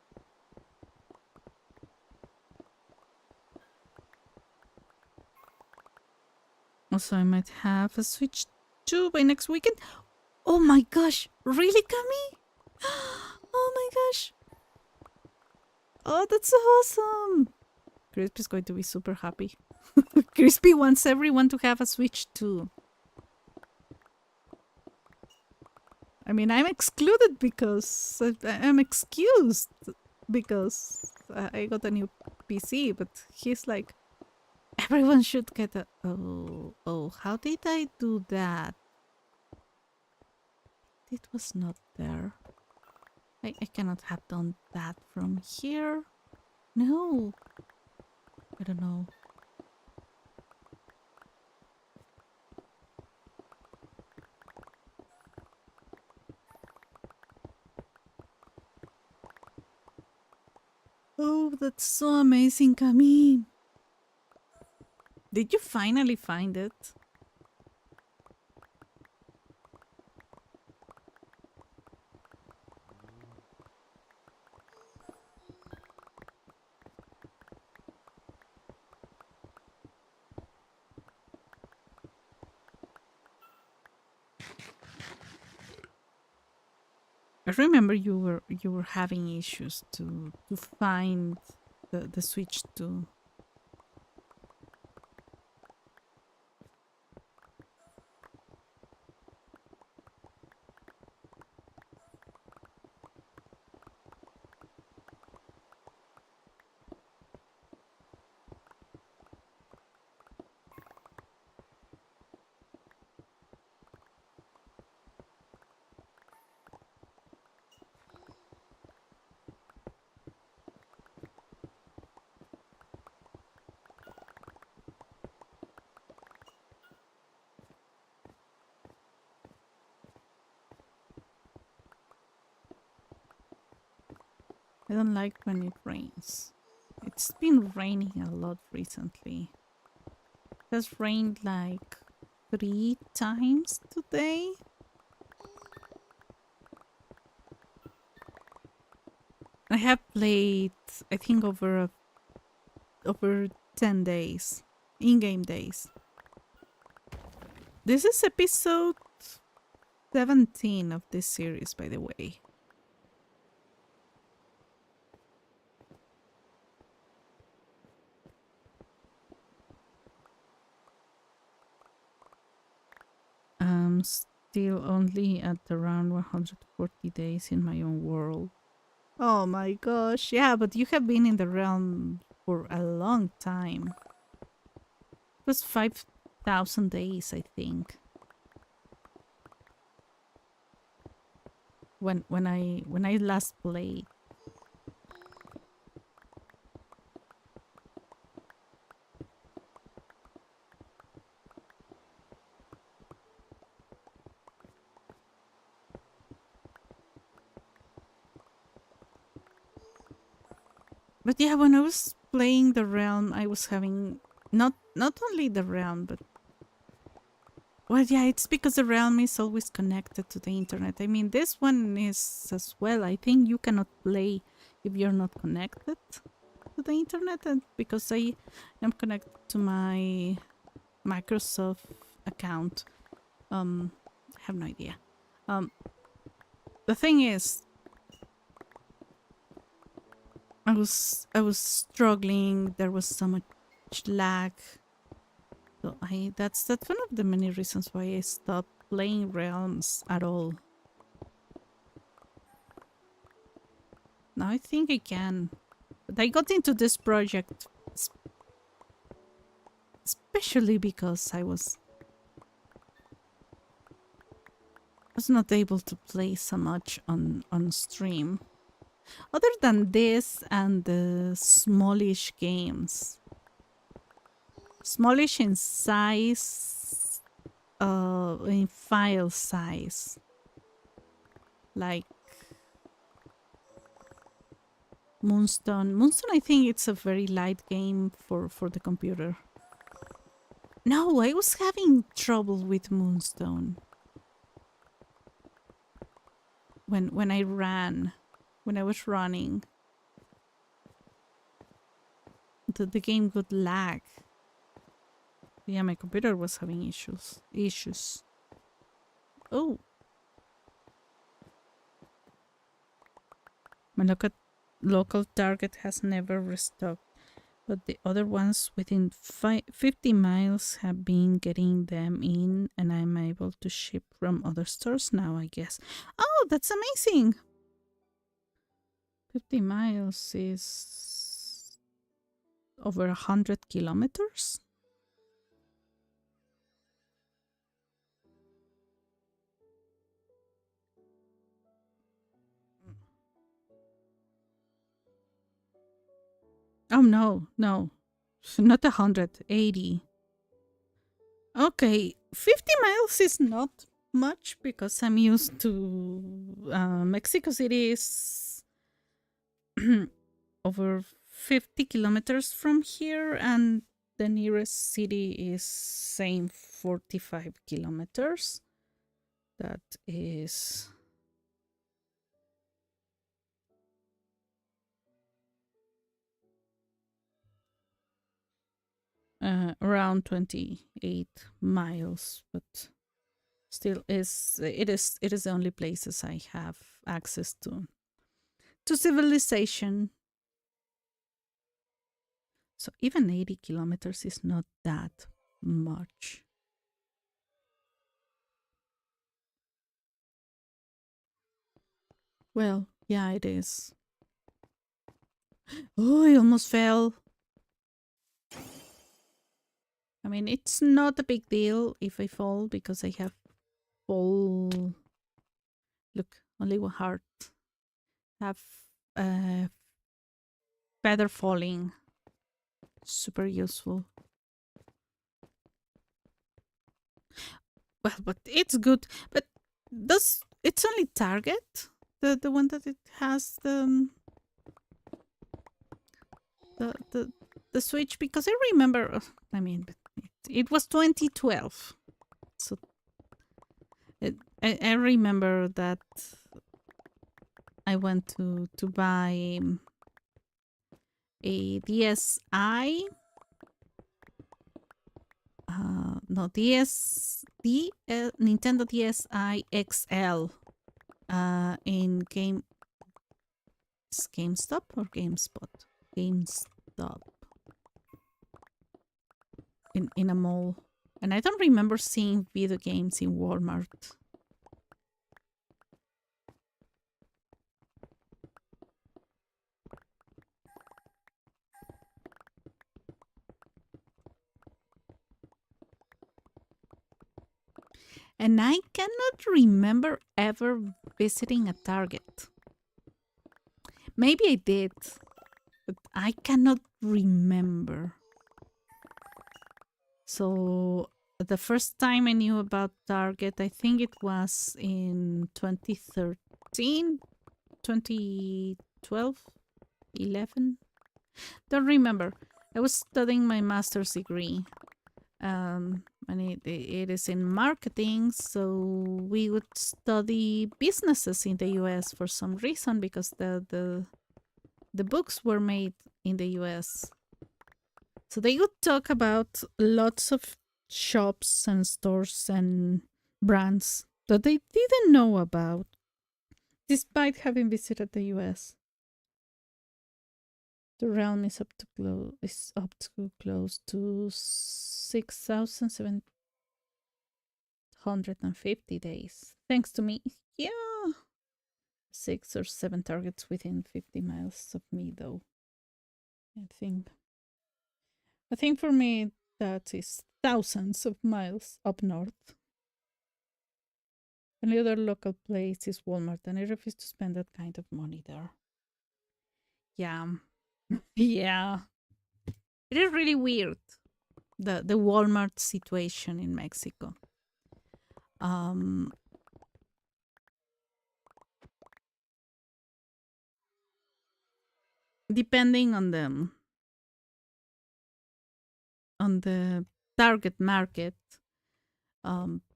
Also, I might have a Switch 2 by next weekend. Oh my gosh! Really, Cami? Oh my gosh! Oh, that's so awesome! Crispy's going to be super happy. Crispy wants everyone to have a Switch 2. I mean, I'm excluded because I'm excused because I got a new PC, but he's like, everyone should get a... Oh, how did I do that? It was not there. I cannot have done that from here. No. I don't know. Oh, that's so amazing, Camille. Did you finally find it? I remember you were having issues to find the Switch 2. I don't like when it rains. It's been raining a lot recently. It has rained like 3 times today. I have played, I think, over 10 days, in-game days. This is episode 17 of this series, by the way. I'm still only at around 140 days in my own world. Oh my gosh, yeah, but you have been in the realm for a long time. It was 5,000 days, I think. When I last played. But yeah, when I was playing the realm, I was having not only the realm, but well, yeah, it's because the realm is always connected to the internet. I mean, this one is as well. I think you cannot play if you're not connected to the internet, and because I am connected to my Microsoft account, I have no idea. The thing is, I was struggling. There was so much lag. So that's one of the many reasons why I stopped playing Realms at all. Now I think I can. But I got into this project especially because I was not able to play so much on stream. Other than this and the smallish games. Smallish in size, in file size. Like Moonstone. Moonstone, I think it's a very light game for the computer. No, I was having trouble with Moonstone. When I was running, the game would lag. Yeah, my computer was having issues. Oh. My local Target has never restocked, but the other ones within 50 miles have been getting them in, and I'm able to ship from other stores now, I guess. Oh, that's amazing! 50 miles is over 100 kilometers? Oh, no, not 180. Okay, 50 miles is not much because I'm used to Mexico City is over 50 kilometers from here, and the nearest city is same 45 kilometers. That is around 28 miles, but still it is the only places I have access to civilization. So even 80 kilometers is not that much. Well, yeah, it is. Oh, I almost fell. I mean, it's not a big deal if I fall because I have full. Look, only one heart. Have feather falling. Super useful. Well, but it's good. But does it's only Target the one that it has the Switch, because I remember. I mean, it was 2012, so I remember that I went to buy a DSi. No, Nintendo DSi XL in GameStop or GameSpot? GameStop. In a mall. And I don't remember seeing video games in Walmart. And I cannot remember ever visiting a Target. Maybe I did, but I cannot remember. So the first time I knew about Target, I think it was in 2013, 2012, 11. Don't remember. I was studying my master's degree, and it is in marketing. So we would study businesses in the U.S. for some reason because the books were made in the U.S. So they would talk about lots of shops and stores and brands that they didn't know about, despite having visited the U.S. The realm is up to close to 6,750 days. Thanks to me. Yeah. 6 or 7 targets within 50 miles of me though. I think. I think for me that is thousands of miles up north. Any other local place is Walmart, and I refuse to spend that kind of money there. Yeah. Yeah. It is really weird. The Walmart situation in Mexico. Depending on the target market,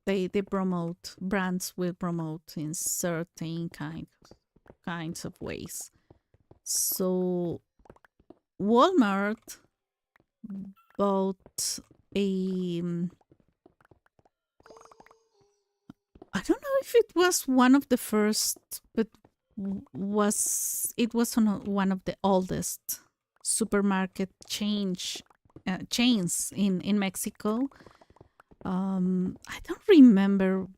they promote, brands will promote in certain kinds of ways. So Walmart bought a I don't know if it was one of the first, but it was one of the oldest supermarket chains in Mexico. I don't remember.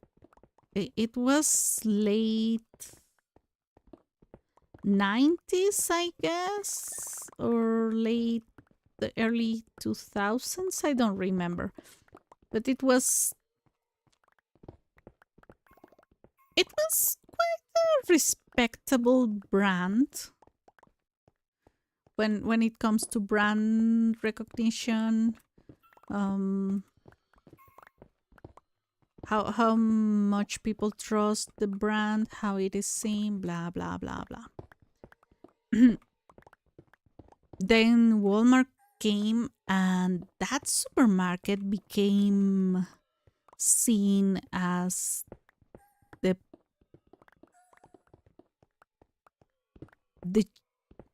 It was late 90s, I guess, or late the early 2000s. I don't remember, but it was quite a respectable brand when it comes to brand recognition. How much people trust the brand, how it is seen, blah blah blah blah. Then Walmart came, and that supermarket became seen as the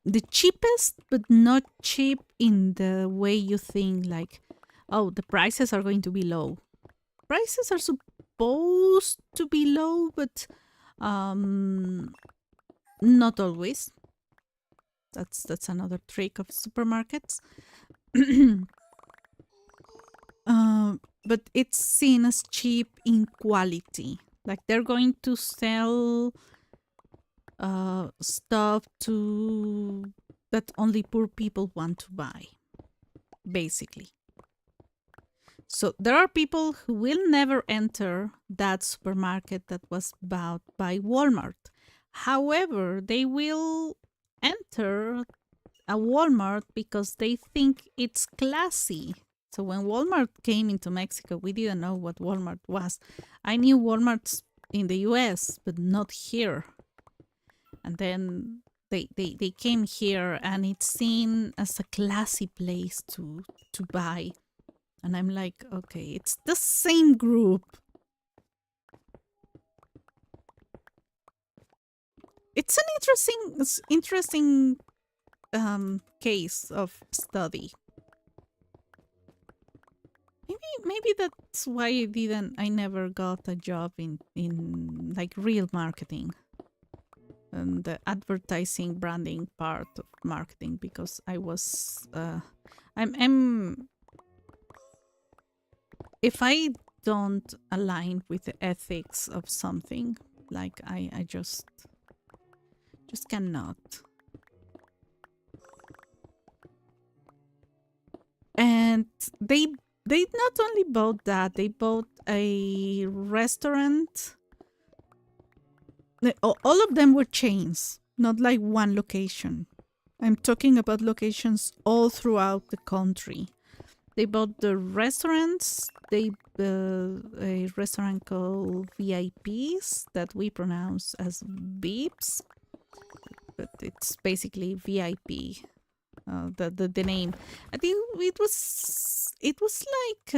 the cheapest, but not cheap in the way you think, like, oh, the prices are going to be low. Prices are supposed to be low, but not always. That's another trick of supermarkets. But it's seen as cheap in quality. Like they're going to sell stuff that only poor people want to buy, basically. So there are people who will never enter that supermarket that was bought by Walmart. However, they will enter a Walmart because they think it's classy. So when Walmart came into Mexico, we didn't know what Walmart was. I knew Walmarts in the US, but not here. And then they came here, and it's seen as a classy place to buy. And I'm like, okay, it's the same group. It's an interesting case of study. Maybe that's why I never got a job in like real marketing and the advertising branding part of marketing, because I was I'm if I don't align with the ethics of something, like I just cannot. And they not only bought that, they bought a restaurant. All of them were chains, not like one location. I'm talking about locations all throughout the country. They bought the restaurants. They a restaurant called VIPs that we pronounce as Beeps, but it's basically VIP the name. I think it was like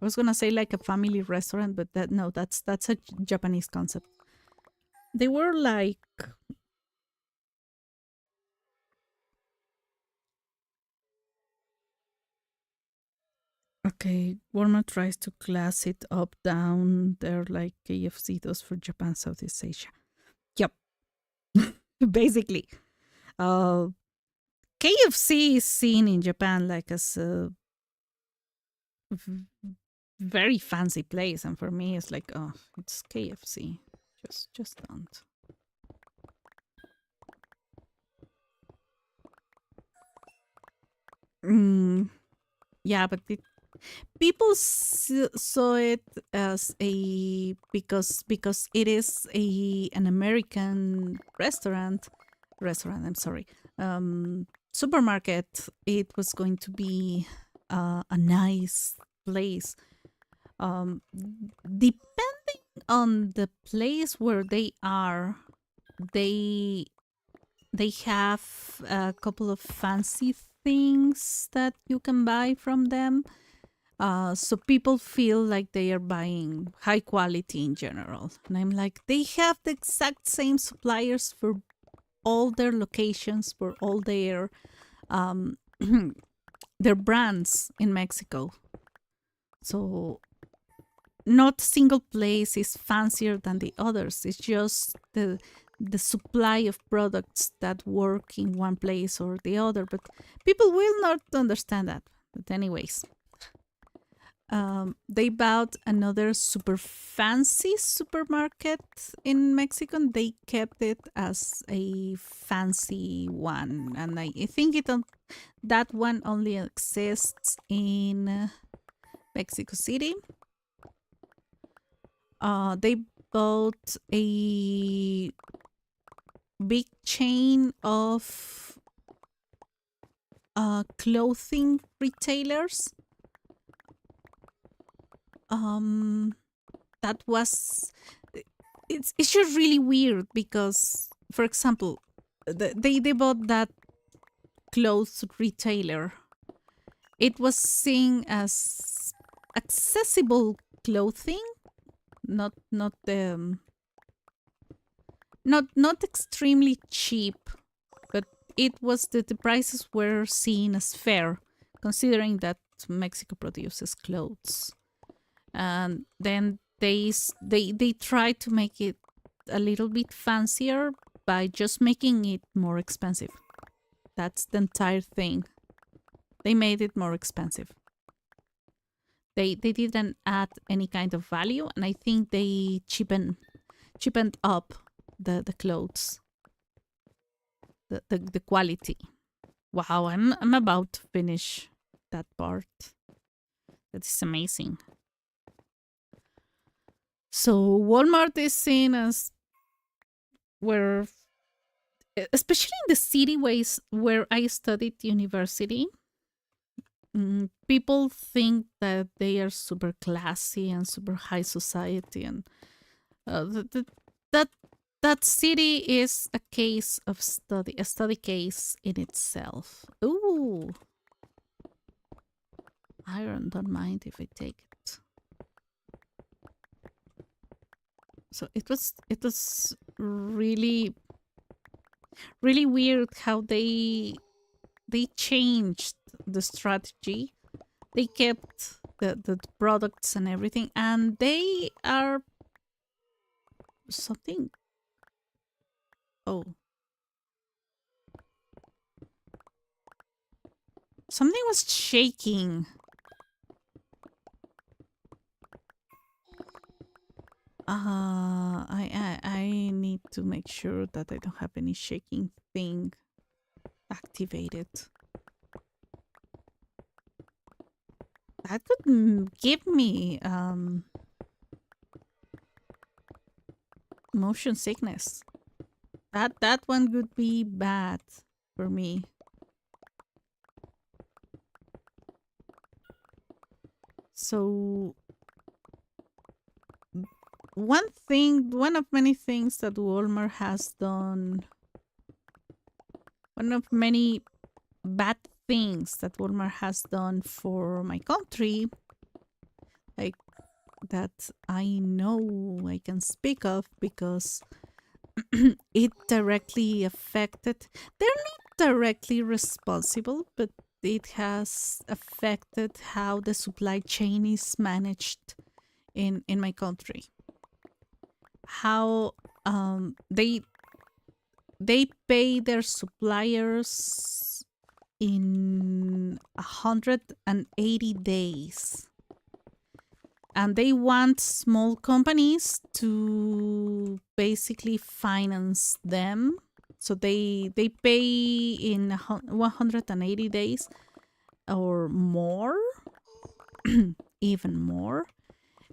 I was gonna say like a family restaurant, but that no, that's a Japanese concept. They were like, okay, Walmart tries to class it up down. They're like KFC does for Japan, Southeast Asia. Yep, basically. Uh, KFC is seen in Japan like as a v- very fancy place, and for me, it's like, oh, it's KFC. Just don't. Mm, yeah, but people saw it as a because it is an American restaurant. I'm sorry, supermarket. It was going to be a nice place. Depending on the place where they are, they they have a couple of fancy things that you can buy from them. So people feel like they are buying high quality in general. And I'm like, they have the exact same suppliers for all their locations, for all um, their brands in Mexico. So not a single place is fancier than the others. It's just the supply of products that work in one place or the other. But people will not understand that. But anyways, they bought another super fancy supermarket in Mexico. And they kept it as a fancy one, and I think that one only exists in Mexico City. They bought a big chain of clothing retailers. That was it's just really weird because, for example, they bought that clothes retailer. It was seen as accessible clothing, not not extremely cheap, but it was the prices were seen as fair, considering that Mexico produces clothes. And then they try to make it a little bit fancier by just making it more expensive. That's the entire thing. They made it more expensive. They didn't add any kind of value, and I think they cheapened up the clothes, the quality. Wow, I'm about to finish that part. That is amazing. So Walmart is seen as where, especially in the city ways where I studied university, people think that they are super classy and super high society, and that that city is a case of study, a study case in itself. Ooh, iron, don't mind if I take it. So it was really really weird how they changed the strategy. They kept the products and everything, and they are something. Oh, something was shaking. I need to make sure that I don't have any shaking thing activated. That could give me motion sickness. That one would be bad for me. So one of many things that Walmart has done one of many bad things that Walmart has done for my country, like that I know I can speak of because it directly affected. They're not directly responsible, but it has affected how the supply chain is managed in my country. How they pay their suppliers in 180 days, and they want small companies to basically finance them, so they pay in 180 days or more, even more,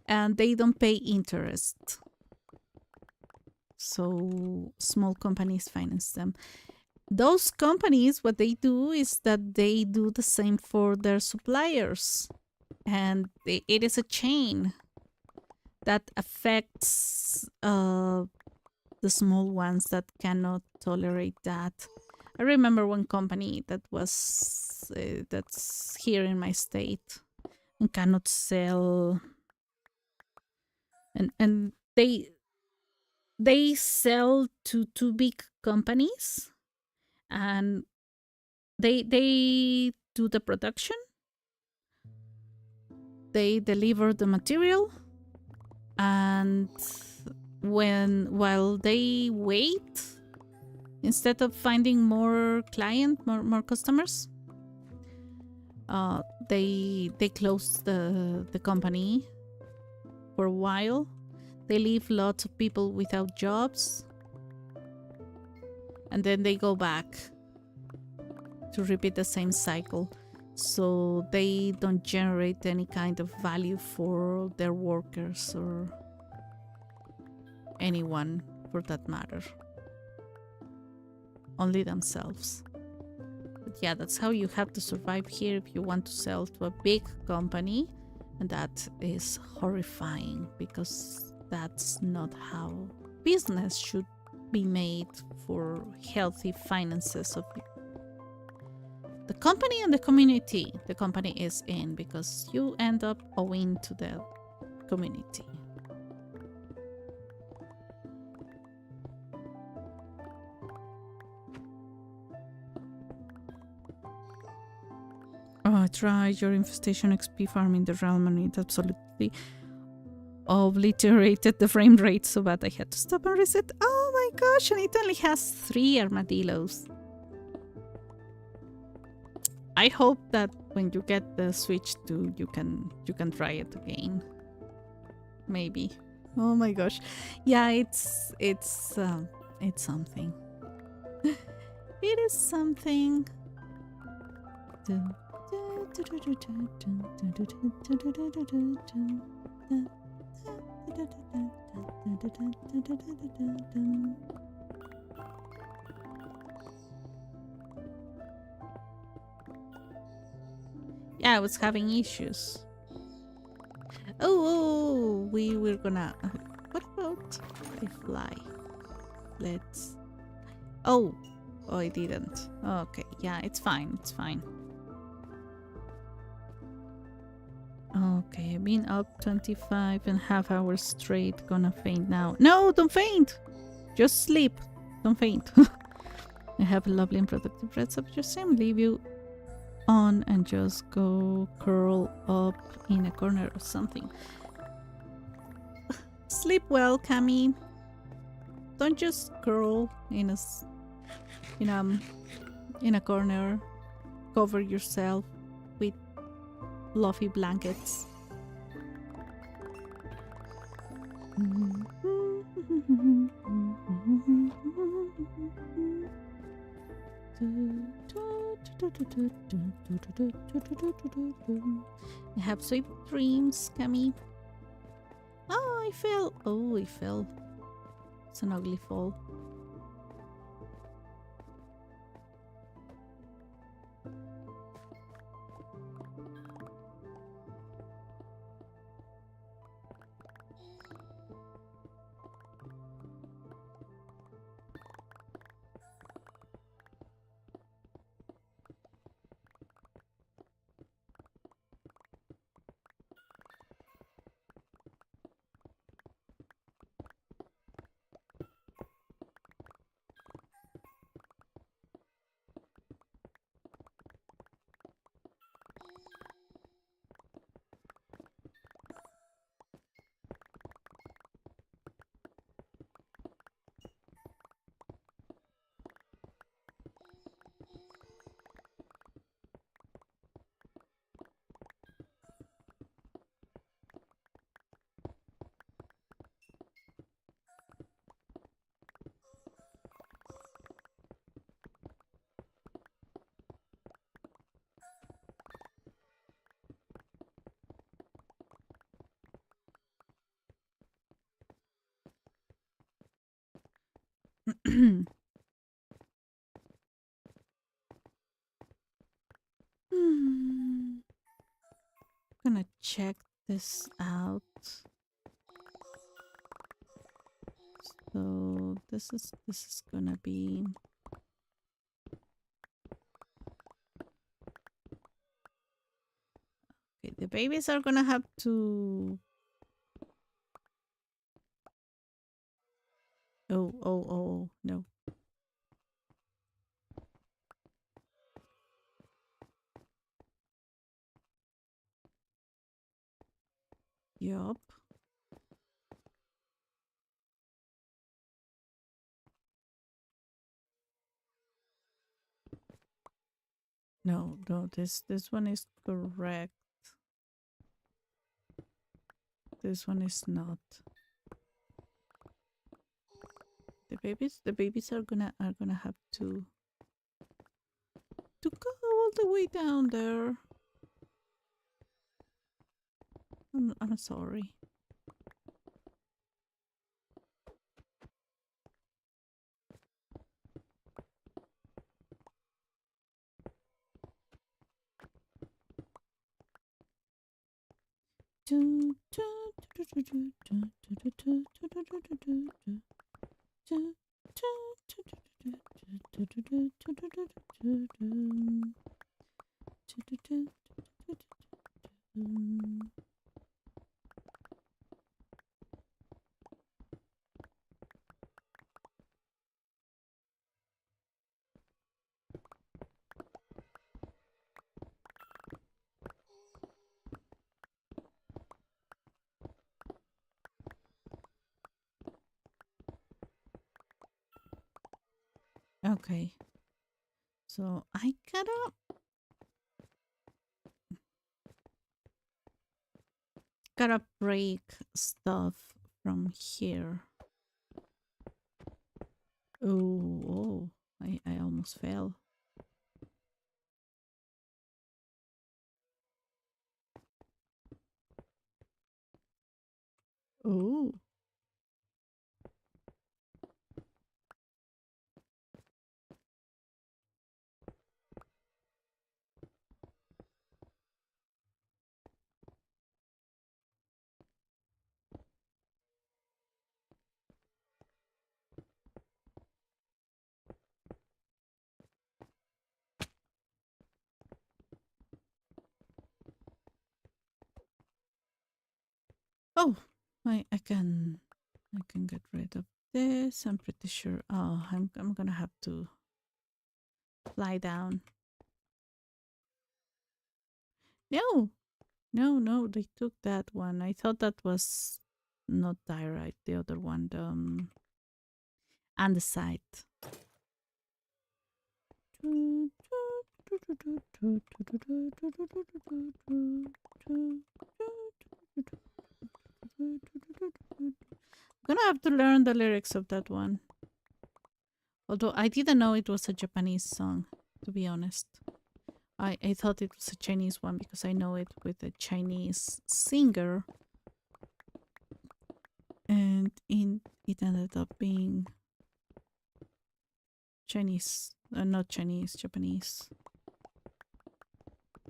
and they don't pay interest, so small companies finance them. Those companies, what they do is that they do the same for their suppliers, and it is a chain that affects the small ones that cannot tolerate that. I remember one company that was that's here in my state and cannot sell, and they sell to two big companies, and they do the production, they deliver the material, and while they wait, instead of finding more more customers, they close the company for a while. They leave lots of people without jobs, and then they go back to repeat the same cycle. So they don't generate any kind of value for their workers or anyone for that matter. Only themselves. But yeah, that's how you have to survive here if you want to sell to a big company. And that is horrifying because that's not how business should be made for healthy finances of the company and the community the company is in, because you end up owing to the community. Oh, I tried your infestation XP farm in the realm and it absolutely obliterated the frame rate so bad I had to stop and reset. Oh my gosh, and it only has 3 armadillos. I hope that when you get the Switch 2, you can try it again. Maybe. Oh my gosh. Yeah, it's something. It is something. Yeah, I was having issues. Oh, we were gonna... what about I fly? Let's... Oh, I didn't. Okay, yeah, it's fine, it's fine. Okay, I've been up 25.5 hours straight. Gonna faint now. No, don't faint! Just sleep. Don't faint. I have a lovely and productive rest of your sim. Leave you on and just go curl up in a corner or something. Sleep well, Cami. Don't just curl in a corner. Cover yourself with fluffy blankets. I have sweet dreams, Cami. Oh, I fell. Oh, I fell. It's an ugly fall. Gonna check this out. So this is gonna be okay. The babies are gonna have to. Oh no. Yup. No. This one is correct. This one is not. The babies are gonna have to go all the way down there. I'm sorry. Okay. So I gotta break stuff from here. Oh, I almost fell. Oh. Oh, I can get rid of this. I'm pretty sure. Oh, I'm gonna have to fly down. No, no, they took that one. I thought that was not diorite. The other one, andesite. Gonna have to learn the lyrics of that one. Although I didn't know it was a Japanese song, to be honest. I thought it was a Chinese one because I know it with a Chinese singer. And it ended up being Chinese, not Chinese, Japanese.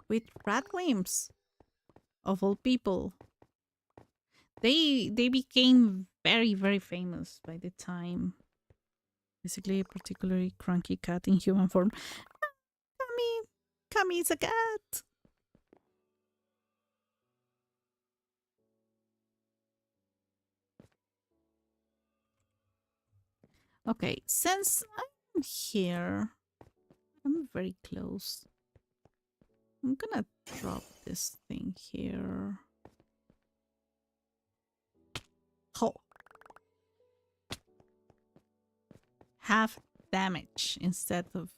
With Radwimps, of all people. They became very, very famous by the time. Basically, a particularly cranky cat in human form. Kami is a cat. Okay, since I'm here, I'm very close. I'm gonna drop this thing here. Oh. Half damage instead of...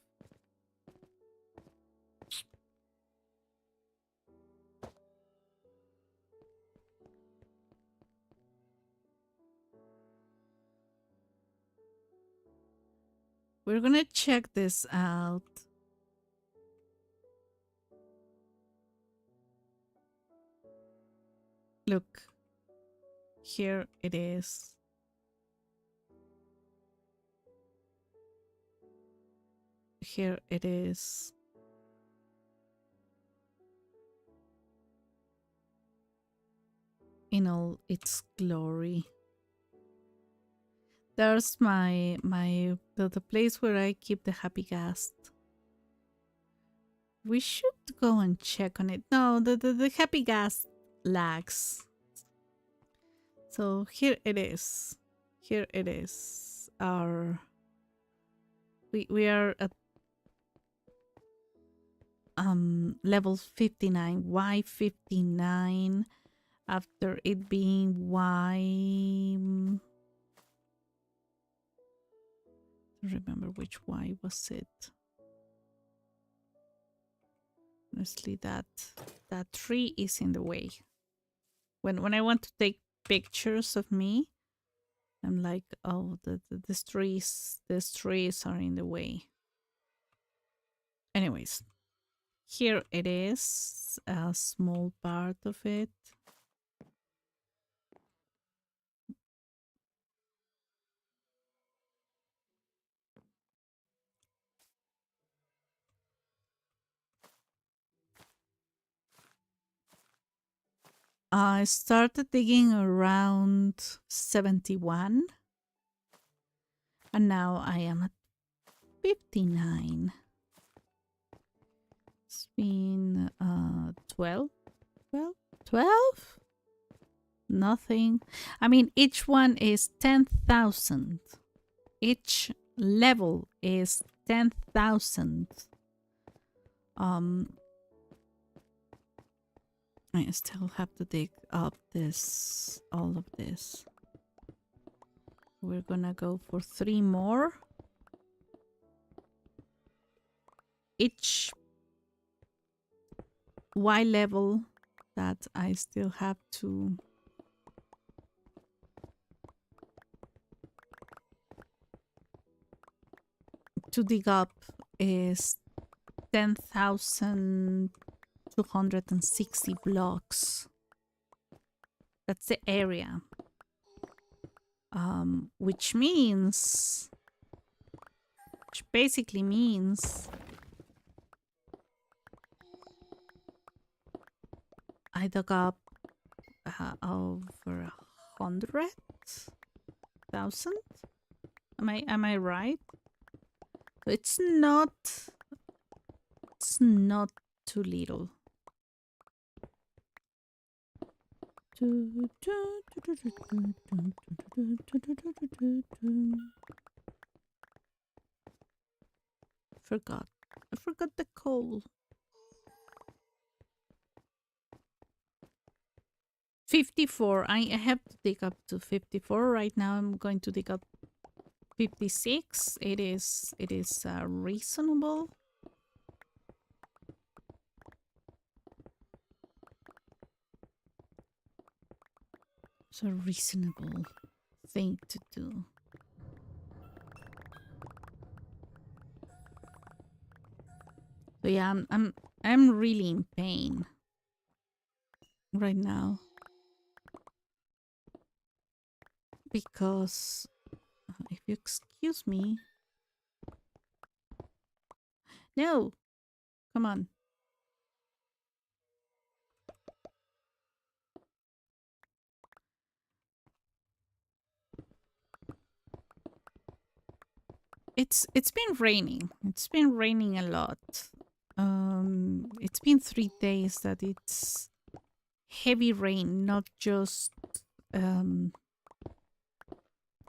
We're gonna check this out. Look, here it is. Here it is. In all its glory. There's the place where I keep the happy gas. We should go and check on it. No, the happy gas lags. So here it is. Here it is. Our we are at level 59. Why 59 after it being Y? Remember which Y was it? Honestly, that tree is in the way. When I want to take pictures of me, I'm like, oh, these trees are in the way. Anyways, here it is, a small part of it. I started digging around 71, and now I am at 59. It's been 12? 12? Nothing. I mean, each one is 10,000. Each level is 10,000. I still have to dig up all of this. We're gonna go for 3 more. Each Y level that I still have to dig up is 10,260 blocks. That's the area. Which basically means I dug up over 100,000. Am I right? It's not too little. I forgot the coal. 54. I have to dig up to 54 right now. I'm going to dig up 56. It is reasonable. It's a reasonable thing to do. So yeah, I'm really in pain right now because if you excuse me. No, come on. It's been raining. It's been raining a lot. It's been 3 days that it's heavy rain, not just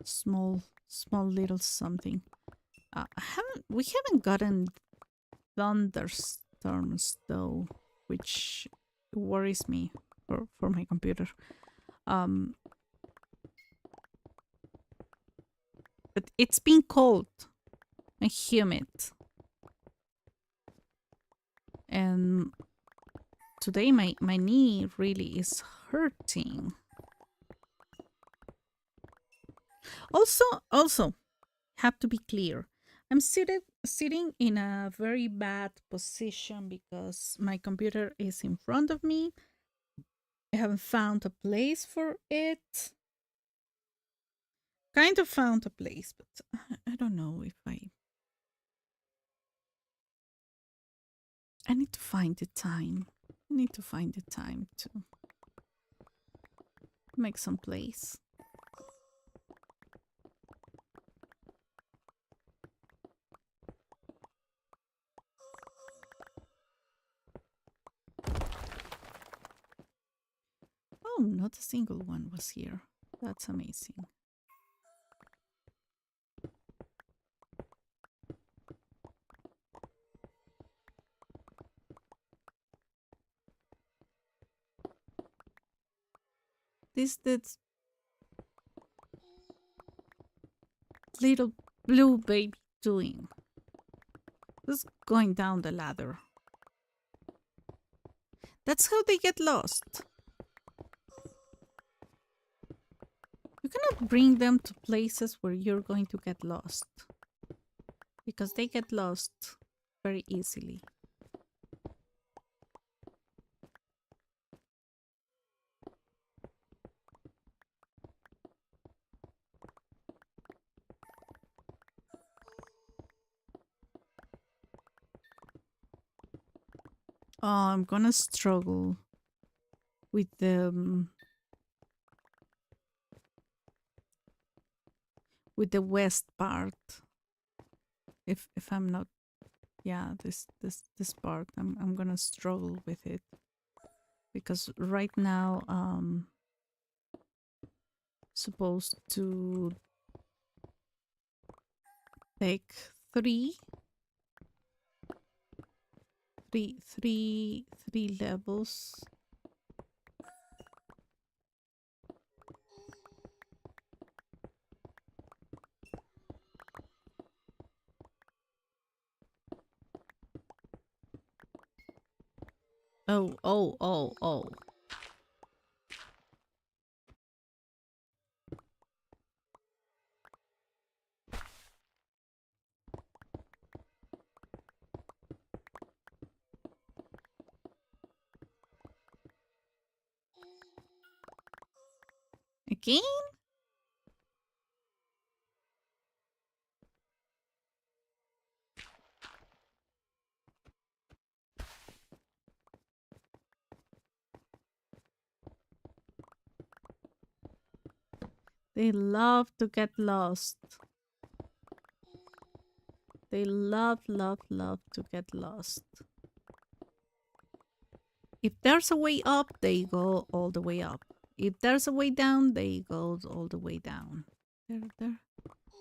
small little something. We haven't gotten thunderstorms though, which worries me for my computer. But it's been cold and humid. And today my knee really is hurting. Also, have to be clear. I'm sitting in a very bad position because my computer is in front of me. I haven't found a place for it. Kind of found a place, but I don't know if I I need to find the time. I need to find the time to make some place. Oh, not a single one was here. That's amazing. This little blue baby doing? Just going down the ladder. That's how they get lost. You cannot bring them to places where you're going to get lost. Because they get lost very easily. Oh, I'm gonna struggle with the west part. If I'm not, yeah, this part, I'm gonna struggle with it because right now supposed to take three levels. Oh. Again? They love to get lost. They love to get lost. If there's a way up, they go all the way up. If there's a way down, they go all the way down. There.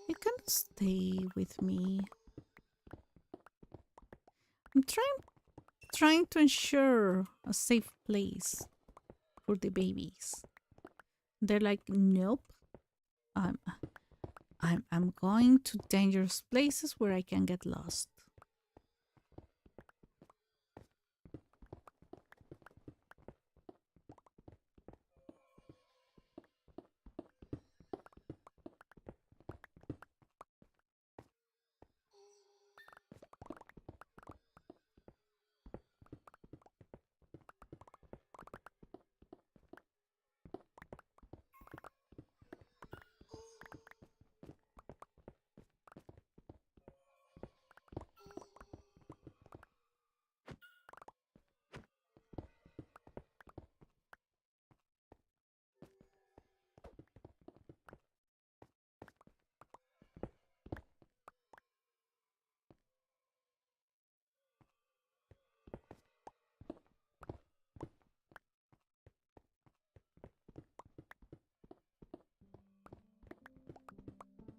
You can stay with me. I'm trying to ensure a safe place for the babies. They're like, nope. I'm going to dangerous places where I can get lost.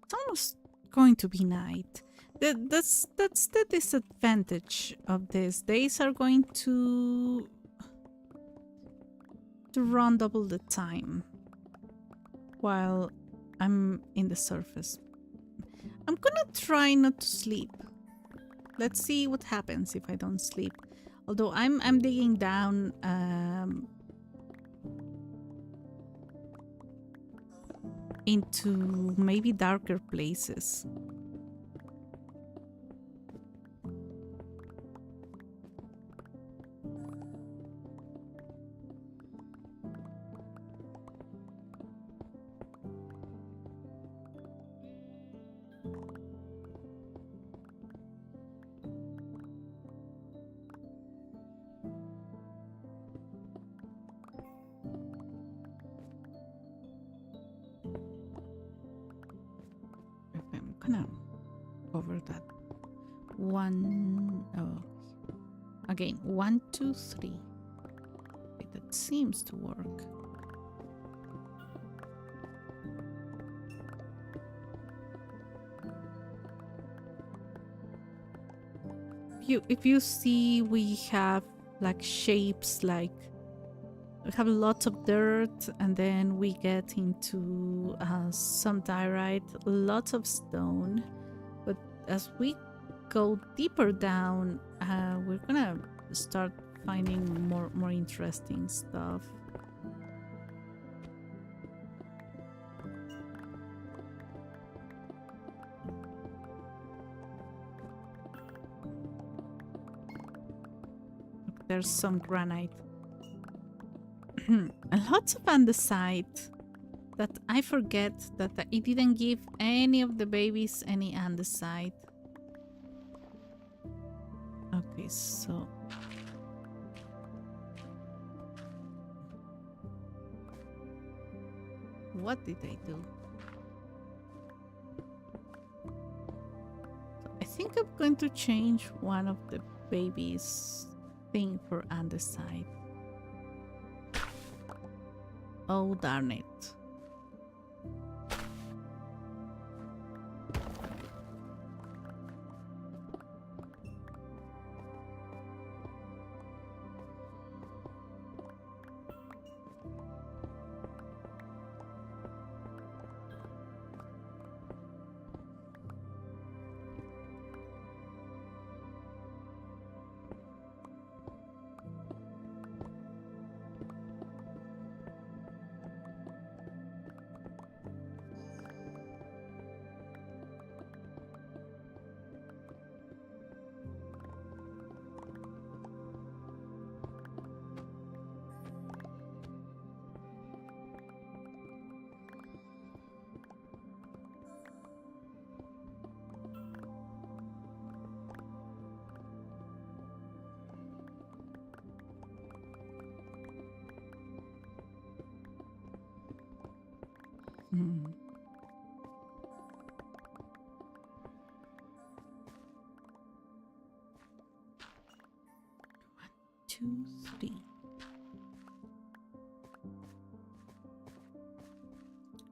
It's almost going to be night. That's the disadvantage of this. Days are going to run double the time while I'm in the surface. I'm gonna try not to sleep. Let's see what happens if I don't sleep. Although I'm digging down into maybe darker places. gonna cover that. One, oh, again, 1, 2, 3. Okay, that seems to work. If you see, we have like shapes, like we have lots of dirt, and then we get into some diorite, lots of stone. But as we go deeper down, we're gonna start finding more interesting stuff. There's some granite. And lots of andesite that I forget that I didn't give any of the babies any andesite. Okay, so what did I do? I think I'm going to change one of the babies thing for andesite. Oh, darn it. Hmm. 1, 2, 3.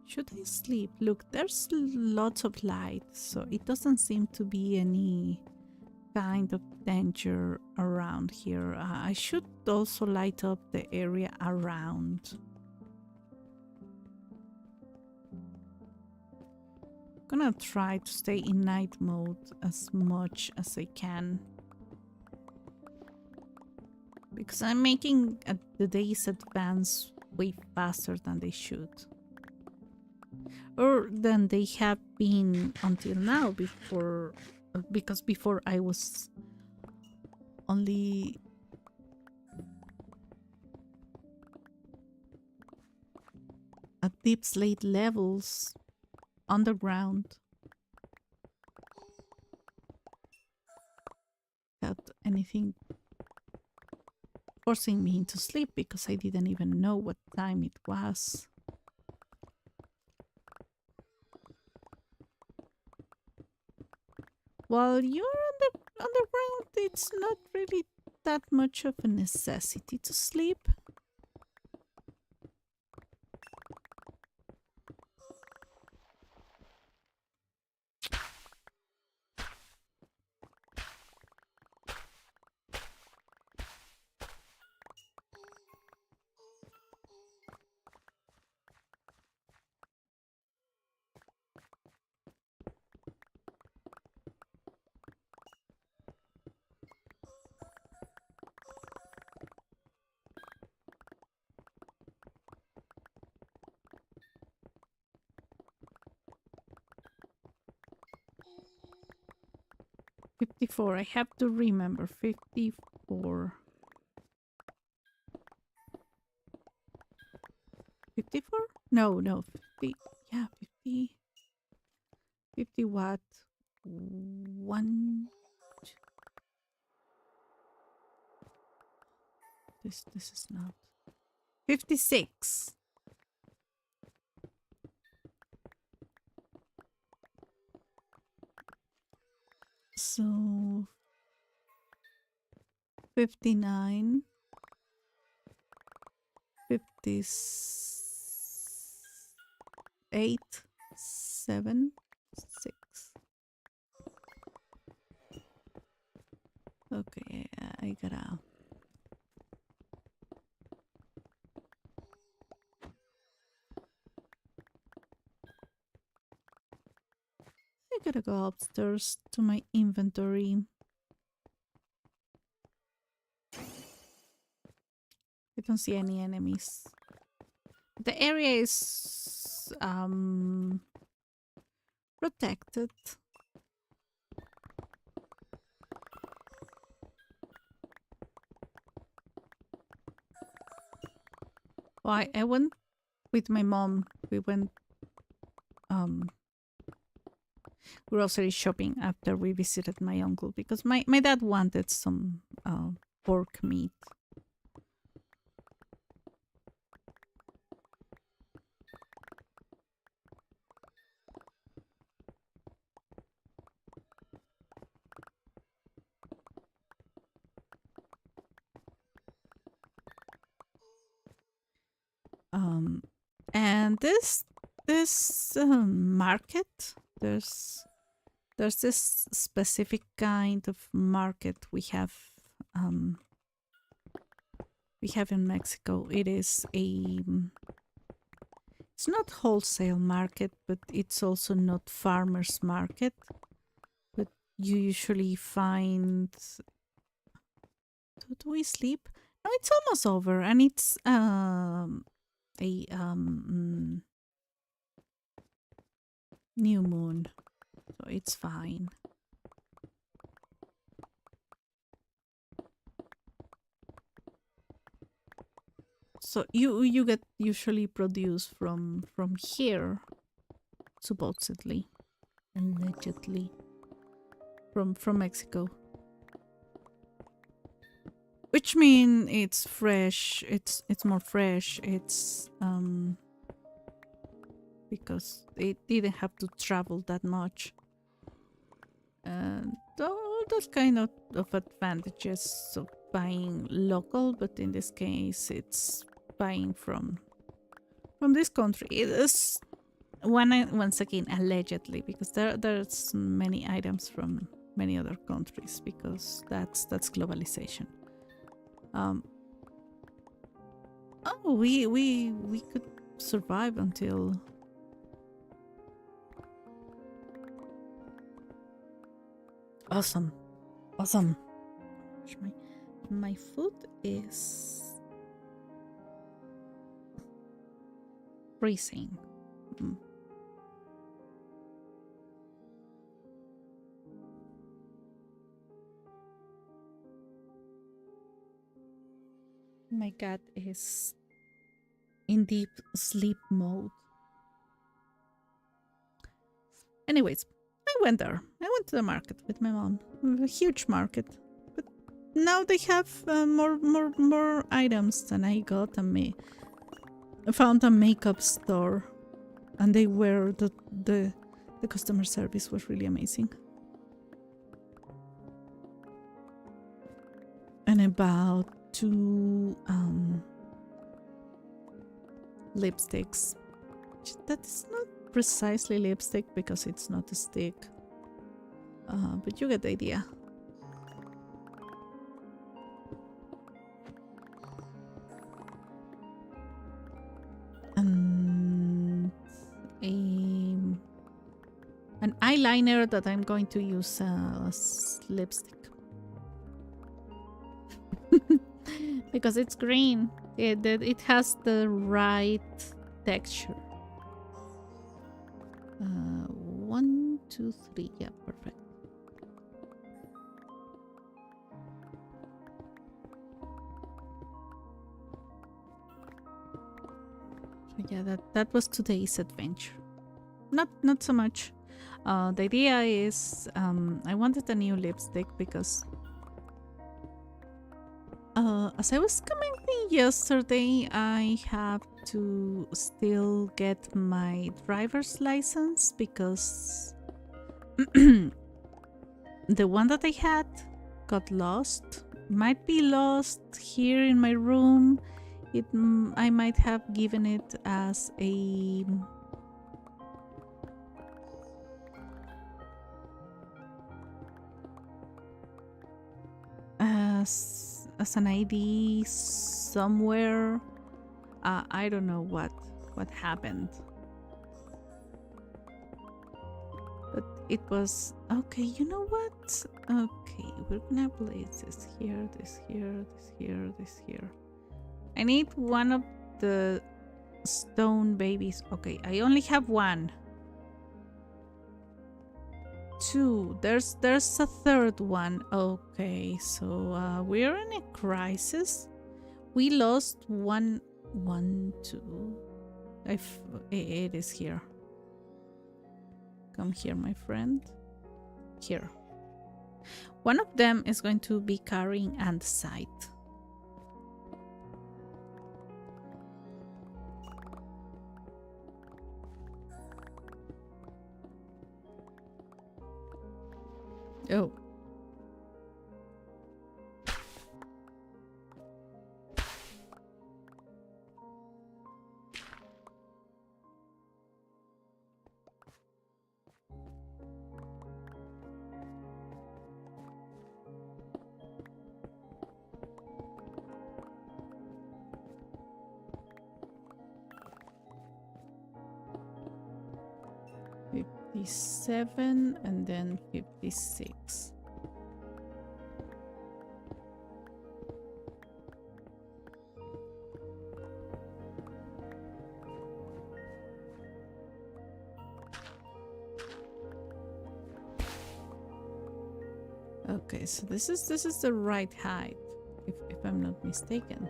Should I sleep? Look, there's lots of light, so it doesn't seem to be any kind of danger around here. I should also light up the area around. I'm gonna try to stay in night mode as much as I can, because I'm making the days advance way faster than they should. Or than they have been until now, because before I was only at deep slate levels underground without anything forcing me into sleep, because I didn't even know what time it was. While you're underground, it's not really that much of a necessity to sleep. $54. I have to remember. $54. 54? No, 50. Yeah, 50. 50 watt. 1. This is not. 56. So 59, 58, 7, 6. Okay, I gotta. I gotta go upstairs to my inventory. I don't see any enemies. The area is protected. Well, I went with my mom. We went grocery shopping after we visited my uncle because my dad wanted some pork meat. And this market, there's this specific kind of market we have in Mexico. It is it's not wholesale market, but it's also not farmers market. But you usually find. Do we sleep? No, it's almost over, and it's a new moon, so it's fine. So you get usually produce from here, supposedly, allegedly, from Mexico, which mean it's fresh. It's more fresh. It's because it didn't have to travel that much, and all those kind of advantages of buying local. But in this case, it's buying from this country. It is once again allegedly, because there's many items from many other countries, because that's globalization. Oh, we could survive until awesome. My food is freezing. My cat is in deep sleep mode. Anyways, I went there. I went to the market with my mom. A huge market. But now they have more items than I got. And I found a makeup store, and they were the customer service was really amazing. And about 2 lipsticks. That's not precisely lipstick because it's not a stick. But you get the idea. And an eyeliner that I'm going to use as lipstick. Because it's green. It has the right texture. 1, 2, 3. Yeah, perfect. So yeah, that was today's adventure. Not so much. The idea is I wanted a new lipstick because as I was commenting yesterday, I have to still get my driver's license because the one that I had got lost. Might be lost here in my room. I might have given it as a as an ID somewhere. I don't know what happened. But it was okay. You know what? Okay, we're gonna place this here, this here, this here, this here. I need one of the stone babies. Okay, I only have one. Two. There's a third one. Okay, so we're in a crisis. We lost one, two. It is here. Come here, my friend. Here. One of them is going to be carrying andesite. Oh. And then 56. Okay, so this is the right height, if I'm not mistaken.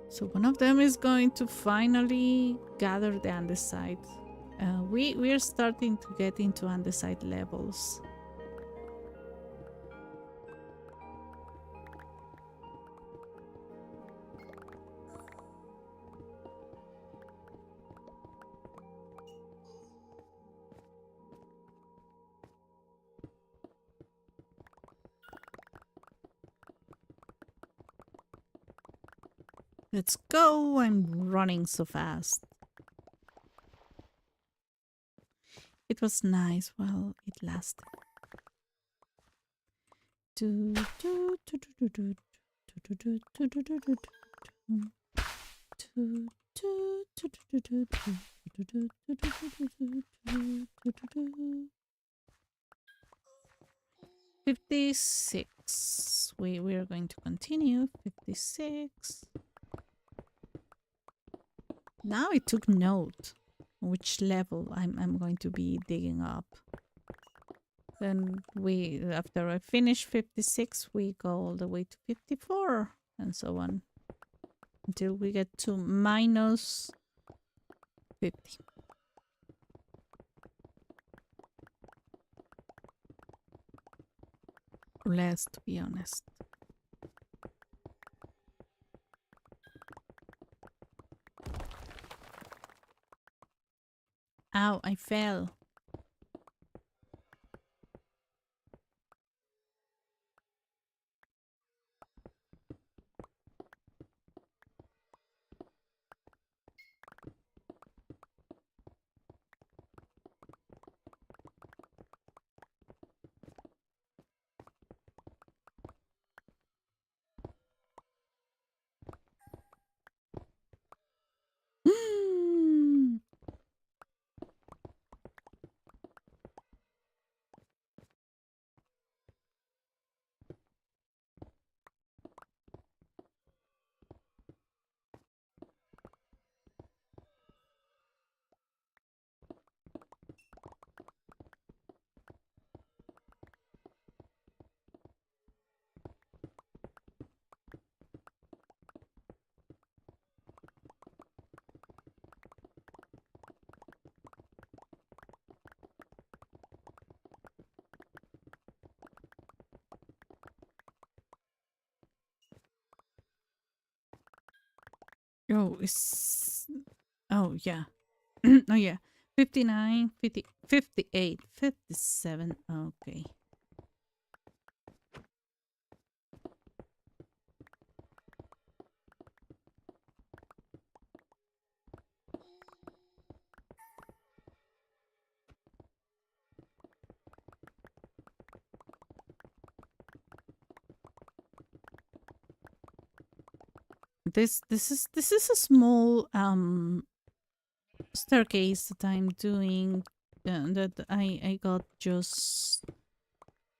So one of them is going to finally gather the andesite. We're starting to get into andesite levels. Let's go! I'm running so fast. It was nice while it lasted. $56. We are going to continue. 56. Now I took note which level I'm going to be digging up. Then after I finish 56, we go all the way to 54 and so on until we get to minus 50. Or less, to be honest. Ow, I fell. Oh, yeah. Oh, yeah. 59, 50, 58, 57. Okay. This is a small staircase that I'm doing that I got just.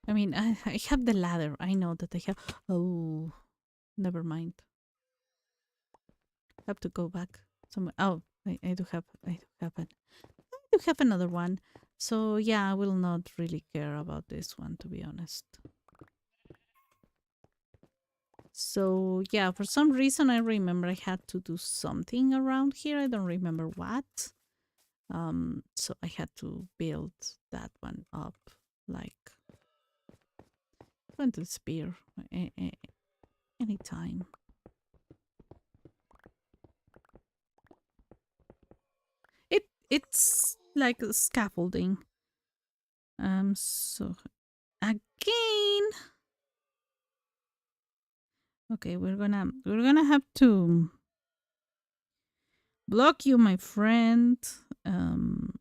I mean, I have the ladder. I know that I have. Oh, never mind. Have to go back somewhere. Oh, I do have. I do have another one. So yeah, I will not really care about this one, to be honest. So yeah, for some reason I remember I had to do something around here. I don't remember what. So I had to build that one up, like going to the spear anytime. It's like a scaffolding. So again, okay, we're gonna have to block you, my friend. Um,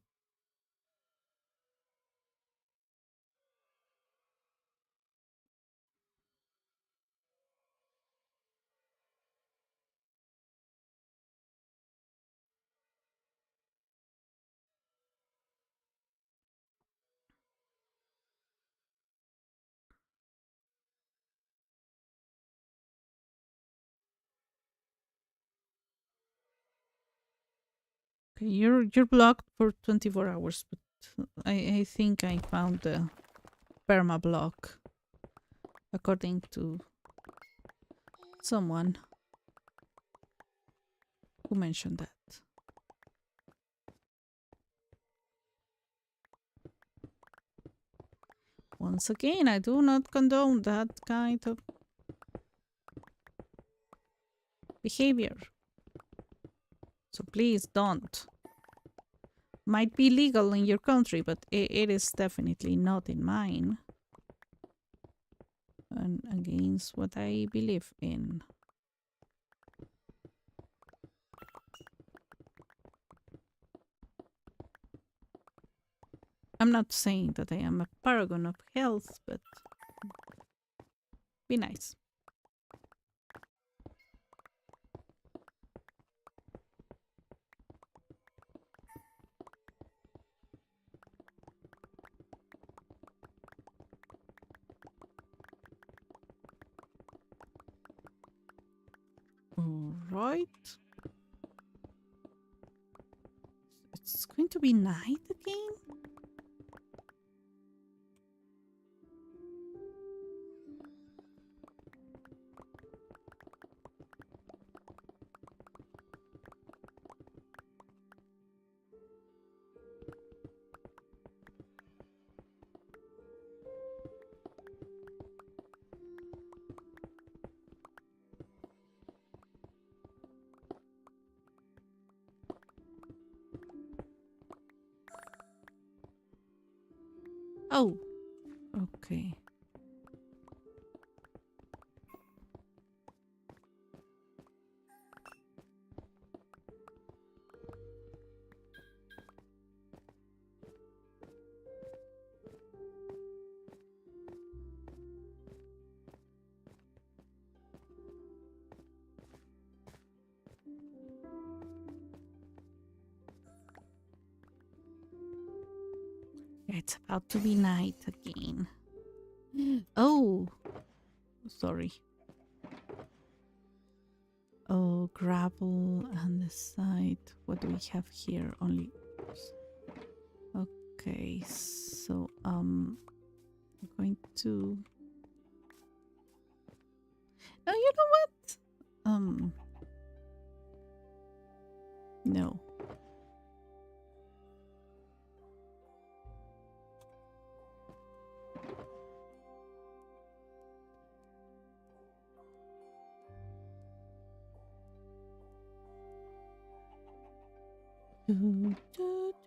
okay, you're blocked for 24 hours, but I think I found the perma block according to someone who mentioned that. Once again, I do not condone that kind of behavior. So please don't. Might be legal in your country, but it is definitely not in mine. And against what I believe in. I'm not saying that I am a paragon of health, but be nice. All right. It's going to be night again? Oh, okay. It's about to be night again. Oh, sorry. Oh, gravel on the side. What do we have here? Only. Okay, so I'm going to. Oh, you know what? No.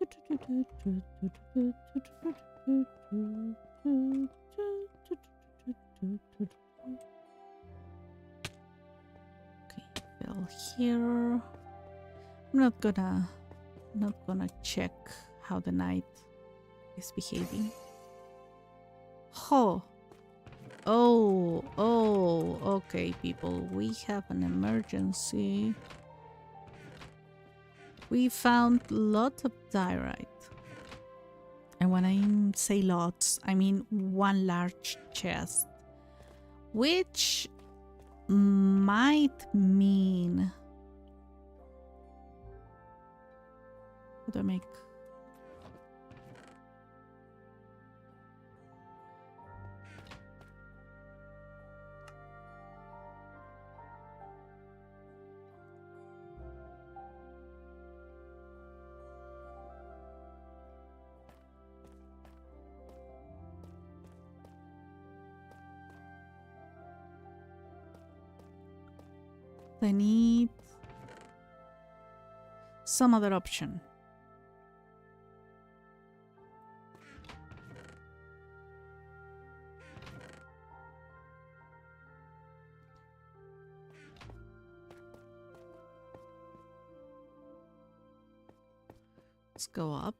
Okay, fill here. I'm not gonna check how the knight is behaving. Oh, okay, people. We have an emergency. We found lots of diorite. And when I say lots, I mean one large chest. Which might mean... How do I make... I need some other option. Let's go up.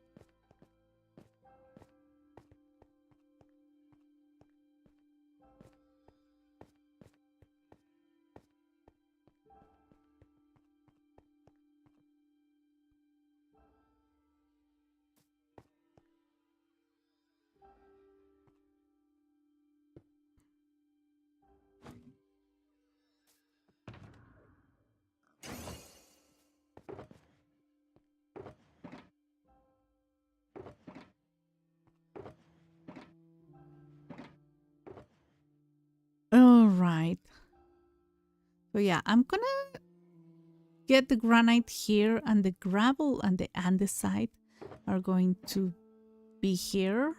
All right. So yeah, I'm gonna get the granite here, and the gravel and the andesite are going to be here.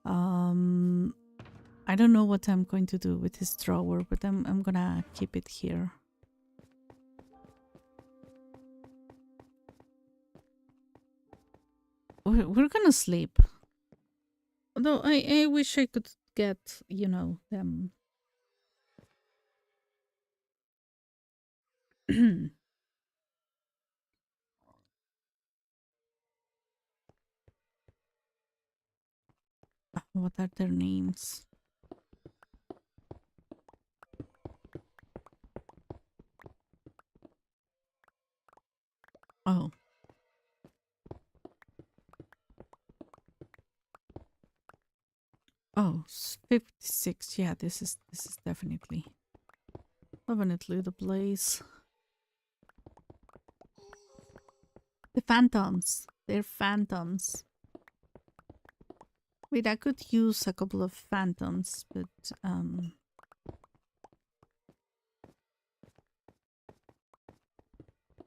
I don't know what I'm going to do with this drawer, but I'm gonna keep it here. We're gonna sleep. Although I wish I could get, you know, them. What are their names? Oh. Oh, 56. Yeah, this is definitely the place. The phantoms. They're phantoms. Wait, I could use a couple of phantoms, but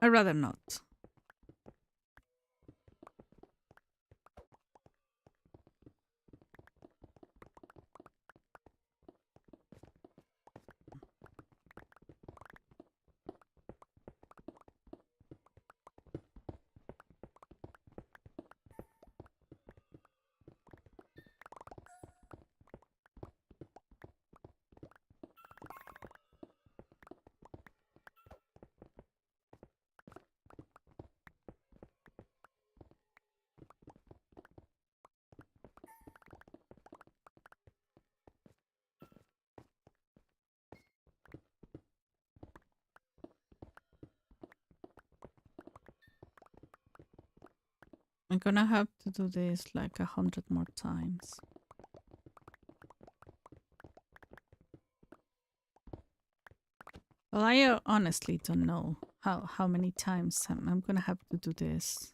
I'd rather not. I'm gonna have to do this like 100 more times. Well, I honestly don't know how many times I'm gonna have to do this.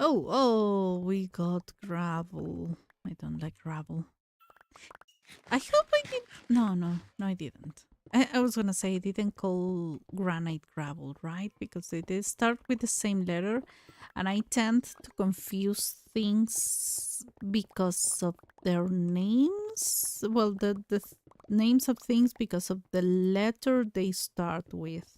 Oh, we got gravel. I don't like gravel. I hope I did. No, I didn't. I was gonna say I didn't call granite gravel, right? Because they start with the same letter, and I tend to confuse things because of their names. Well, names of things because of the letter they start with.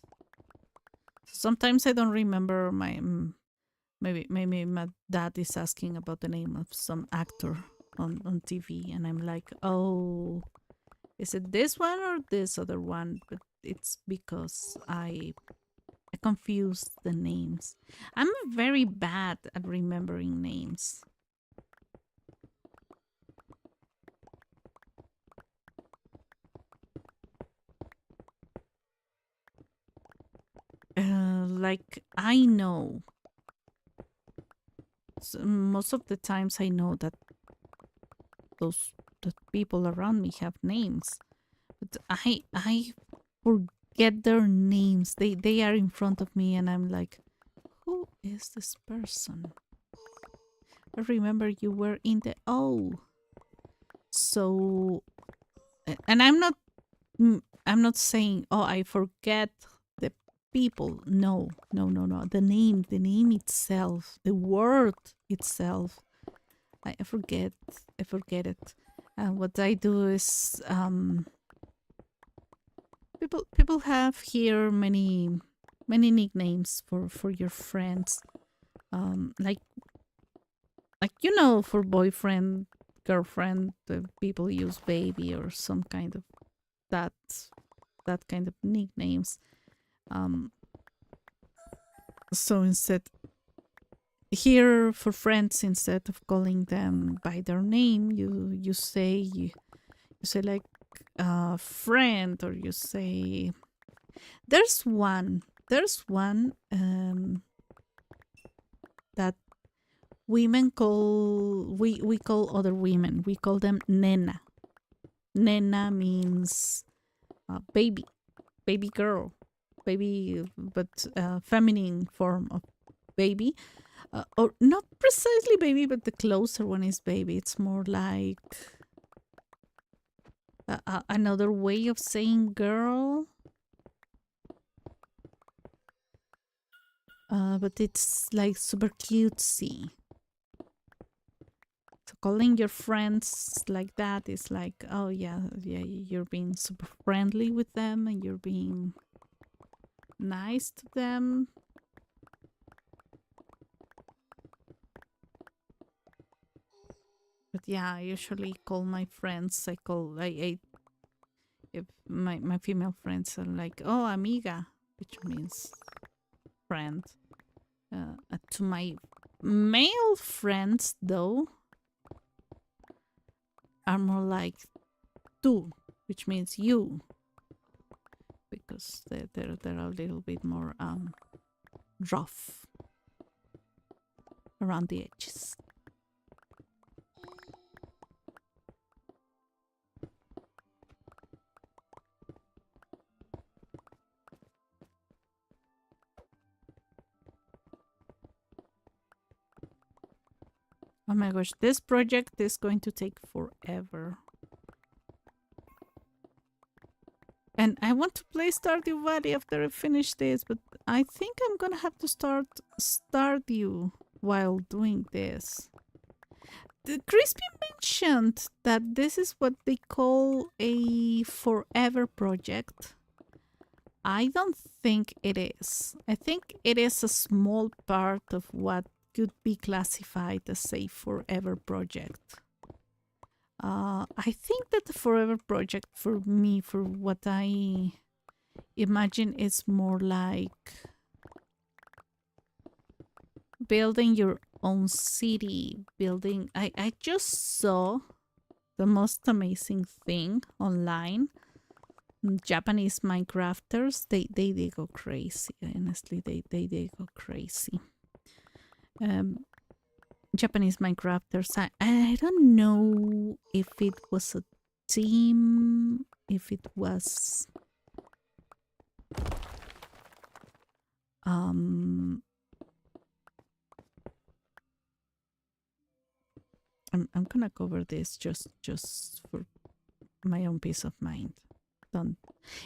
Sometimes I don't remember maybe my dad is asking about the name of some actor on TV, and I'm like, oh, is it this one or this other one? But it's because I confuse the names. I'm very bad at remembering names. Like I know most of the times I know that those the people around me have names, but I forget their names. They are in front of me, and I'm like, who is this person? I remember you were in the so, and I'm not saying I forget the people. No. The name itself, the word itself. I forget. I forget it. And what I do is people have here many nicknames for your friends. Like for boyfriend, girlfriend, the people use baby or some kind of that that kind of nicknames. Um, so instead, here for friends, instead of calling them by their name, you say like friend, or you say there's one that women we call other women. We call them nena. Nena means baby girl, baby, but feminine form of baby, or not precisely baby, but the closer one is baby. It's more like another way of saying girl, but it's like super cutesy. So calling your friends like that is like, oh yeah, you're being super friendly with them and you're being nice to them. But yeah, I usually call my friends. I if my female friends are like, oh, amiga, which means friend. To my male friends, though, are more like tú, which means you, because they're a little bit more rough around the edges. Oh my gosh, this project is going to take forever. And I want to play Stardew Valley after I finish this, but I think I'm gonna have to start Stardew while doing this. The Crispy mentioned that this is what they call a forever project. I don't think it is. I think it is a small part of what could be classified as a forever project. I think that the forever project for me, for what I imagine, is more like building your own city. I just saw the most amazing thing online. Japanese Minecrafters, they go crazy. Honestly, they go crazy. Japanese Minecrafters. I don't know if it was a team, if it was um I'm gonna cover this just for my own peace of mind. Don't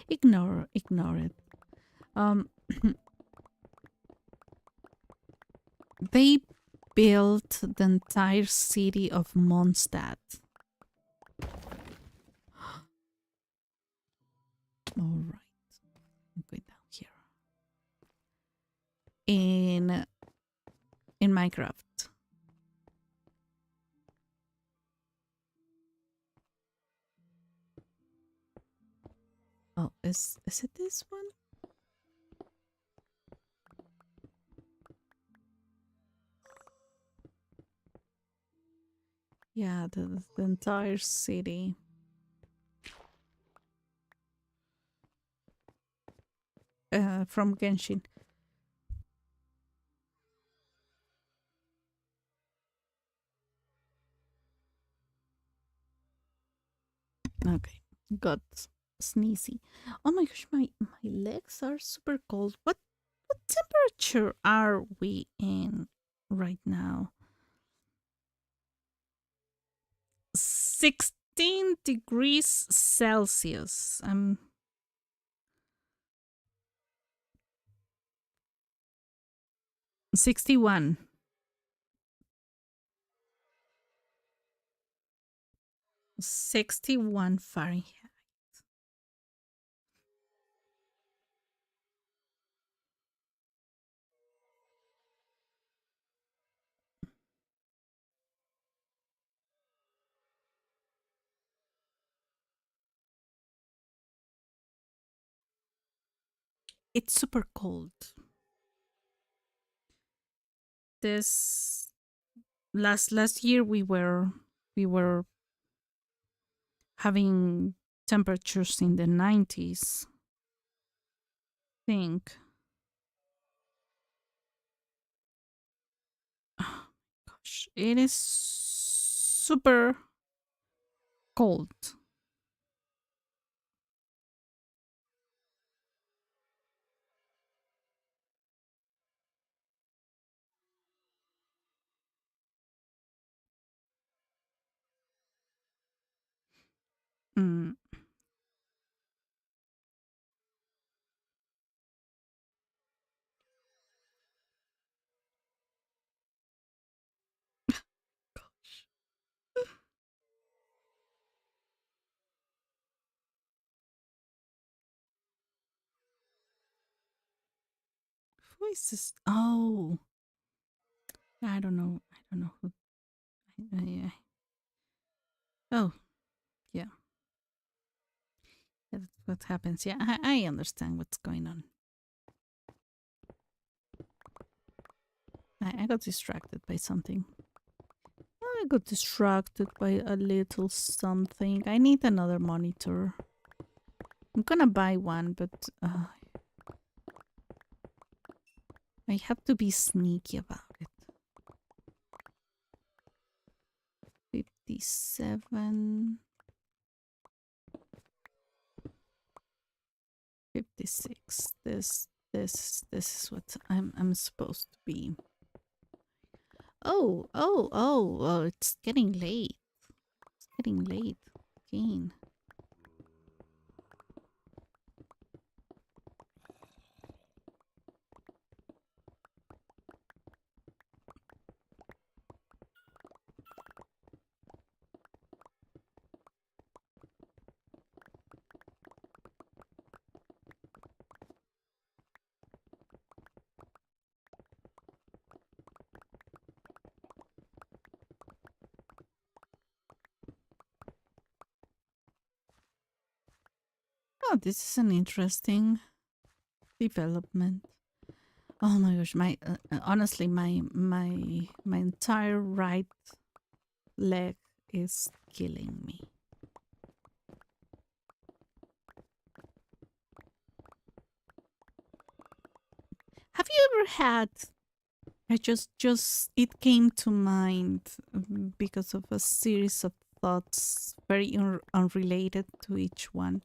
ignore it. Um, they built the entire city of Mondstadt. All right, I'm going down here in Minecraft. Oh, is it this one? Yeah, the entire city. From Genshin. Okay, got sneezy. Oh my gosh, my legs are super cold. What temperature are we in right now? 16 degrees Celsius. I'm 61. 61 Fahrenheit. It's super cold. This last year we were having temperatures in the 90s. Think. Oh, gosh, it is super cold. Mm. Who is this? Oh, I don't know. I don't know who. Oh, yeah. That's what happens. Yeah, I understand what's going on. I got distracted by something. I got distracted by a little something. I need another monitor. I'm gonna buy one, but I have to be sneaky about it. 57. 56. This is what I'm supposed to be. Oh, it's getting late. It's getting late again. Oh, this is an interesting development. Oh my gosh, my honestly, my entire right leg is killing me. Have you ever had? I just it came to mind because of a series of thoughts, very unrelated to each one.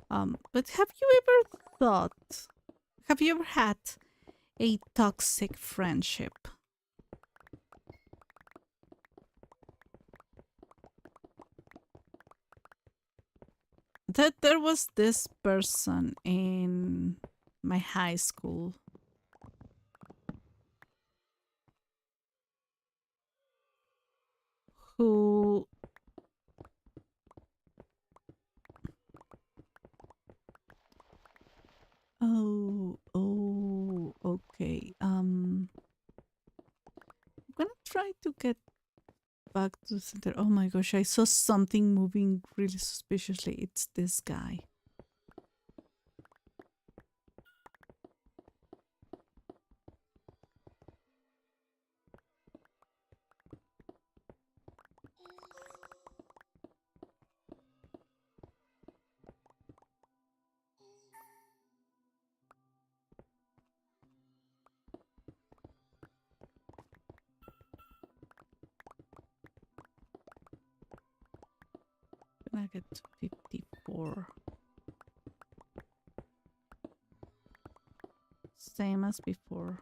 But have you ever thought? Have you ever had a toxic friendship? that there was this person in my high school who okay. I'm gonna try to get back to the center. Oh my gosh, I saw something moving really suspiciously. It's this guy. Gonna get to 54. Same as before.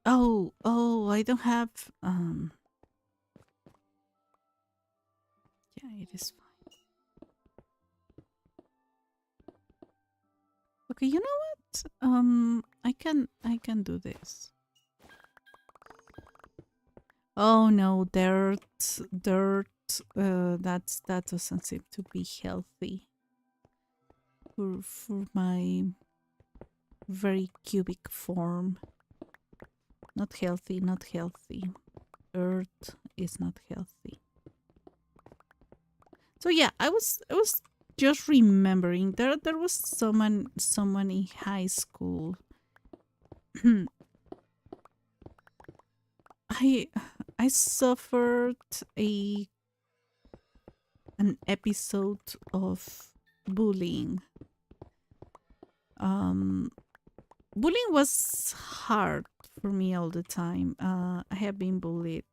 Oh, I don't have yeah, it is fine. Okay, you know what? I can do this. Oh no, dirt. That doesn't seem to be healthy for my very cubic form. Not healthy, not healthy. Earth is not healthy. So yeah, I was just remembering there was someone in high school. I I suffered a an episode of bullying. Um Bullying was hard for me all the time. I have been bullied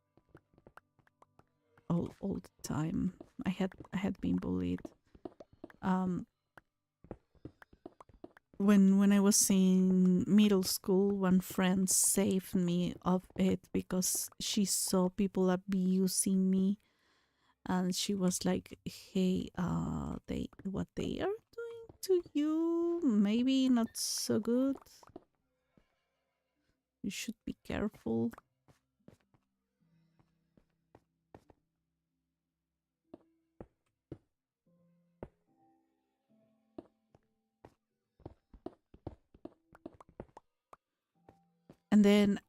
all the time. I had been bullied. Um, when I was in middle school, one friend saved me of it because she saw people abusing me, and she was like, "Hey, they what they are doing to you, maybe not so good. You should be careful." And then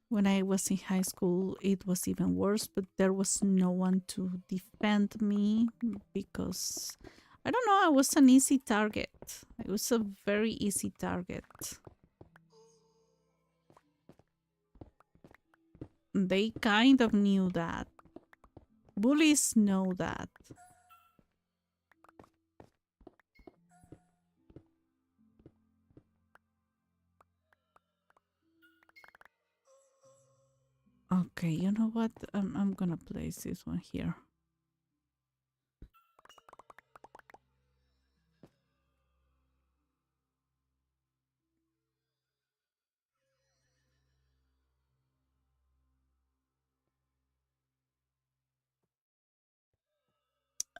when I was in high school, it was even worse, but there was no one to defend me because I don't know, I was an easy target. I was a very easy target. They kind of knew that. Bullies know that. Okay, you know what? I'm gonna place this one here.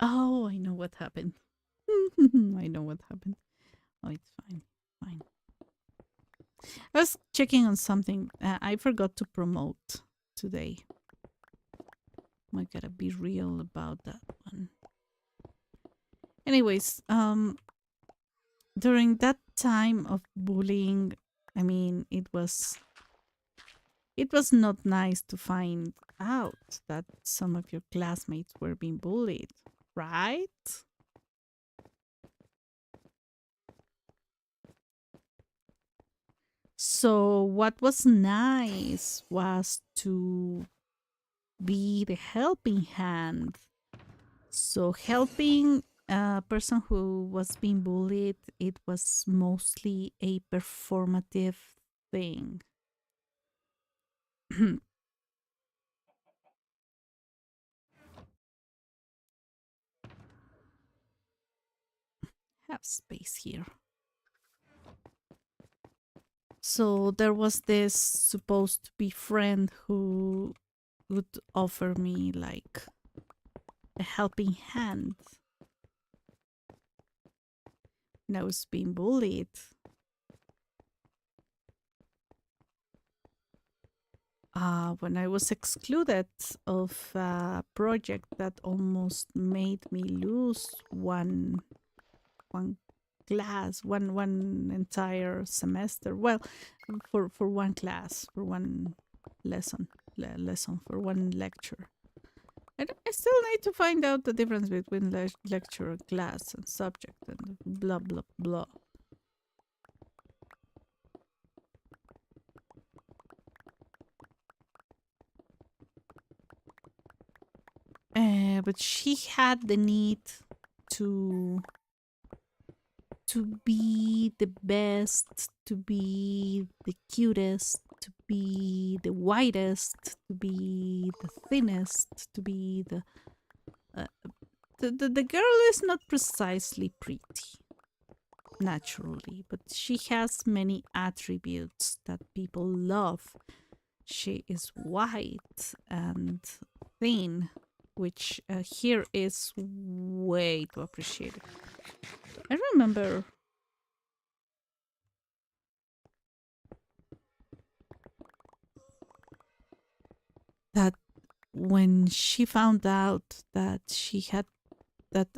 Oh, I know what happened. I know what happened. Oh, it's fine. Fine. I was checking on something. I forgot to promote today. I gotta be real about that one. Anyways, during that time of bullying, I mean, it was not nice to find out that some of your classmates were being bullied, right? So what was nice was to be the helping hand. So helping a person who was being bullied, it was mostly a performative thing. Have space here. So there was this supposed to be friend who would offer me like helping hand. And I was being bullied. When I was excluded of a project that almost made me lose one class, one entire semester. Well, for one class, for one lesson, for one lecture. I still need to find out the difference between lecture, class, and subject, and blah blah blah. But she had the need to be the best, to be the cutest, to be the whitest, to be the thinnest, to be the girl is not precisely pretty naturally, but she has many attributes that people love. She is white and thin, which here is way to appreciate it. I remember that when she found out that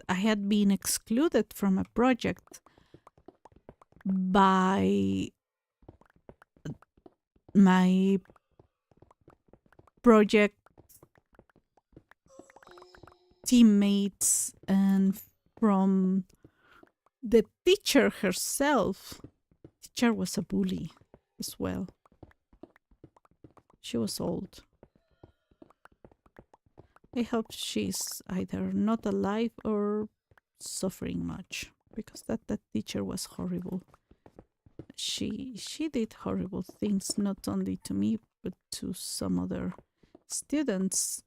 I had been excluded from a project by my project teammates and from the teacher herself. Teacher was a bully as well. She was old. I hope she's either not alive or suffering much, because that teacher was horrible. She did horrible things, not only to me but to some other students.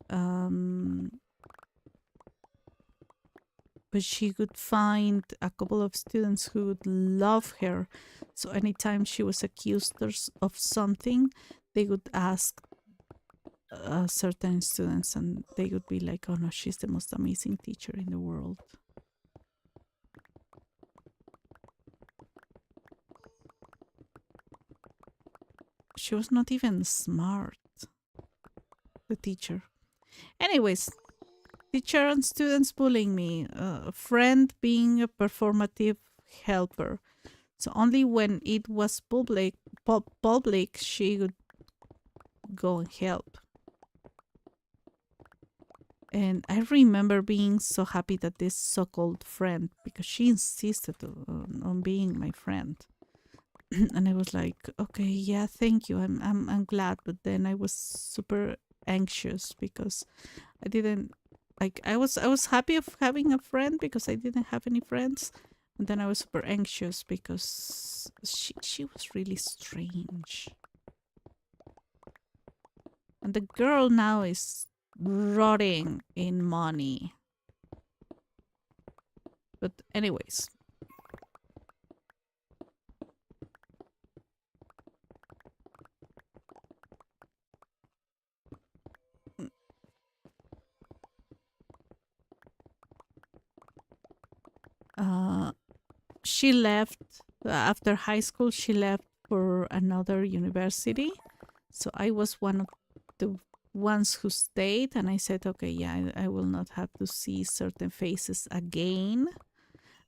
But she could find a couple of students who would love her. So anytime she was accused of something, they would ask certain students, and they would be like, "Oh no, she's the most amazing teacher in the world." She was not even smart, the teacher. Anyways, teacher and students bullying me, a friend being a performative helper. So only when it was public, she would go and help. And I remember being so happy that this so-called friend, because she insisted on being my friend. And I was like, okay, yeah, thank you. I'm glad. But then I was super anxious because I didn't like I was happy of having a friend because I didn't have any friends. And then I was super anxious because she was really strange. And the girl now is rotting in money. But anyways. She left after high school. She left for another university. So I was one of the ones who stayed, and I said, okay, yeah, I will not have to see certain faces again.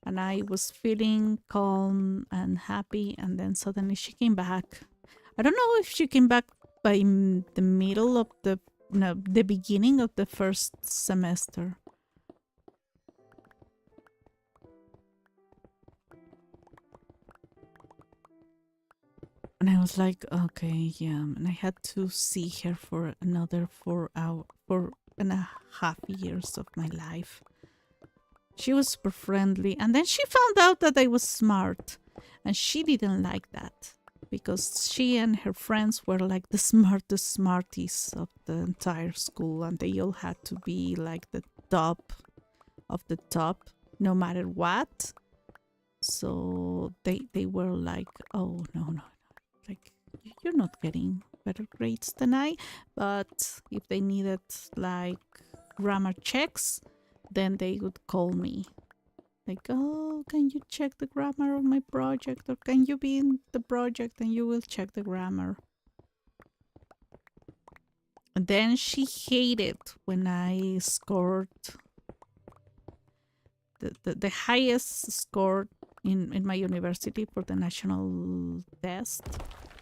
And I was feeling calm and happy, and then suddenly she came back. I don't know if she came back by the middle of the beginning of the first semester. And I was like, okay, yeah. And I had to see her for another 4.5 years of my life. She was super friendly. And then she found out that I was smart. And she didn't like that. Because she and her friends were like the smartest smarties of the entire school. And they all had to be like the top of the top, no matter what. So they were like, oh, no. Like, you're not getting better grades than I. But if they needed like grammar checks, then they would call me like, oh, can you check the grammar of my project, or can you be in the project and you will check the grammar. And then she hated when I scored the highest score in my university for the national test.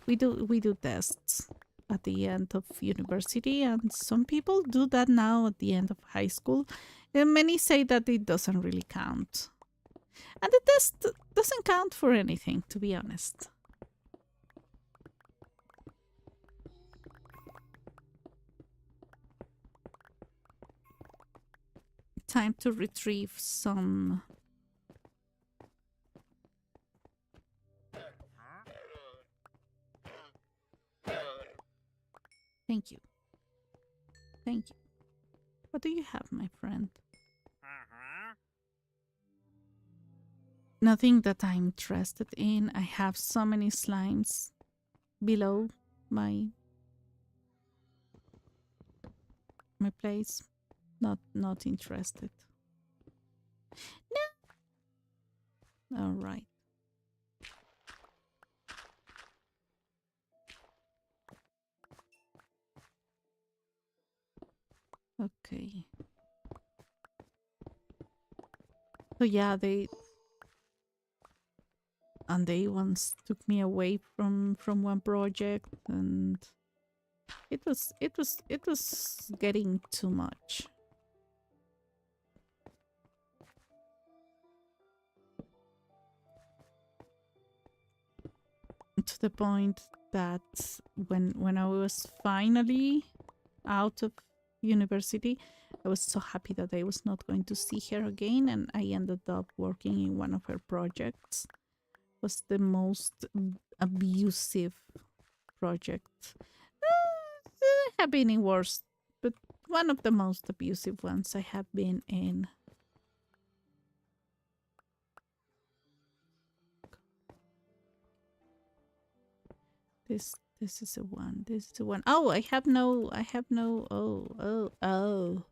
We do tests at the end of university, and some people do that now at the end of high school, and many say that it doesn't really count, and the test doesn't count for anything, to be honest. Time to retrieve some. Thank you. Thank you. What do you have, my friend? Nothing that I'm interested in. I have so many slimes below my place. Not interested. No. All right. Okay. So yeah, they once took me away from one project, and it was getting too much. To the point that when I was finally out of university, I was so happy that I was not going to see her again, and I ended up working in one of her projects. It was the most abusive project. I have been in worse, but one of the most abusive ones I have been in. This is a one. This is a one. Oh, I have no. Oh.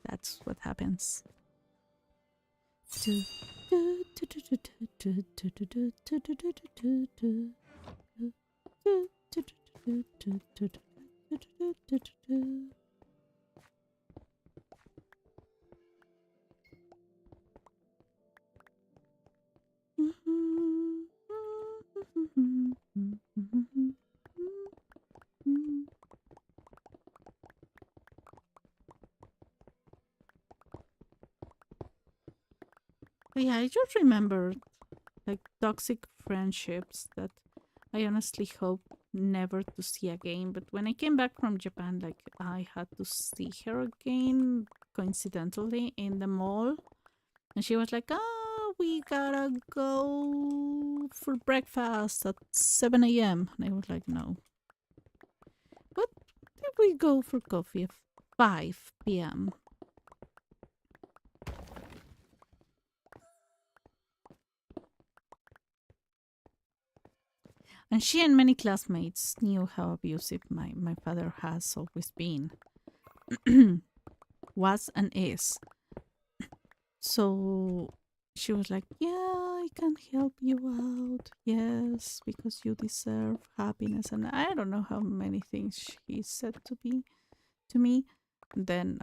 That's what happens. Yeah, I just remember like toxic friendships that I honestly hope never to see again. But when I came back from Japan, like I had to see her again coincidentally in the mall, and she was like, "Ah, we gotta go for breakfast at 7 a.m." And I was like, "No." But did we go for coffee at 5 p.m.? And she and many classmates knew how abusive my father has always been. Was and is. So she was like, yeah, I can help you out. Yes, because you deserve happiness. And I don't know how many things she said to me. Then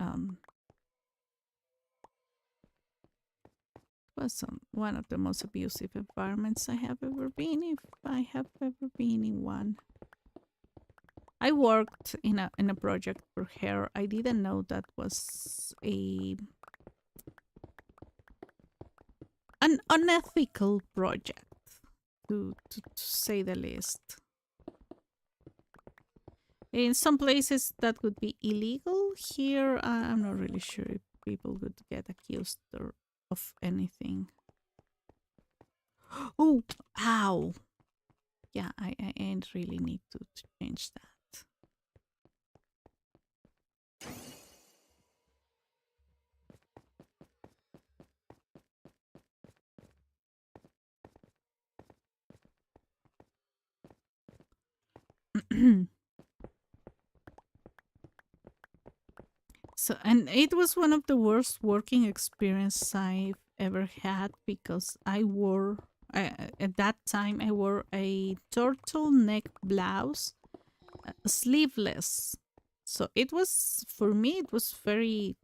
was one of the most abusive environments I have ever been, if I have ever been in one. I worked in a project for her. I didn't know that was an unethical project, to say the least. In some places that would be illegal. Here, I'm not really sure if people would get accused of anything. Oh, ow! Yeah, I really need to change that. So, and it was one of the worst working experience I've ever had because at that time I wore a turtleneck blouse, sleeveless. So it was, for me, it was very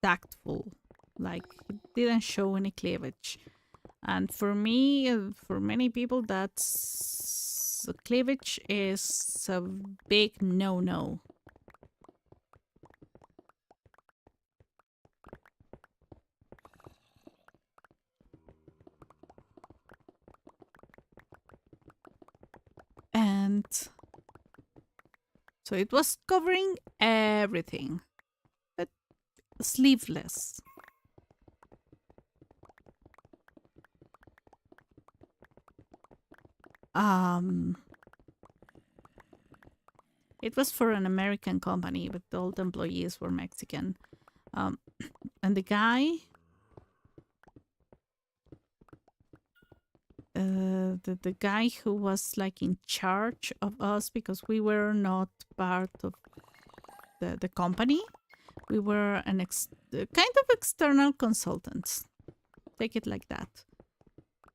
tactful. Like, it didn't show any cleavage. And for me, for many people, that's cleavage is a big no-no. And so it was covering everything, but sleeveless. Um, it was for an American company, but all the employees were Mexican. Um, and the guy, the guy who was like in charge of us, because we were not part of the company, we were kind of external consultants. Take it like that.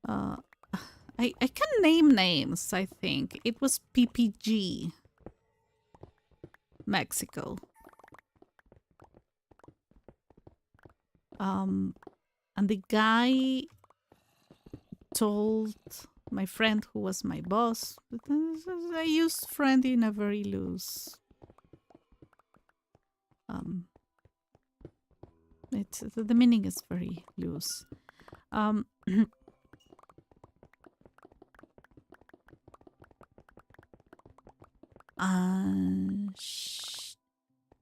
I can name names, I think. It was PPG, Mexico. And the guy told my friend, who was my boss, I use friend in a very loose. It's the meaning is very loose.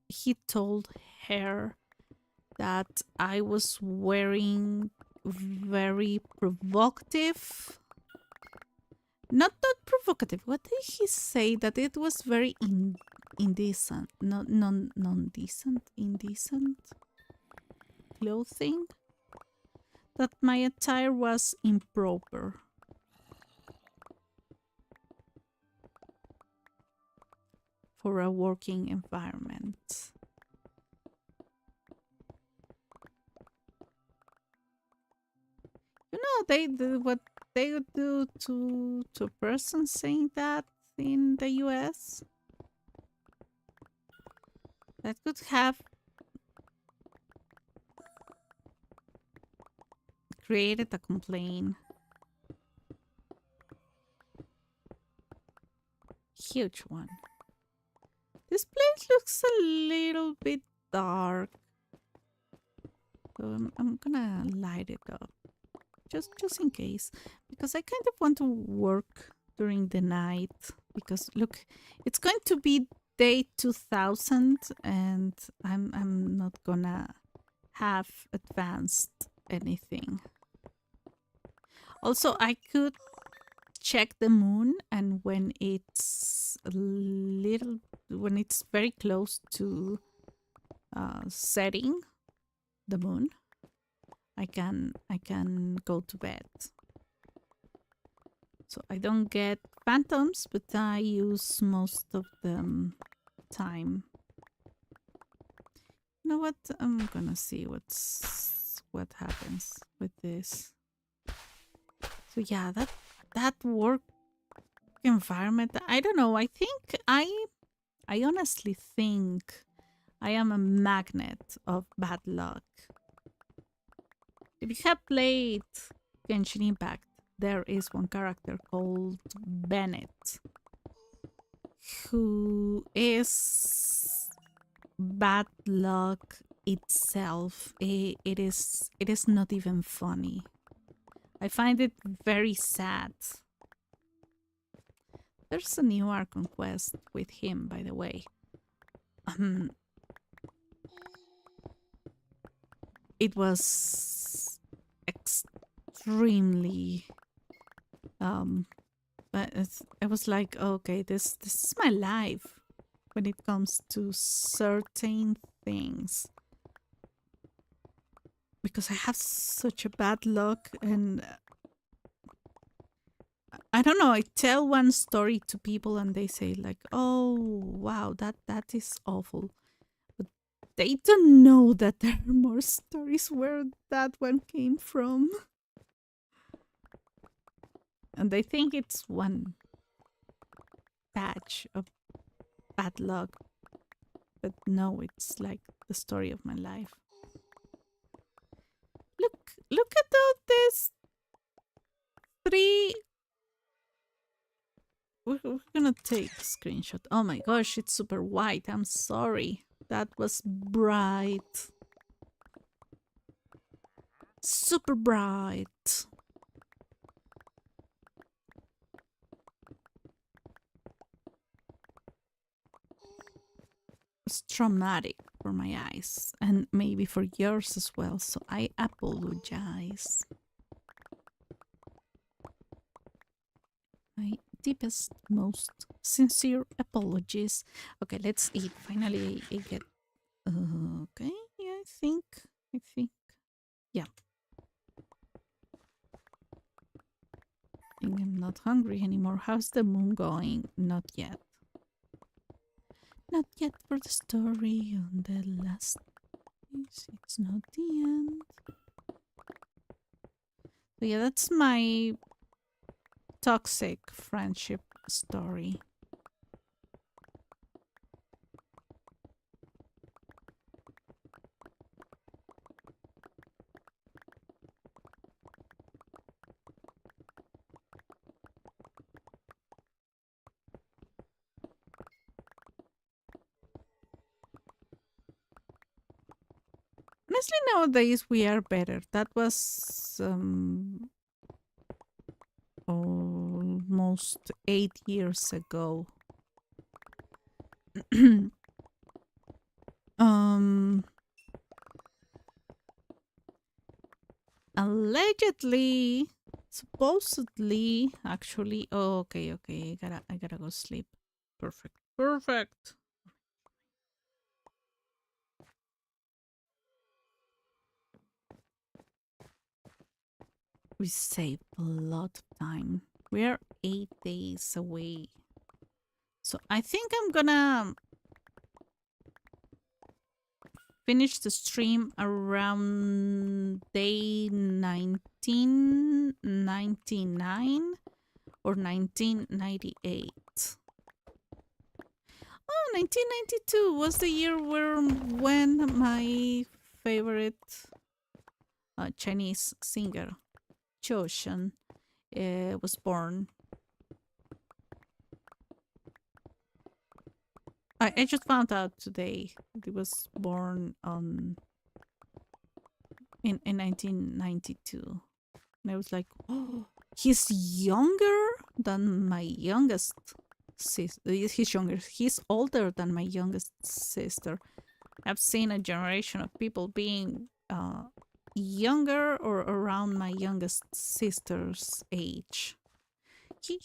He told her that I was wearing very provocative. Not provocative. What did he say? That it was very indecent, non-decent, indecent clothing. That my attire was improper. For a working environment. You know, they do what they would do to a person saying that in the US. That could have created a complaint. Huge one. This place looks a little bit dark. So I'm gonna light it up. Just in case. Because I kind of want to work during the night. Because look, it's going to be day 2000 and I'm not gonna have advanced anything. Also, I could check the moon, and when it's very close to setting the moon, I can go to bed. So I don't get phantoms, but I use most of the time. You know what? I'm gonna see what happens with this. So yeah, that work environment, I don't know. I think I honestly think I am a magnet of bad luck. If you have played Genshin Impact, there is one character called Bennett who is bad luck itself. It is not even funny. I find it very sad. There's a new Archon quest with him, by the way. It was extremely but I was like, okay, this is my life when it comes to certain things, because I have such a bad luck. And I don't know, I tell one story to people and they say like, oh wow, that is awful, but They don't know that there are more stories where that one came from. And they think it's one patch of bad luck. But no, it's like the story of my life. Look at all this three. We're gonna take a screenshot. Oh my gosh, it's super white. I'm sorry. That was bright. Super bright. It's traumatic for my eyes and maybe for yours as well, so I apologize. My deepest, most sincere apologies. Okay, let's eat. Finally, I get. Okay, yeah, I think, yeah. I think I'm not hungry anymore. How's the moon going? Not yet. Not yet for the story on the last page. It's not the end. So yeah, that's my toxic friendship story. Honestly, nowadays we are better. That was almost 8 years ago. um, Allegedly, supposedly, actually. Oh, okay, okay. I gotta go sleep. Perfect, perfect. We saved a lot of time. We're 8 days away. So I think I'm gonna finish the stream around day 1999 or 1998. Oh, 1992 was the year when my favorite Chinese singer, Cho Shen, was born. I just found out today he was born in 1992. And I was like, oh, he's younger than my youngest sister. He's younger. He's older than my youngest sister. I've seen a generation of people being younger or around my youngest sister's age. He,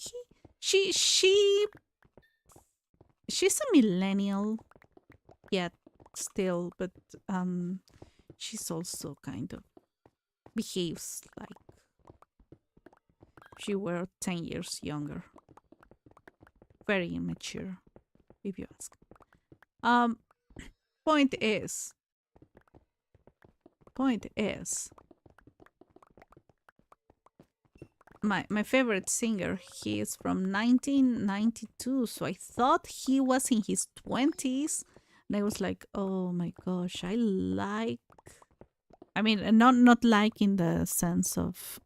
he, she's a millennial, yet still, but she's also kind of behaves like she were 10 years younger. Very immature, if you ask. Point is, my favorite singer, he is from 1992, so I thought he was in his 20s, and I was like, oh my gosh, I mean, not like in the sense of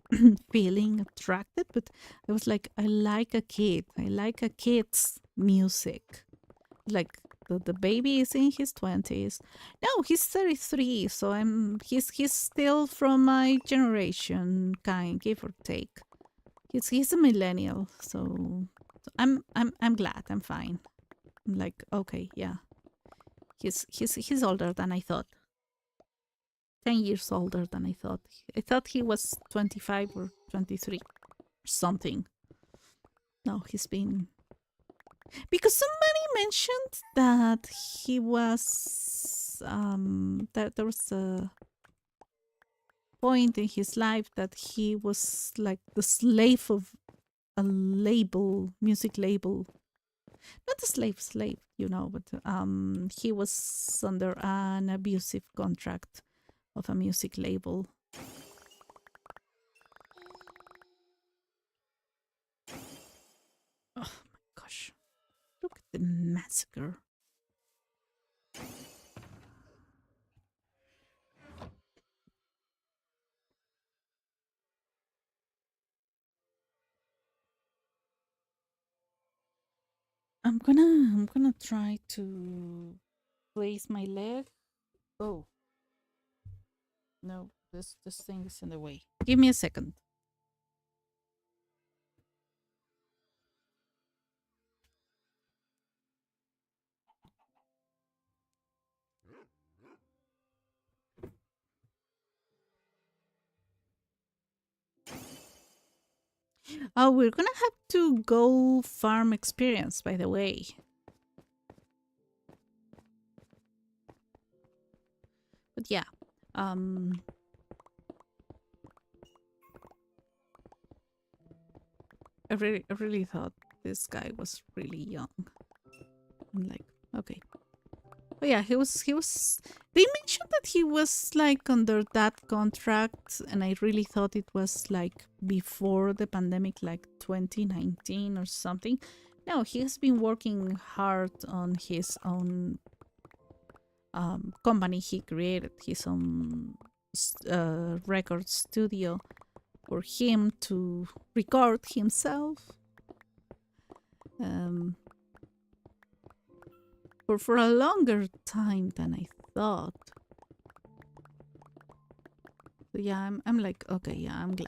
feeling attracted, but I was like, I like a kid. I like a kid's music. Like the baby is in his 20s. No, he's 33, so he's still from my generation, kind, give or take. He's a millennial, so I'm glad. I'm fine. I'm like, okay, yeah. He's older than I thought. 10 years older than I thought. I thought he was 25 or 23 or something. No, he's been. Because somebody mentioned that he was. That there was a point in his life that he was like the slave of a label, music label. not a slave, you know, but he was under an abusive contract of a music label. Oh my gosh. Look at the massacre. I'm gonna try to place my leg. Oh no, this thing is in the way. Give me a second. Oh, we're gonna have to go farm experience, by the way. But yeah, um, I really thought this guy was really young. I'm like, okay. Oh yeah, he was. They mentioned that he was like under that contract, and I really thought it was like before the pandemic, like 2019 or something. No, he has been working hard on his own company. He created his own record studio for him to record himself. Um, for a longer time than I thought. So yeah, I'm like, okay, yeah, I'm glad.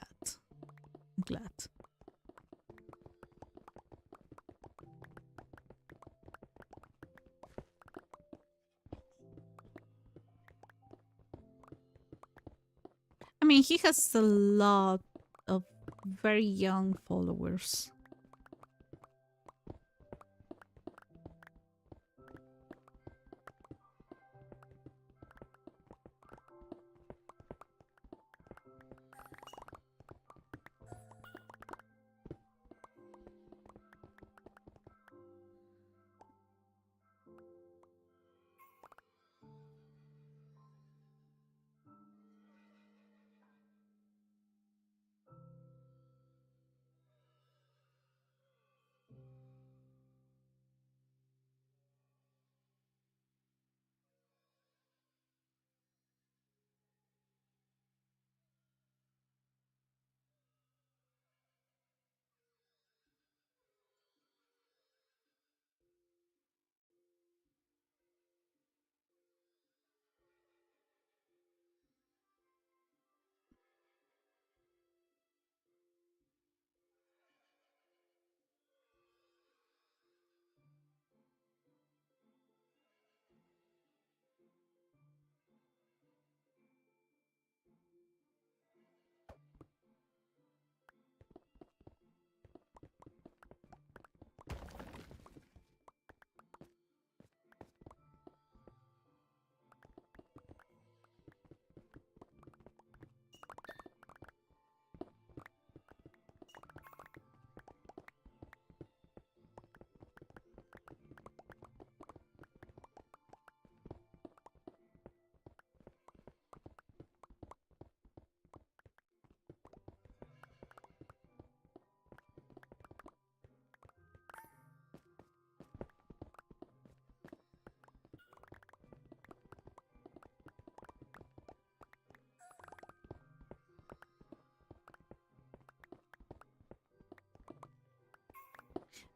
I'm glad. I mean, he has a lot of very young followers.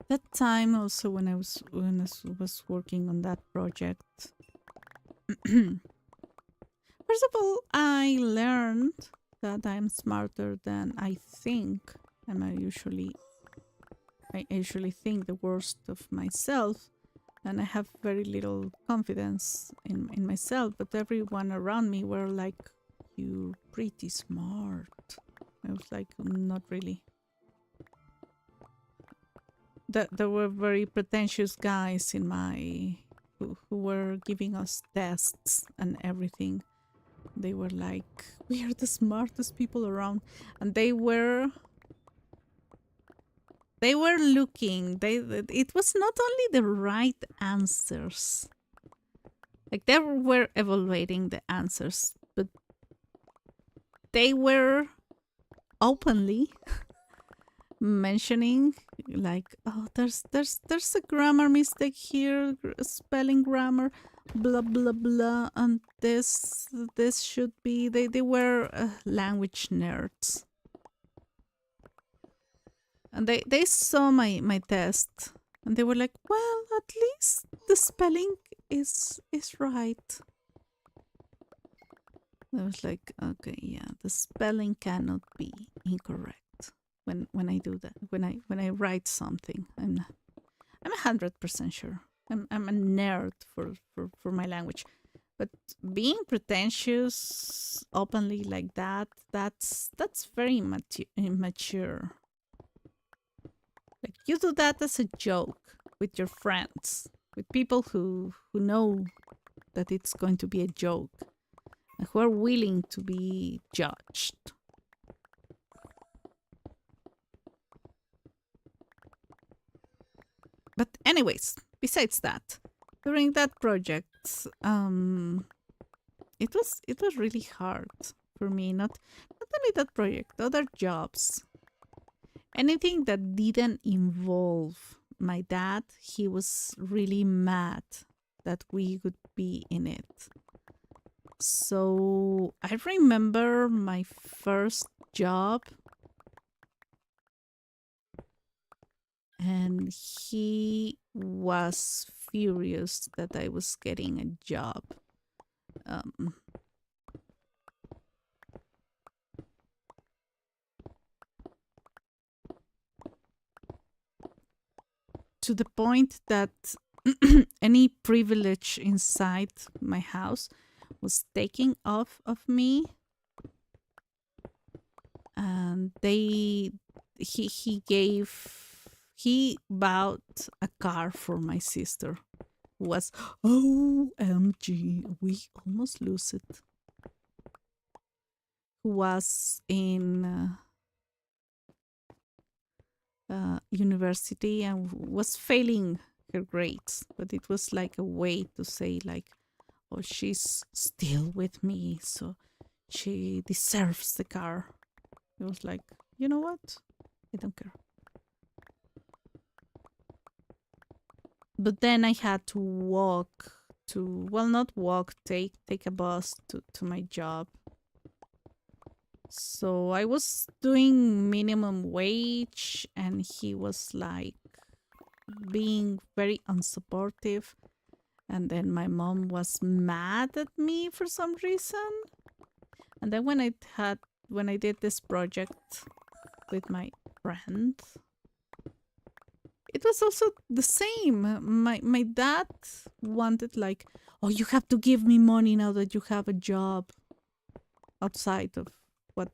That time also when I was working on that project. First of all, I learned that I'm smarter than I think, and I usually think the worst of myself, and I have very little confidence in myself. But everyone around me were like, "You pretty smart." I was like, "Not really." There were very pretentious guys in my who were giving us tests and everything. They were like, "We are the smartest people around," and they were They were looking. It was not only the right answers. Like they were evaluating the answers, but they were openly mentioning like, oh, there's a grammar mistake here, spelling grammar, blah blah blah, and this should be. They were language nerds, and they saw my test, and they were like, well, at least the spelling is right. I was like, okay, yeah, the spelling cannot be incorrect when I do that. When I write something, I'm 100% sure. I'm a nerd for my language. But being pretentious openly like that's very immature. Like you do that as a joke with your friends, with people who know that it's going to be a joke and who are willing to be judged. But anyways, besides that, during that project, it was really hard for me. Not only that project, other jobs, anything that didn't involve my dad. He was really mad that we would be in it. So I remember my first job, and he was furious that I was getting a job. Um, to the point that any privilege inside my house was taken off of me, and he bought a car for my sister, who was OMG, we almost lose it, who was in university and was failing her grades, but it was like a way to say like, oh, she's still with me, so she deserves the car. It was like, you know what, I don't care. But then I had to walk to, well, not walk, take a bus to my job. So I was doing minimum wage, and he was like being very unsupportive. And then my mom was mad at me for some reason. And then when I did this project with my friend, it was also the same. My dad wanted like, oh, you have to give me money now that you have a job outside of what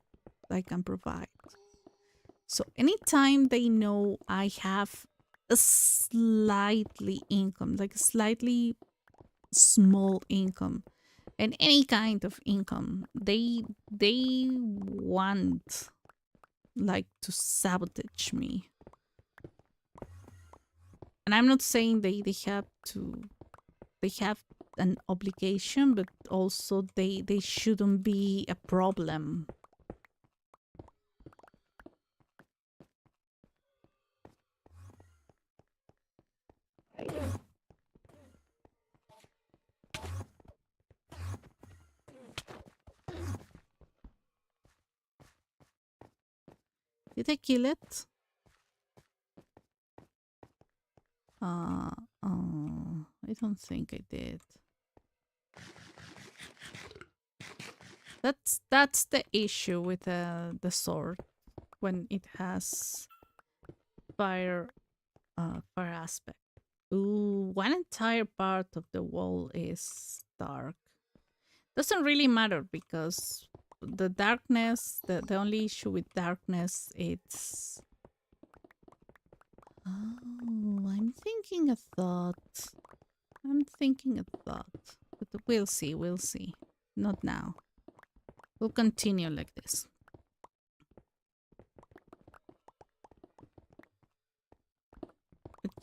I can provide. So anytime they know I have a slightly income, like a slightly small income, and any kind of income, they want like to sabotage me. And I'm not saying they have an obligation, but also they shouldn't be a problem. Did I kill it? I don't think I did. That's the issue with the sword when it has fire fire aspect. Ooh, one entire part of the wall is dark. Doesn't really matter because the darkness, the only issue with darkness, it's I'm thinking a thought. But we'll see. Not now. We'll continue like this.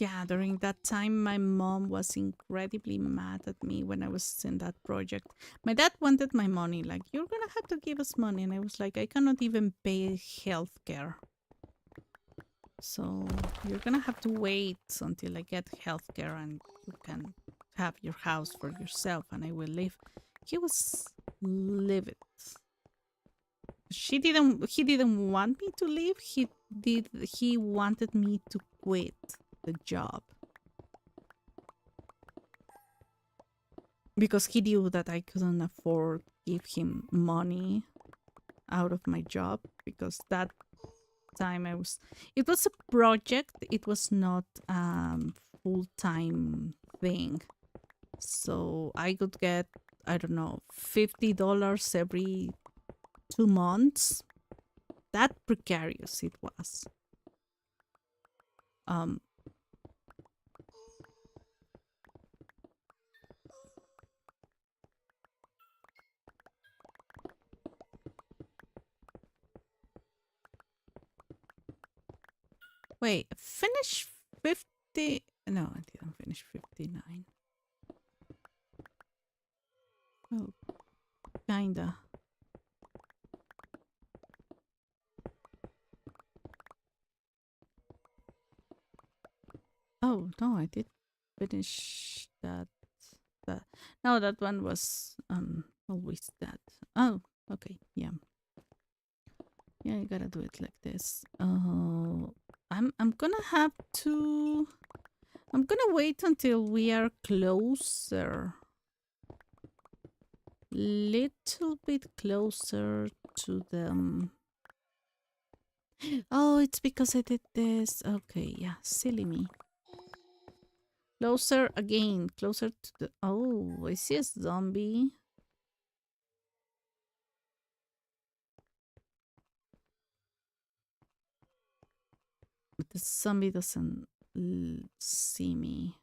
yeah, during that time, my mom was incredibly mad at me when I was in that project. My dad wanted my money, like, you're gonna have to give us money. And I was like, I cannot even pay healthcare. So you're gonna have to wait until I get healthcare and you can have your house for yourself and I will leave. He was livid. He didn't want me to leave. He wanted me to quit the job. Because he knew that I couldn't afford give him money out of my job because that time it was a project, it was not full-time thing. So I could get, I don't know, $50 every 2 months. That precarious it was. Um Wait, finish 50. No, I didn't finish 59. Oh, kinda. Oh, no, I did finish that. That No, that one was always that. Oh, okay, yeah. Yeah, you gotta do it like this. I'm gonna have to. I'm gonna wait until we are closer, little bit closer to them. Oh, it's because I did this. Okay, yeah, silly me. Closer again, closer to the. Oh, I see a zombie. But the zombie doesn't see me.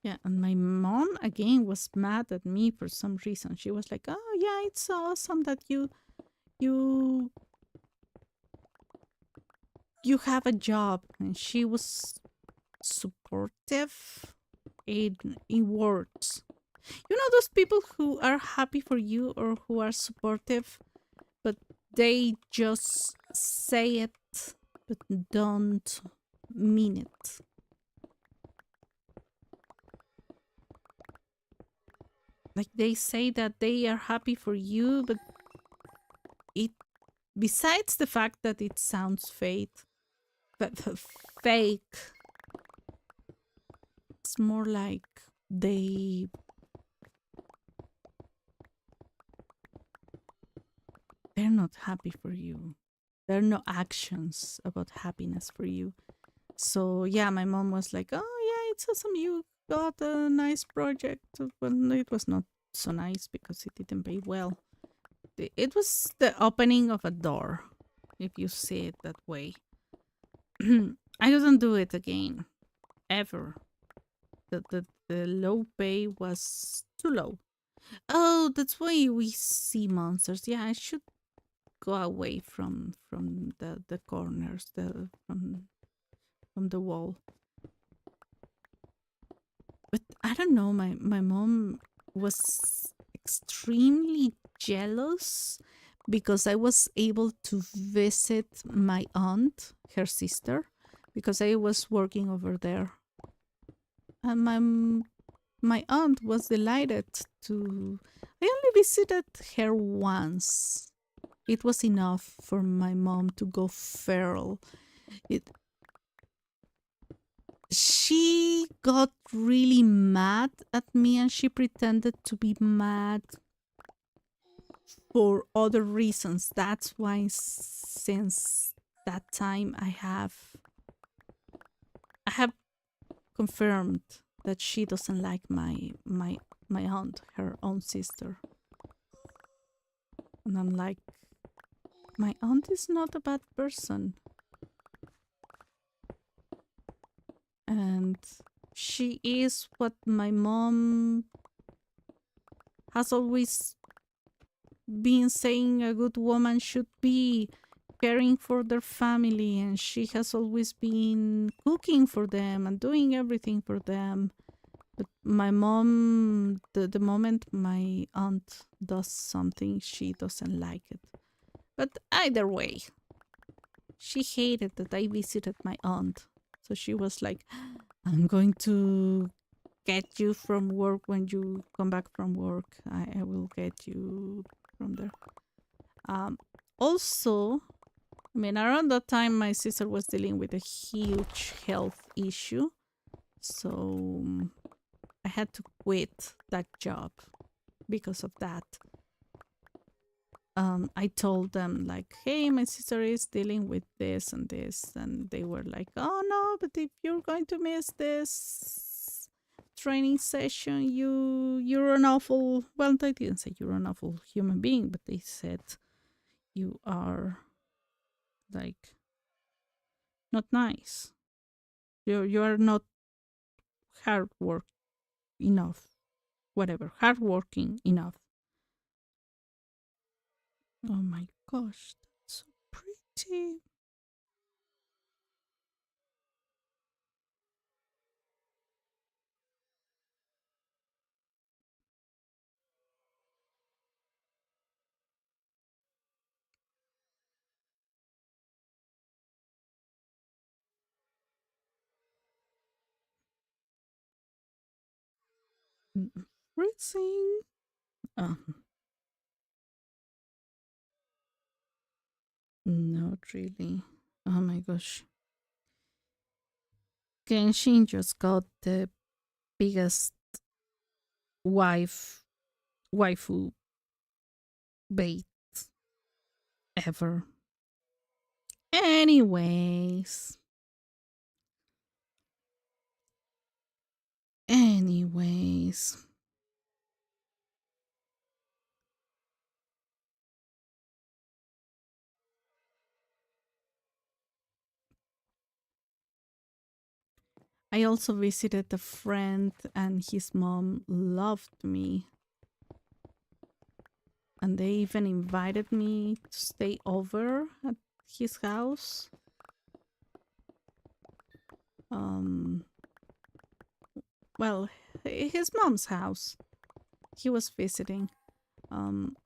Yeah, and my mom again was mad at me for some reason. She was like, "Oh yeah, it's awesome that you you have a job," and she was supportive in words. You know those people who are happy for you or who are supportive, but they just say it but don't mean it. Like they say that they are happy for you, but it besides the fact that it sounds but fake, it's more like they they're not happy for you. There are no actions about happiness for you. So yeah, my mom was like, "Oh yeah, it's awesome. You got a nice project." Well, it was not so nice because it didn't pay well. It was the opening of a door, if you see it that way. I couldn't do it again, ever. The low pay was too low. Oh, that's why we see monsters. Yeah, I should go away from the corners, from the wall. But I don't know, my mom was extremely jealous because I was able to visit my aunt, her sister, because I was working over there. And my aunt was delighted to. I only visited her once. It was enough for my mom to go feral. It She got really mad at me and she pretended to be mad for other reasons. That's why since that time I have confirmed that she doesn't like my aunt, her own sister. And I'm like, my aunt is not a bad person. And She is what my mom has always been saying a good woman should be, caring for their family, and she has always been cooking for them and doing everything for them. But my mom, the moment my aunt does something, she doesn't like it. But either way, she hated that I visited my aunt. So she was like, I'm going to get you from work when you come back from work. I will get you from there. Um, Also, I mean, around that time, my sister was dealing with a huge health issue. So I had to quit that job because of that. I told them, like, hey, my sister is dealing with this and this. And they were like, oh, no, but if you're going to miss this training session, you're an awful, well, they didn't say you're an awful human being, but they said you are, like, not nice. You are not hard work enough. Whatever, hardworking enough. Oh my gosh, that's so pretty. Freezing. Um, Not really. Oh my gosh. Genshin just got the biggest waifu bait ever. Anyways. Anyways. I also visited a friend and his mom loved me. And they even invited me to stay over at his house. Um, well, his mom's house. He was visiting. Um,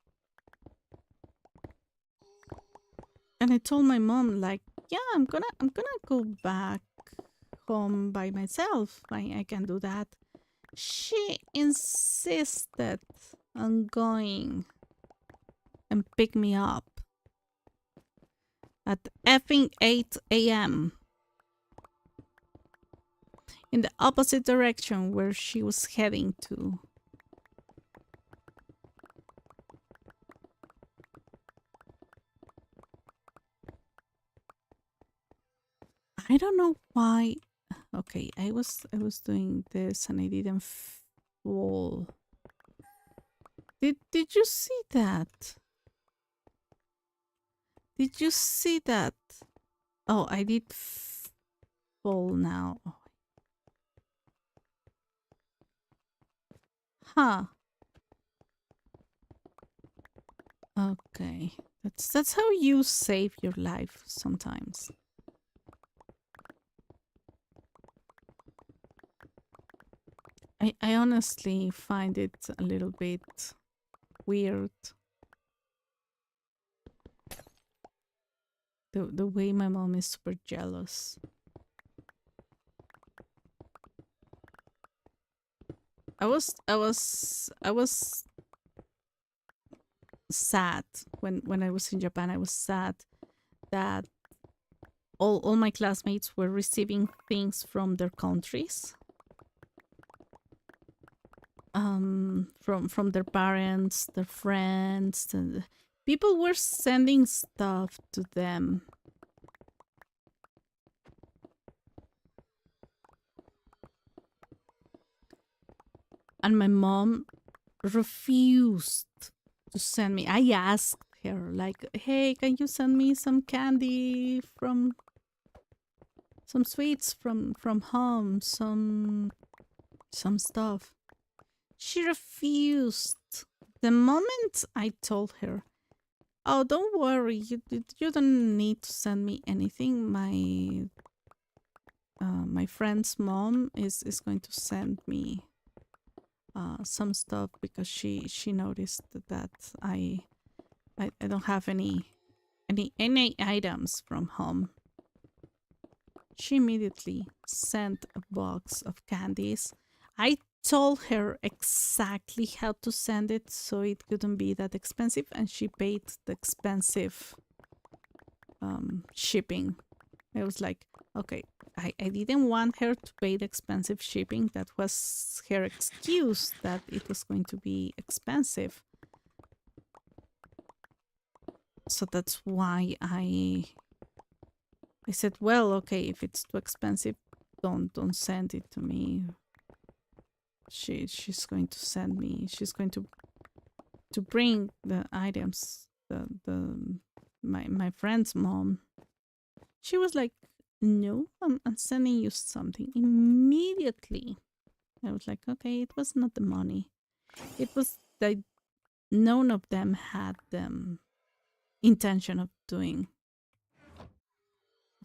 and I told my mom, like, yeah, I'm gonna go back home by myself. I can do that. She insisted on going and pick me up at effing 8 a.m. in the opposite direction where she was heading to. I don't know why. Okay, I was doing this and I didn't fall. Did you see that? Did you see that? Oh, I did fall now. Oh, huh. Okay. That's how you save your life sometimes. I honestly find it a little bit weird the way my mom is super jealous. I was sad when I was in Japan. I was sad that all my classmates were receiving things from their countries, from their parents, their friends, and people were sending stuff to them. And my mom refused to send me. I asked her, like, hey, can you send me some candy, from some sweets from home, some some stuff. She refused. The moment I told her, "Oh, don't worry, you don't need to send me anything. My friend's mom is going to send me some stuff because she noticed that I don't have any items from home." She immediately sent a box of candies. I told her exactly how to send it so it couldn't be that expensive, and she paid the expensive shipping. I was like, okay, I didn't want her to pay the expensive shipping. That was her excuse that it was going to be expensive. So that's why I said, well, okay, if it's too expensive, don't send it to me. She's going to send me. She's going to bring the items. My friend's mom. She was like, no, I'm sending you something immediately. I was like, okay, it was not the money. It was that none of them had the intention of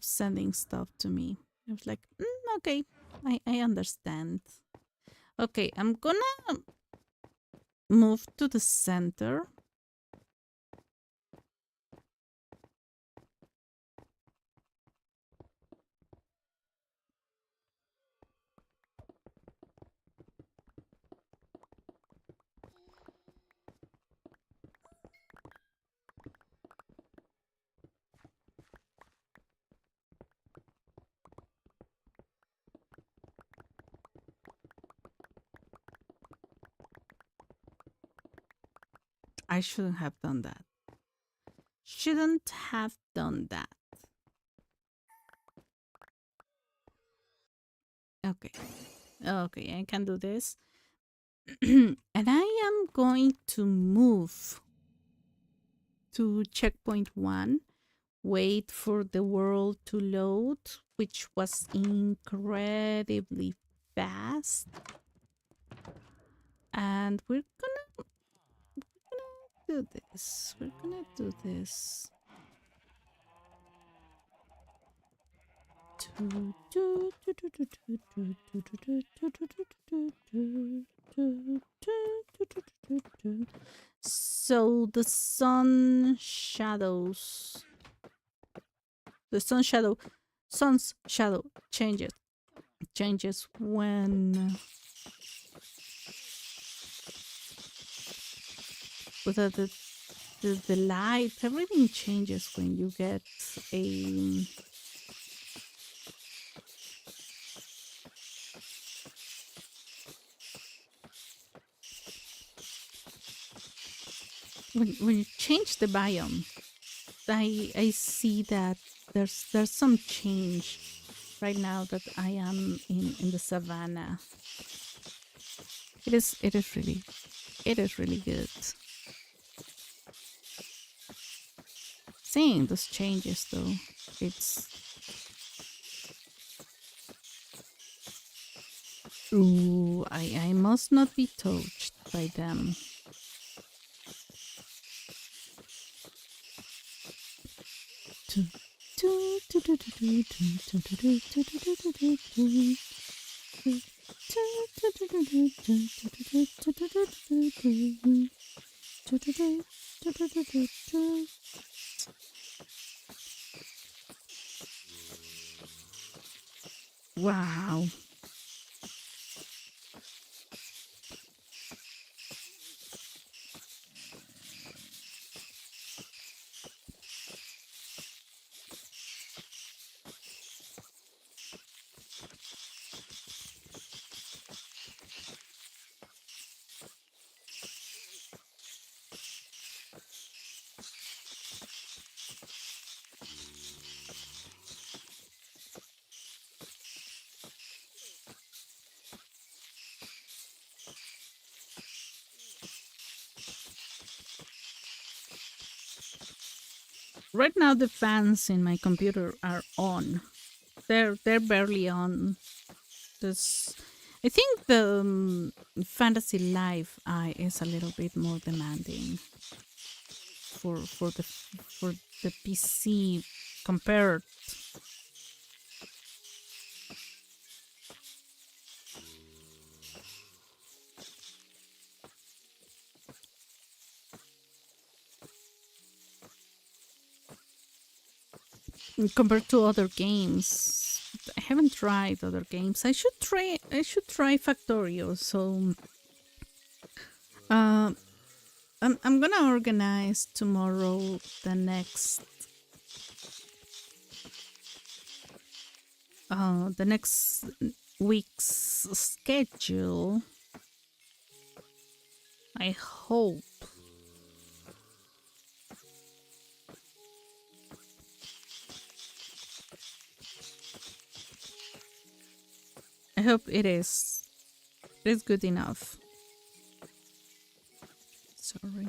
sending stuff to me. I was like, okay, I understand. Okay, I'm gonna move to the center. I shouldn't have done that. Shouldn't have done that. Okay. Okay, I can do this. And I am going to move to checkpoint 1, wait for the world to load, which was incredibly fast. And we're gonna do this. We're gonna do this. So the sun's shadow changes when with the light. Everything changes when you get a when you change the biome. I see that there's some change right now that I am in the savannah. It is really good. Seeing those changes though, it's ooh, I must not be touched by them. Wow. Right now the fans in my computer are on. They're barely on. This I think the fantasy life is a little bit more demanding for the PC compared compared to other games. I haven't tried other games. I should try Factorio. So um I'm gonna organize tomorrow the next week's schedule. I hope it is good enough. Sorry.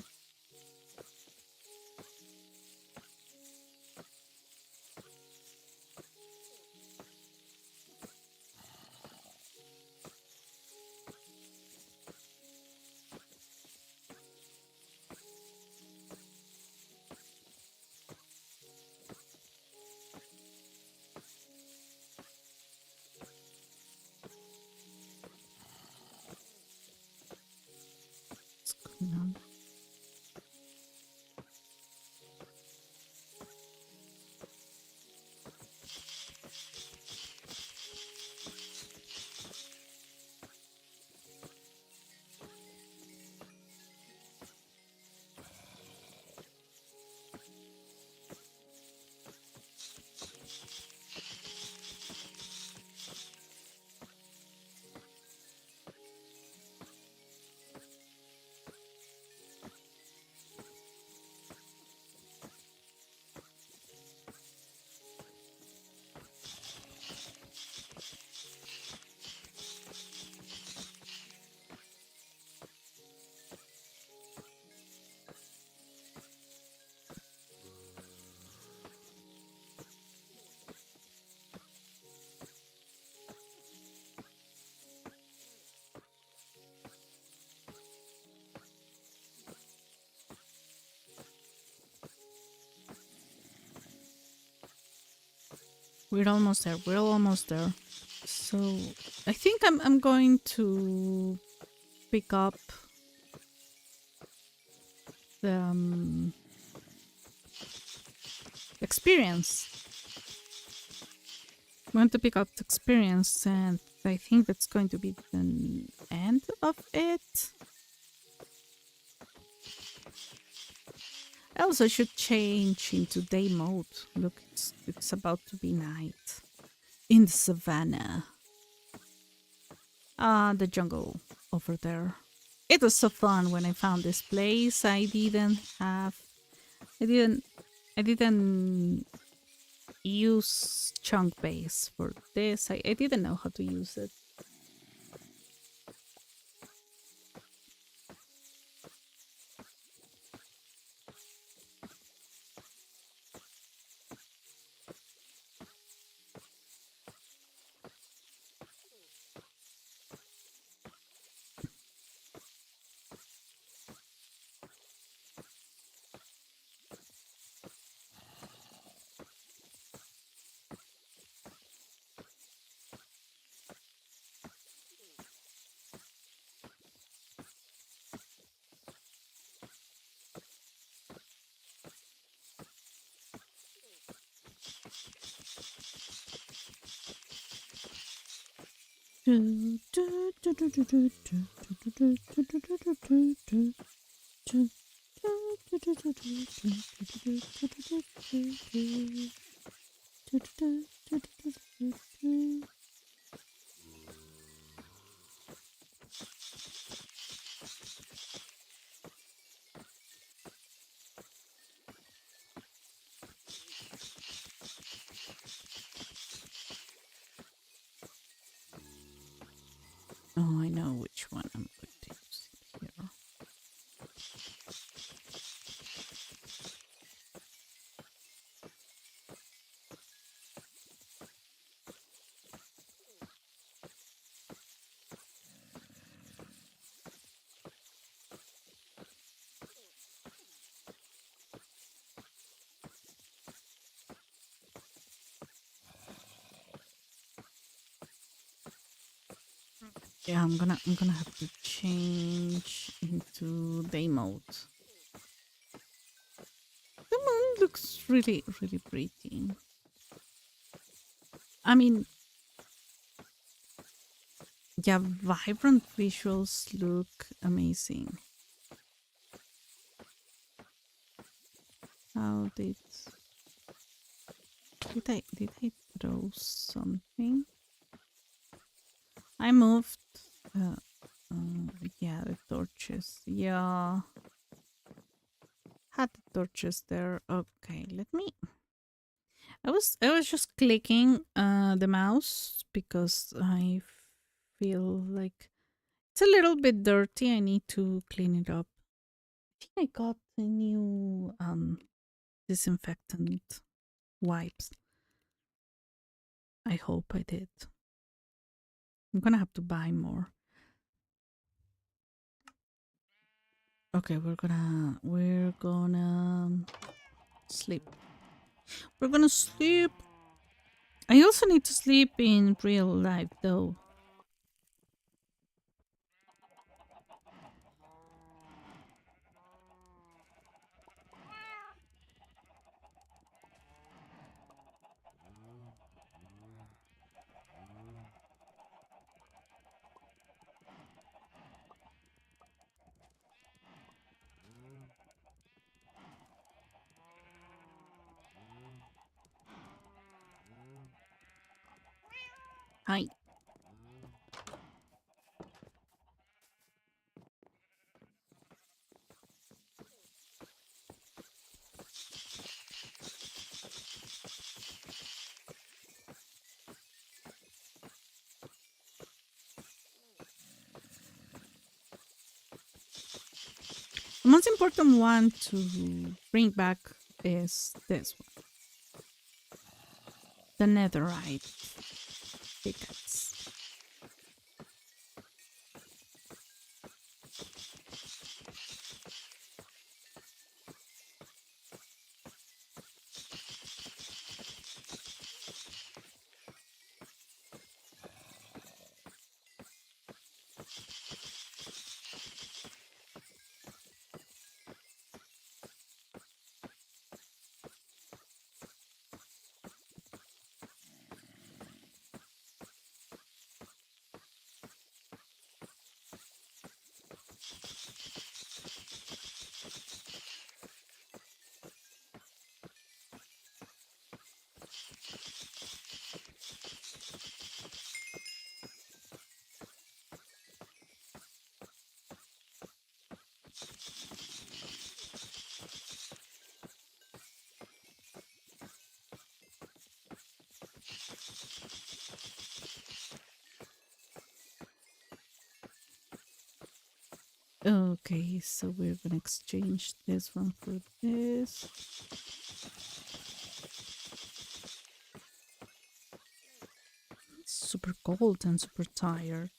What's going on? We're almost there. We're almost there. So I think I'm going to pick up the experience. I'm going to pick up the experience, and I think that's going to be the end of it. I also should change into day mode. Look, it's about to be night in the savannah. The jungle over there. It was so fun when I found this place. I didn't, I didn't use chunk base for this. I didn't know how to use it. Oh, I know which one I'm going to use here. Yeah, I'm gonna have to change into day mode. The moon looks really, really pretty. I mean, yeah, vibrant visuals look amazing. How did I throw something? I moved. Uh, yeah, the torches. Yeah, had the torches there. Okay, let me. I was just clicking the mouse because I feel like it's a little bit dirty. I need to clean it up. I think I got a new disinfectant wipes. I hope I did. I'm gonna have to buy more. Okay, we're gonna sleep. We're gonna sleep. I also need to sleep in real life though. Hi. The most important one to bring back is this one, the netherite pickaxe. Okay, so we're gonna exchange this one for this. It's super cold and super tired.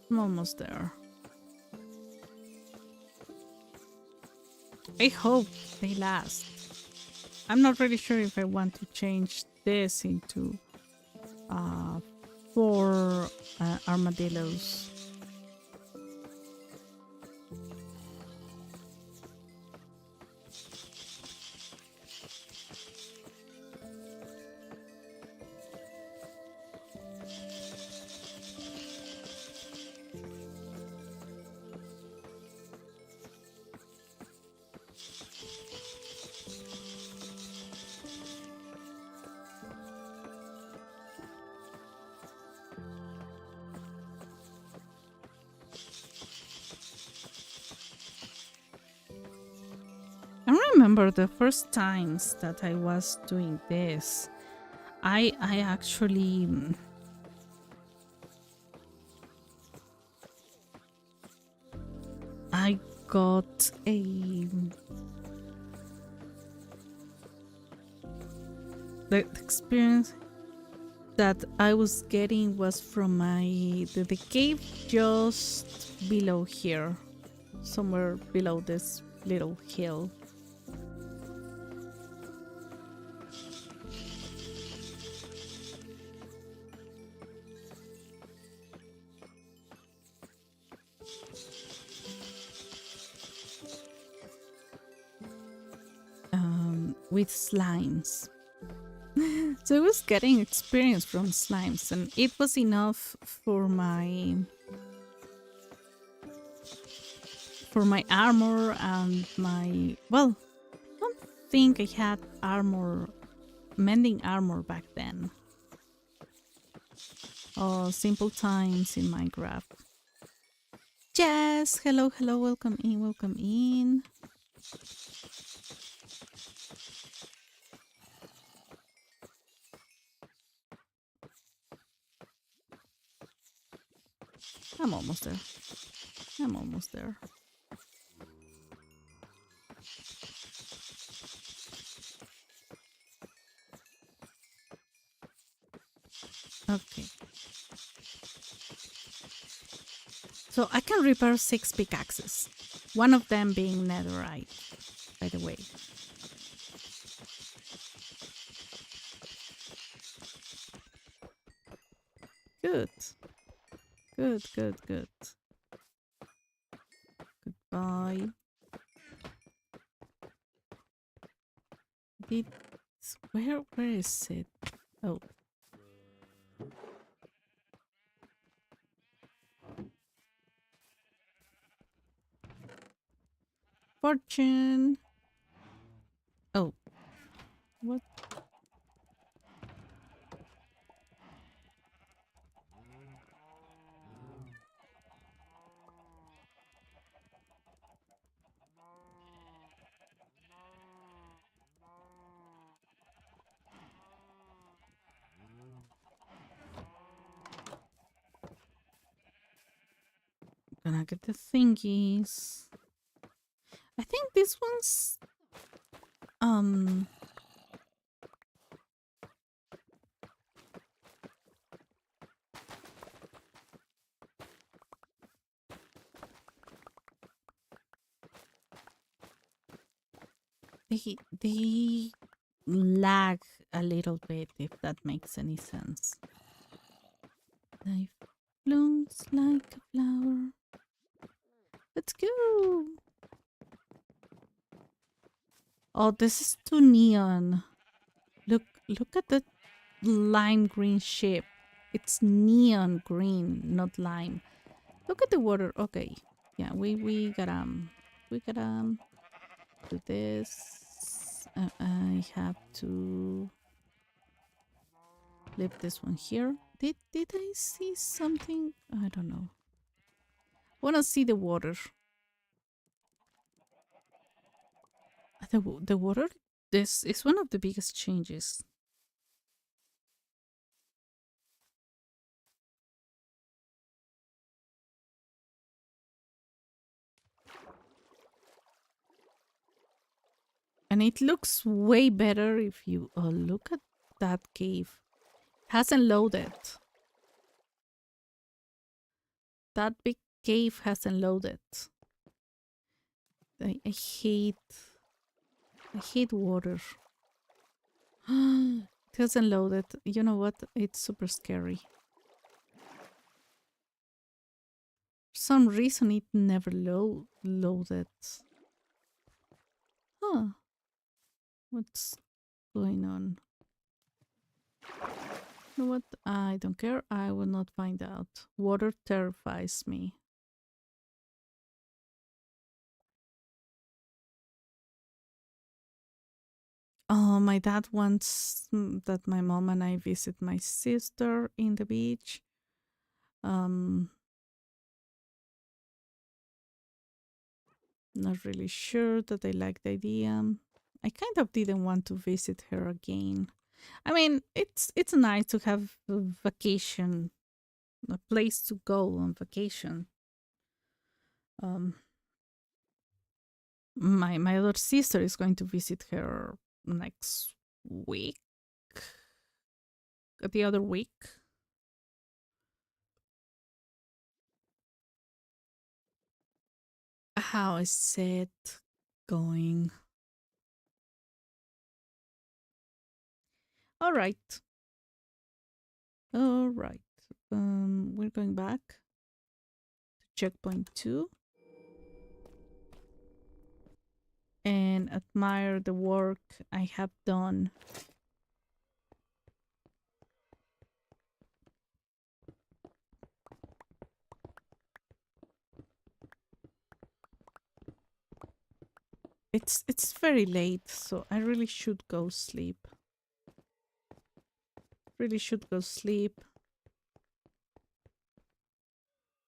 I'm almost there. I hope they last. I'm not really sure if I want to change this into for armadillos. I remember the first times that I was doing this. I actually I got a the experience that I was getting was from the cave just below here, somewhere below this little hill. With slimes. So I was getting experience from slimes, and it was enough for my armor and my, well, I don't think I had armor, mending armor back then. Oh, simple times in Minecraft. Jess, hello, hello, welcome in, welcome in. I'm almost there. I'm almost there. Okay. So I can repair 6 pickaxes. One of them being netherite, by the way. Good. Good, good, good. Goodbye. Did... Where is it? Oh. Fortune. Oh. What? Gonna get the thingies. I think this one's they lag a little bit, if that makes any sense. Life blooms like a flower. Let's go. Oh, this is too neon. Look at the lime green ship. It's neon green, not lime. Look at the water. Okay. Yeah, we gotta do this. I have to leave this one here. Did I see something? I don't know. Wanna see the water. The water, this is one of the biggest changes. And it looks way better if you look at that cave. Hasn't loaded. That big cave hasn't loaded. I hate water. It hasn't loaded. You know what? It's super scary. some reason it never loaded. Huh. What's going on? You know what? I don't care. I will not find out. Water terrifies me. Oh, my dad wants that my mom and I visit my sister in the beach. Um, Not really sure that I like the idea. I kind of didn't want to visit her again. I mean, it's nice to have a vacation, a place to go on vacation. Um, my other sister is going to visit her next week, the other week. How is it going? All right, all right. We're going back to checkpoint 2 and admire the work I have done. It's very late, so I really should go sleep. Really should go sleep.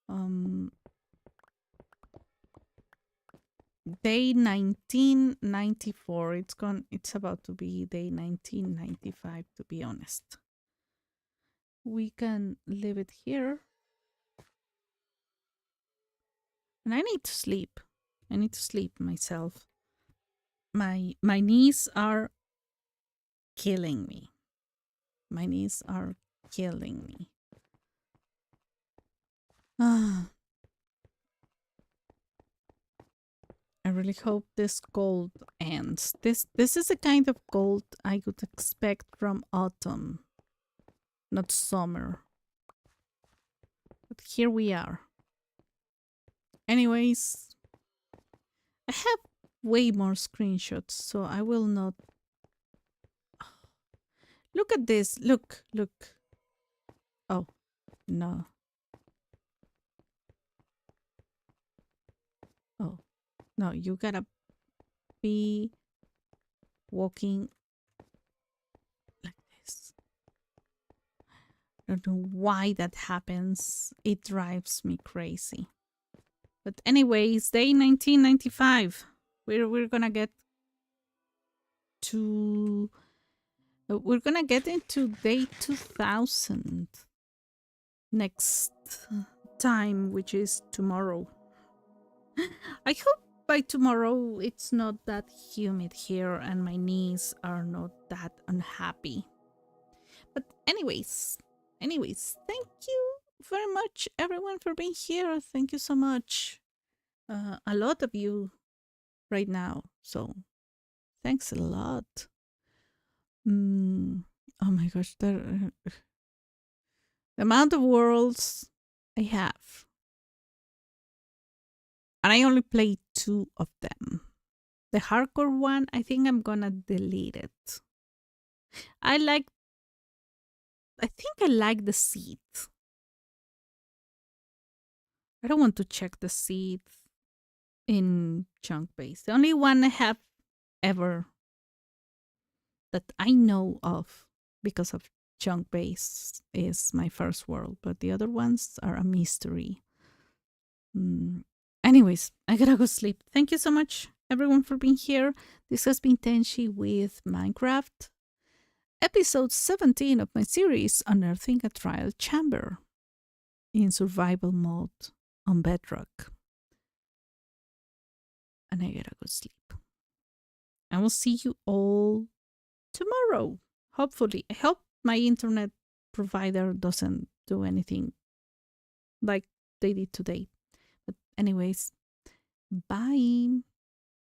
Um Day 1994. It's about to be day 1995, to be honest. We can leave it here. And I need to sleep. I need to sleep myself. My knees are killing me. My knees are killing me. Ah, I really hope this cold ends. This is the kind of cold I would expect from autumn, not summer. But here we are. Anyways, I have way more screenshots, so I will not. Look at this. Look, look. Oh, no. Oh, no, you gotta be walking like this. I don't know why that happens. It drives me crazy. But anyways, day 1995. We're gonna get to we're gonna get into day 2000 next time, which is tomorrow. I hope by tomorrow it's not that humid here and my knees are not that unhappy. But anyways, thank you very much everyone for being here. Thank you so much. A lot of you right now. So thanks a lot. Oh my gosh, the amount of worlds I have. And I only played 2 of them. The hardcore one, I think I'm gonna delete it. I think I like the seed. I don't want to check the seed in chunk base. The only one I have ever that I know of because of chunk base is my first world, but the other ones are a mystery. Anyways, I gotta go sleep. Thank you so much, everyone, for being here. This has been Tenshi with Minecraft, episode 17 of my series, Unearthing a Trial Chamber in survival mode on Bedrock. And I gotta go sleep. I will see you all tomorrow. Hopefully. I hope my internet provider doesn't do anything like they did today. But anyways, bye.